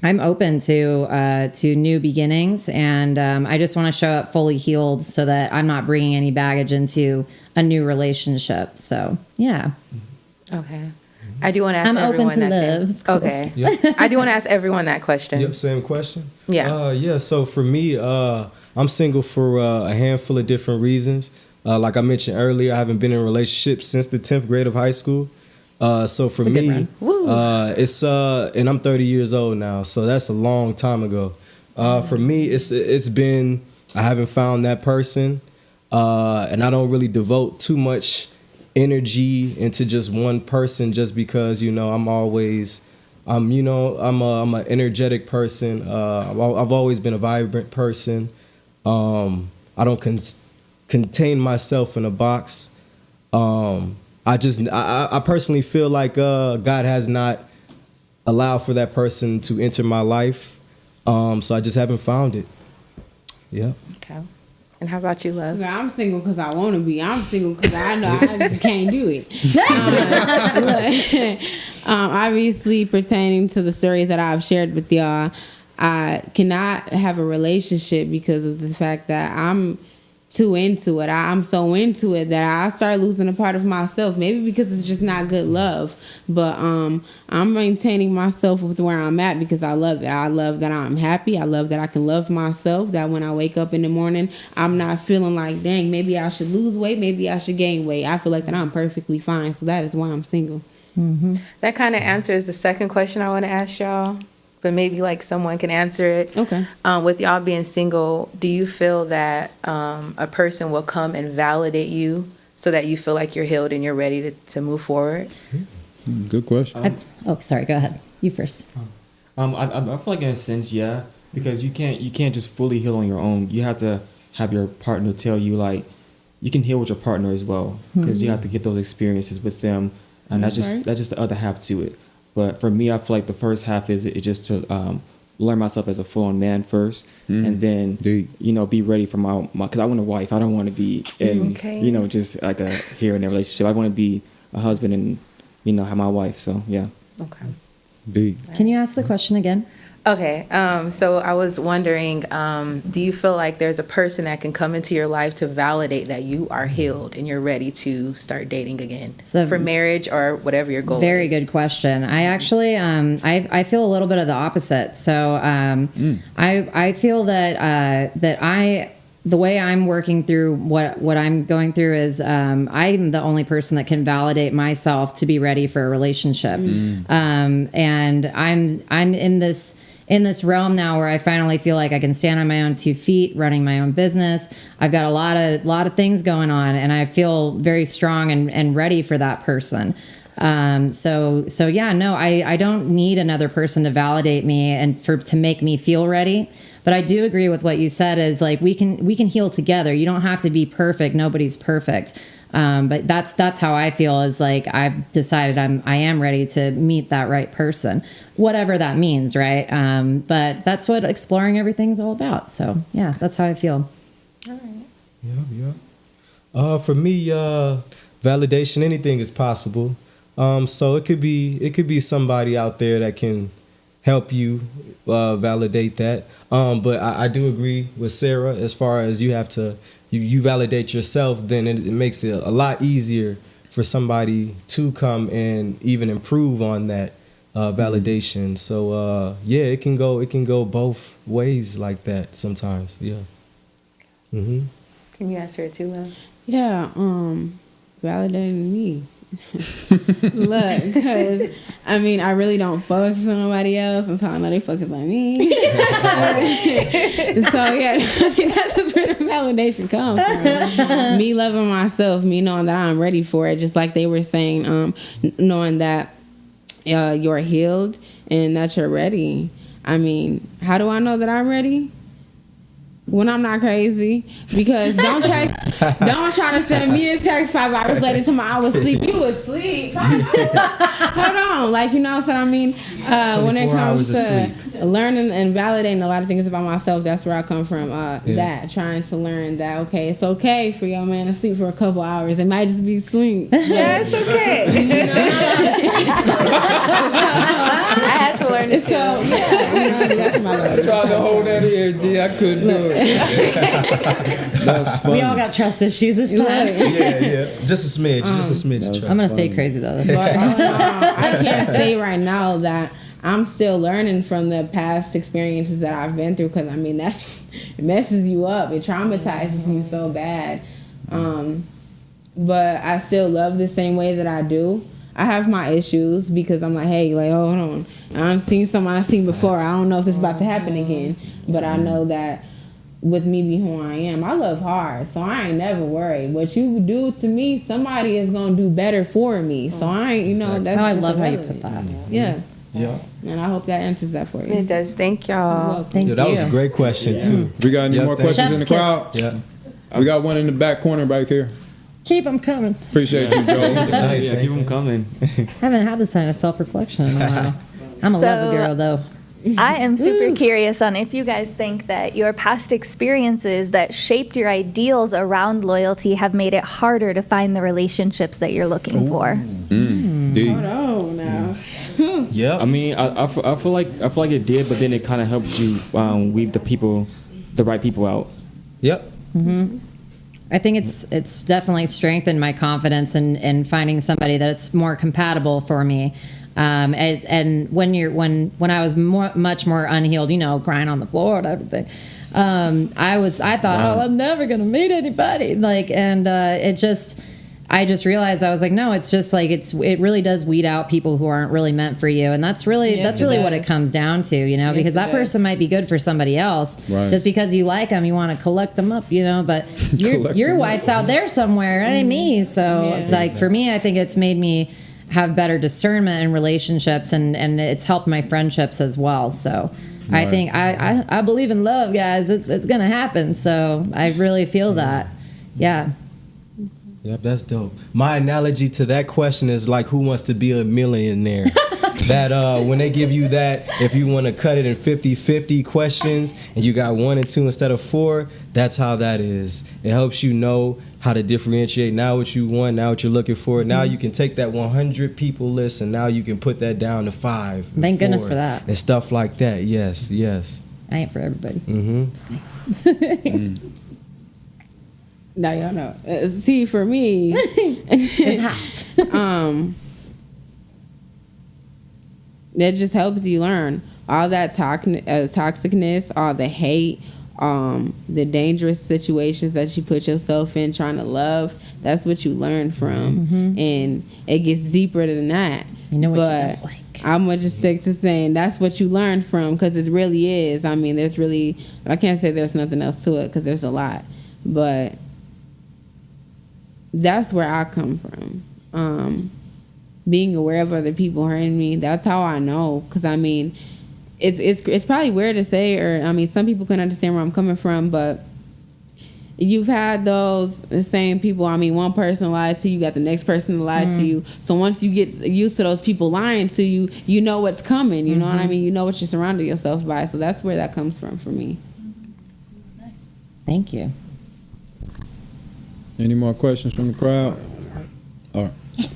S2: open to new beginnings, and I just want to show up fully healed, so that I'm not bringing any baggage into a new relationship. So yeah.
S10: Okay. I do want to ask
S2: I'm
S10: everyone
S2: open to
S10: that
S2: live.
S10: same. Okay. Yep. I do want to ask everyone that question.
S4: Yep, same question.
S10: Yeah.
S4: Yeah. So for me, I'm single for a handful of different reasons. Like I mentioned earlier, I haven't been in a relationship since the 10th grade of high school. So for me, it's and I'm 30 years old now, so that's a long time ago. For me, it's been, I haven't found that person, and I don't really devote too much energy into just one person, just because, you know, I'm an energetic person. I've always been a vibrant person. I don't contain myself in a box. I personally feel like God has not allowed for that person to enter my life. So I just haven't found it. Yeah.
S10: Okay. And how about you, love?
S3: Yeah, I'm single because I want to be. I'm single because I know I just can't do it. Obviously, pertaining to the stories that I've shared with y'all, I cannot have a relationship because of the fact that I'm too into it. I'm so into it that I start losing a part of myself. Maybe because it's just not good love. But I'm maintaining myself with where I'm at because I love it. I love that I'm happy. I love that I can love myself. That when I wake up in the morning, I'm not feeling like, dang, maybe I should lose weight. Maybe I should gain weight. I feel like that I'm perfectly fine. So that is why I'm single.
S2: Mm-hmm.
S10: That kind of answers the second question I want to ask y'all, but maybe like someone can answer it.
S3: Okay.
S10: With y'all being single, do you feel that a person will come and validate you so that you feel like you're healed and you're ready to move forward?
S1: Good question.
S2: Sorry, go ahead. You first.
S6: I feel like in a sense, yeah, because you can't just fully heal on your own. You have to have your partner tell you, like, you can heal with your partner as well, because you have to get those experiences with them, and that's just the other half to it. But for me, I feel like the first half is just to learn myself as a full-on man first, and then be ready for my because I want a wife. I don't want to be in just like here in a relationship. I want to be a husband and have my wife. So yeah.
S10: Okay.
S1: Deep.
S2: Can you ask the question again?
S10: Okay, so I was wondering, do you feel like there's a person that can come into your life to validate that you are healed and you're ready to start dating again for marriage or whatever your goal is?
S2: Very good question. I actually, I feel a little bit of the opposite. So I feel that the way I'm working through what I'm going through is I'm the only person that can validate myself to be ready for a relationship. And I'm in this realm now where I finally feel like I can stand on my own 2 feet, running my own business. I've got a lot of things going on, and I feel very strong and ready for that person. So yeah, no, I don't need another person to validate me and to make me feel ready. But I do agree with what you said is like we can heal together. You don't have to be perfect. Nobody's perfect. But that's how I feel is like I've decided I am ready to meet that right person, whatever that means, right? But that's what exploring everything's all about. So yeah, that's how I feel.
S10: All right.
S4: Yeah. For me, validation, anything is possible. So it could be somebody out there that can help you validate that. But I do agree with Sarah as far as you have to. You validate yourself, then it makes it a lot easier for somebody to come and even improve on that validation. So it can go both ways like that sometimes. Yeah. Mm-hmm.
S10: Can you answer it too, Love?
S3: Yeah. Validating me. Look, because I really don't focus on nobody else until I know they focus on me. So yeah, that's just where the validation comes from. Me loving myself, me knowing that I'm ready for it, just like they were saying, knowing that you're healed and that you're ready. How do I know that I'm ready? When I'm not crazy, because don't try to send me a text 5 hours later to I was asleep. You was asleep. Hold on, that's what I mean. When it comes to learning and validating a lot of things about myself, that's where I come from. That trying to learn that it's okay for your man to sleep for a couple hours. It might just be sleep.
S10: Yeah, it's okay. I had to learn it.
S3: So yeah, that's my love.
S1: I tried to hold that in, G. I couldn't do it. That's funny.
S2: We all got trust issues this time.
S4: Yeah. Just a smidge.
S2: I'm gonna stay crazy though.
S3: I can't say right now that I'm still learning from the past experiences that I've been through, because it messes you up. It traumatizes you so bad. But I still love the same way that I do. I have my issues because I'm like, hey, hold on. I've seen something I've seen before. I don't know if this is about to happen again. But I know that with me being who I am, I love hard. So I ain't never worried. What you do to me, somebody is going to do better for me. So I ain't, that's
S2: I love how you put that.
S3: Yeah.
S4: Yeah.
S3: And I hope that answers that for you.
S10: It does. Thank y'all.
S2: Thank you.
S4: That was a great question too.
S1: We got any more questions in the crowd?
S4: Yeah.
S1: We got one in the back corner back here.
S2: Keep them coming.
S1: Appreciate you, Joe.
S6: Nice. Keep them coming.
S2: I haven't had this kind of self-reflection in a while. I'm a love girl, though.
S11: I am super curious on if you guys think that your past experiences that shaped your ideals around loyalty have made it harder to find the relationships that you're looking for.
S3: Hold on now.
S4: Yeah.
S6: I feel like it did, but then it kind of helps you weed the right people out.
S4: Yep.
S2: Mm-hmm. I think it's definitely strengthened my confidence in finding somebody that's more compatible for me. And when I was much more unhealed, crying on the floor and everything, I thought, I'm never gonna meet anybody. I just realized, I was like, no, it's just like it really does weed out people who aren't really meant for you, and that's really what it comes down to, because that person might be good for somebody else. Right. Just because you like them, you want to collect them up, but your wife's out there somewhere, it ain't me. So for me, I think it's made me have better discernment in relationships, and it's helped my friendships as well. So right. I think I believe in love, guys. It's gonna happen. So I really feel that. Yeah.
S4: Yep, that's dope. My analogy to that question is like, who wants to be a millionaire? That when they give you that, if you want to cut it in 50-50 questions and you got 1 and 2 instead of 4, that's how that is. It helps you know how to differentiate now what you want, now what you're looking for. Now you can take that 100 people list and now you can put that down to 5.
S2: Thank goodness for that.
S4: And stuff like that. Yes.
S2: I ain't for everybody.
S3: Now y'all know. See, for me,
S2: it's hot.
S3: That just helps you learn all that toxicness, all the hate, the dangerous situations that you put yourself in trying to love. That's what you learn from, and it gets deeper than that.
S2: You know what you don't like.
S3: I'm gonna just stick to saying that's what you learn from, because it really is. I mean, I can't say there's nothing else to it, because there's a lot, but that's where I come from. Being aware of other people hurting me, that's how I know. Because I mean, it's probably weird to say, or I mean, some people can understand where I'm coming from, but you've had the same people. I mean, one person lies to you, got the next person that lies to you. So once you get used to those people lying to you, you know what's coming. You know what I mean? You know what you're surrounding yourself by. So that's where that comes from for me.
S2: Thank you.
S1: Any more questions from the crowd? All right.
S2: Yes.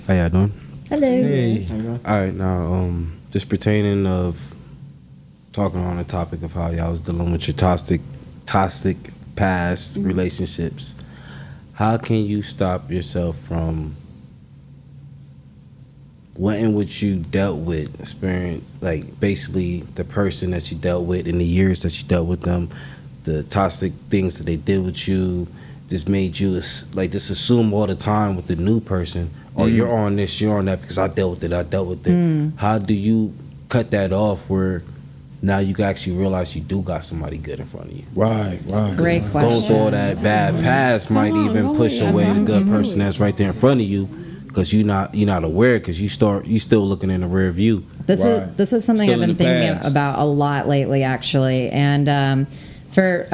S12: How y'all doing?
S2: Hello.
S4: Hey.
S12: All right, now, just pertaining of talking on the topic of how y'all was dealing with your toxic past relationships, how can you stop yourself from letting what you dealt with, experience, like basically the person that you dealt with in the years that you dealt with them, the toxic things that they did with you, just made you like just assume all the time with the new person, or you're on this, you're on that because I dealt with it. How do you cut that off where now you can actually realize you do got somebody good in front of you?
S1: Right.
S2: Great question.
S12: Going through all that bad past might even push away the good person that's right there in front of you, because you're not aware, because you still looking in the rear view.
S2: This is something I've been thinking about a lot lately, actually, and for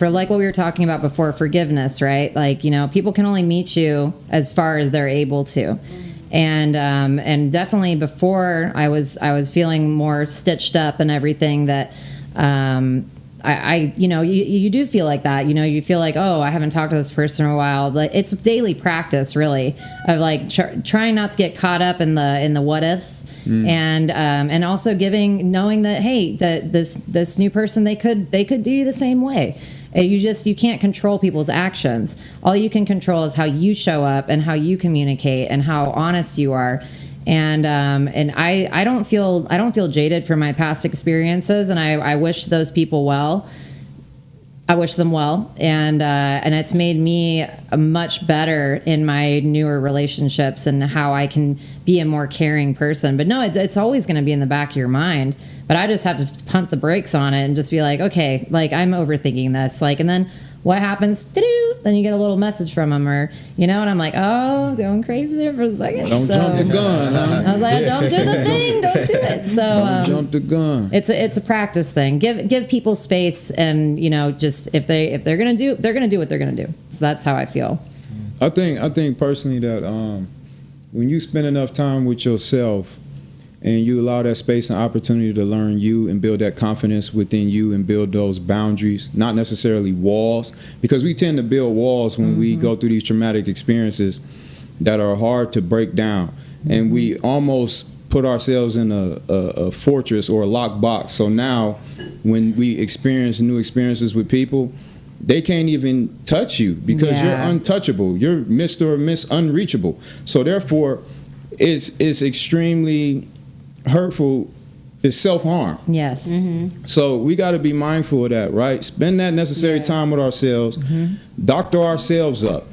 S2: like what we were talking about before, forgiveness, right? Like, people can only meet you as far as they're able to. And definitely before I was feeling more stitched up and everything, that you do feel like that. You feel like, oh, I haven't talked to this person in a while. But it's daily practice, really, of like trying not to get caught up in the what ifs, and also knowing that, hey, that this new person, they could do you the same way. You can't control people's actions. All you can control is how you show up and how you communicate and how honest you are. And I don't feel jaded from my past experiences, and I wish those people well. I wish them well, and it's made me much better in my newer relationships and how I can be a more caring person. But no, it's always going to be in the back of your mind. But I just have to pump the brakes on it and just be like, okay, like I'm overthinking this, like, and then what happens? Then you get a little message from them, or and I'm like, oh, going crazy there for a second.
S1: Don't jump the gun. Huh?
S2: I was like, don't do the thing, don't do it. So
S1: don't jump the gun.
S2: It's a practice thing. Give people space, and just if they're gonna do what they're gonna do. So that's how I feel.
S1: I think personally that when you spend enough time with yourself, and you allow that space and opportunity to learn you and build that confidence within you and build those boundaries, not necessarily walls, because we tend to build walls when we go through these traumatic experiences that are hard to break down. And we almost put ourselves in a fortress or a locked box. So now when we experience new experiences with people, they can't even touch you because you're untouchable. You're Mr. or Miss Unreachable. So therefore, it's extremely hurtful. It's self-harm.
S2: Yes.
S1: So we got to be mindful of that, right? Spend that necessary time with ourselves, doctor ourselves up.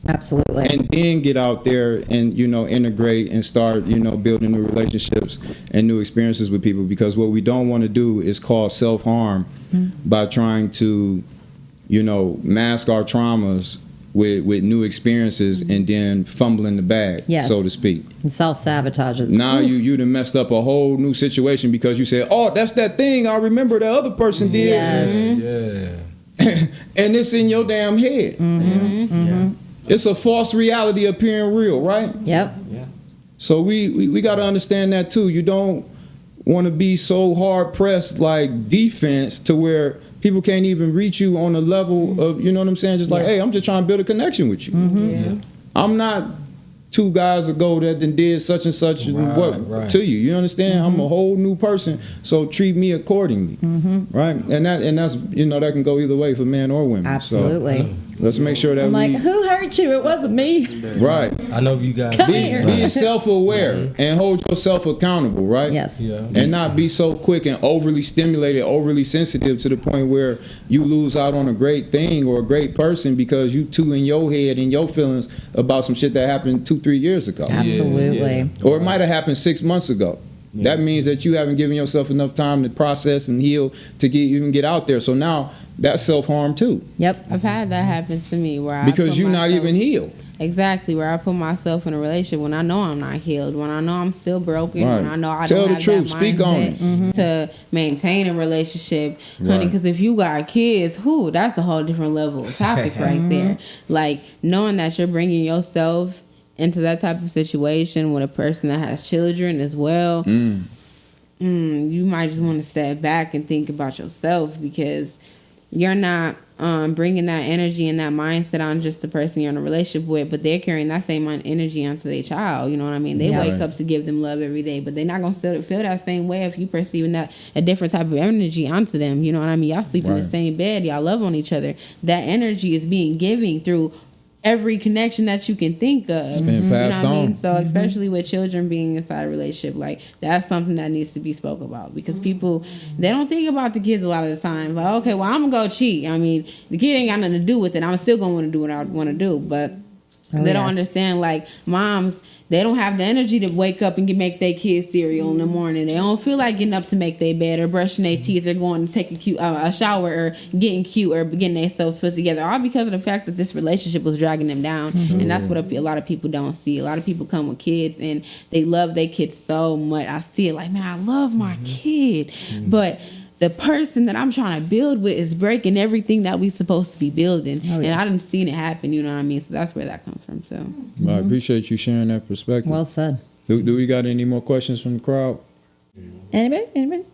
S2: Absolutely.
S1: And then get out there and, integrate and start, building new relationships and new experiences with people. Because what we don't want to do is cause self-harm by trying to, mask our traumas with new experiences and then fumbling the bag, so to speak.
S2: And self-sabotages.
S1: Now you done messed up a whole new situation because you said, oh, that's that thing I remember the other person did.
S2: Yes.
S1: And it's in your damn head. It's a false reality appearing real, right?
S2: Yep.
S6: Yeah.
S1: So we got to understand that too. You don't want to be so hard pressed like defense to where people can't even reach you on a level of, you know what I'm saying? Just like, hey, I'm just trying to build a connection with you. I'm not 2 guys ago that then did such and such to you. You understand? I'm a whole new person, so treat me accordingly, right? And that's that can go either way for men or women.
S2: Absolutely.
S1: So let's make sure that
S2: I'm like, who hurt you? It wasn't me.
S1: Right.
S4: I know you guys.
S1: Be self-aware and hold yourself accountable, right?
S2: Yes.
S4: Yeah.
S1: And not be so quick and overly stimulated, overly sensitive to the point where you lose out on a great thing or a great person because you too in your head and your feelings about some shit that happened 2-3 years ago.
S2: Absolutely.
S1: Or it might have happened 6 months ago. That means that you haven't given yourself enough time to process and heal to even get out there. So now that's self-harm too.
S2: Yep.
S3: I've had that happen to me where
S1: because you're not even healed.
S3: Exactly, where I put myself in a relationship when I know I'm not healed, when I know I'm still broken,
S1: Right.
S3: when I know I
S1: Tell
S3: don't
S1: the
S3: have
S1: truth.
S3: that
S1: Speak on
S3: mindset to maintain a relationship, honey. Because if you got kids, that's a whole different level of topic right there. Like knowing that you're bringing yourself into that type of situation with a person that has children as well. You might just want to step back and think about yourself because you're not bringing that energy and that mindset on just the person you're in a relationship with, but they're carrying that same energy onto their child. You know what I mean? They wake up to give them love every day, but they're not going to feel that same way if you perceiving that a different type of energy onto them. You know what I mean? Y'all sleep in the same bed. Y'all love on each other. That energy is being given through every connection that you can think of.
S1: It's being passed on.
S3: I mean? So especially with children being inside a relationship, like that's something that needs to be spoke about because people, they don't think about the kids a lot of the times. Like, okay, well, I'm gonna go cheat. I mean, the kid ain't got nothing to do with it. I'm still gonna want to do what I want to do, but they don't understand, like, moms, they don't have the energy to wake up and make their kids cereal in the morning. They don't feel like getting up to make their bed or brushing their teeth or going to take a shower or getting cute or getting themselves put together, all because of the fact that this relationship was dragging them down. And that's what a lot of people don't see. A lot of people come with kids and they love their kids so much. I see it like, man, I love my kid, but the person that I'm trying to build with is breaking everything that we supposed to be building. And I done seen it happen, you know what I mean? So that's where that comes from. So
S1: Well, I appreciate you sharing that perspective.
S2: Well said.
S1: Do we got any more questions from the crowd?
S2: Anybody?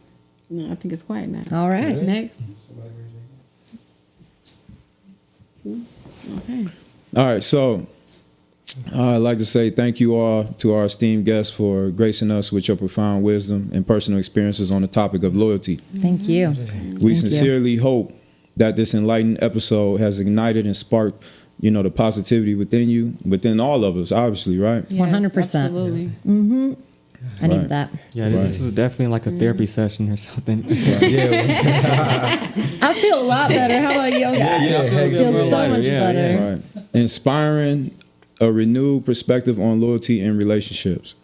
S3: No, I think it's quiet now.
S2: All right.
S3: Next. Okay.
S1: All right, so I'd like to say thank you all to our esteemed guests for gracing us with your profound wisdom and personal experiences on the topic of loyalty.
S2: Thank you.
S1: We sincerely hope that this enlightened episode has ignited and sparked, the positivity within all of us, obviously, right?
S2: 100%.
S3: Absolutely.
S2: I need that.
S6: Yeah, this was definitely like a therapy session or something.
S2: I feel a lot better. How about you guys? I feel so much better.
S1: Right. Inspiring a renewed perspective on loyalty in relationships.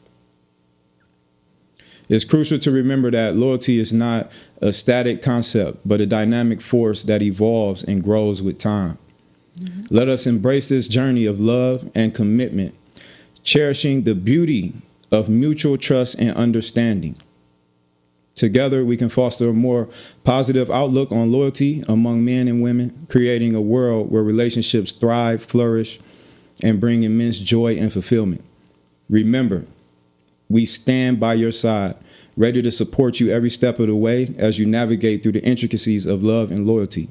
S1: It's crucial to remember that loyalty is not a static concept, but a dynamic force that evolves and grows with time. Let us embrace this journey of love and commitment, cherishing the beauty of mutual trust and understanding. Together, we can foster a more positive outlook on loyalty among men and women, creating a world where relationships thrive, flourish, and bring immense joy and fulfillment. Remember, we stand by your side, ready to support you every step of the way as you navigate through the intricacies of love and loyalty.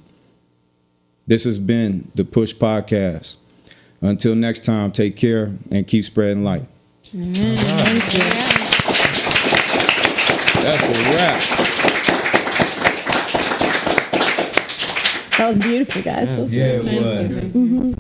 S1: This has been the Push Podcast. Until next time, take care and keep spreading light.
S3: Thank you.
S1: That's a wrap.
S2: That was beautiful, guys. That was
S4: Yeah,
S2: really
S4: it
S2: nice.
S4: was.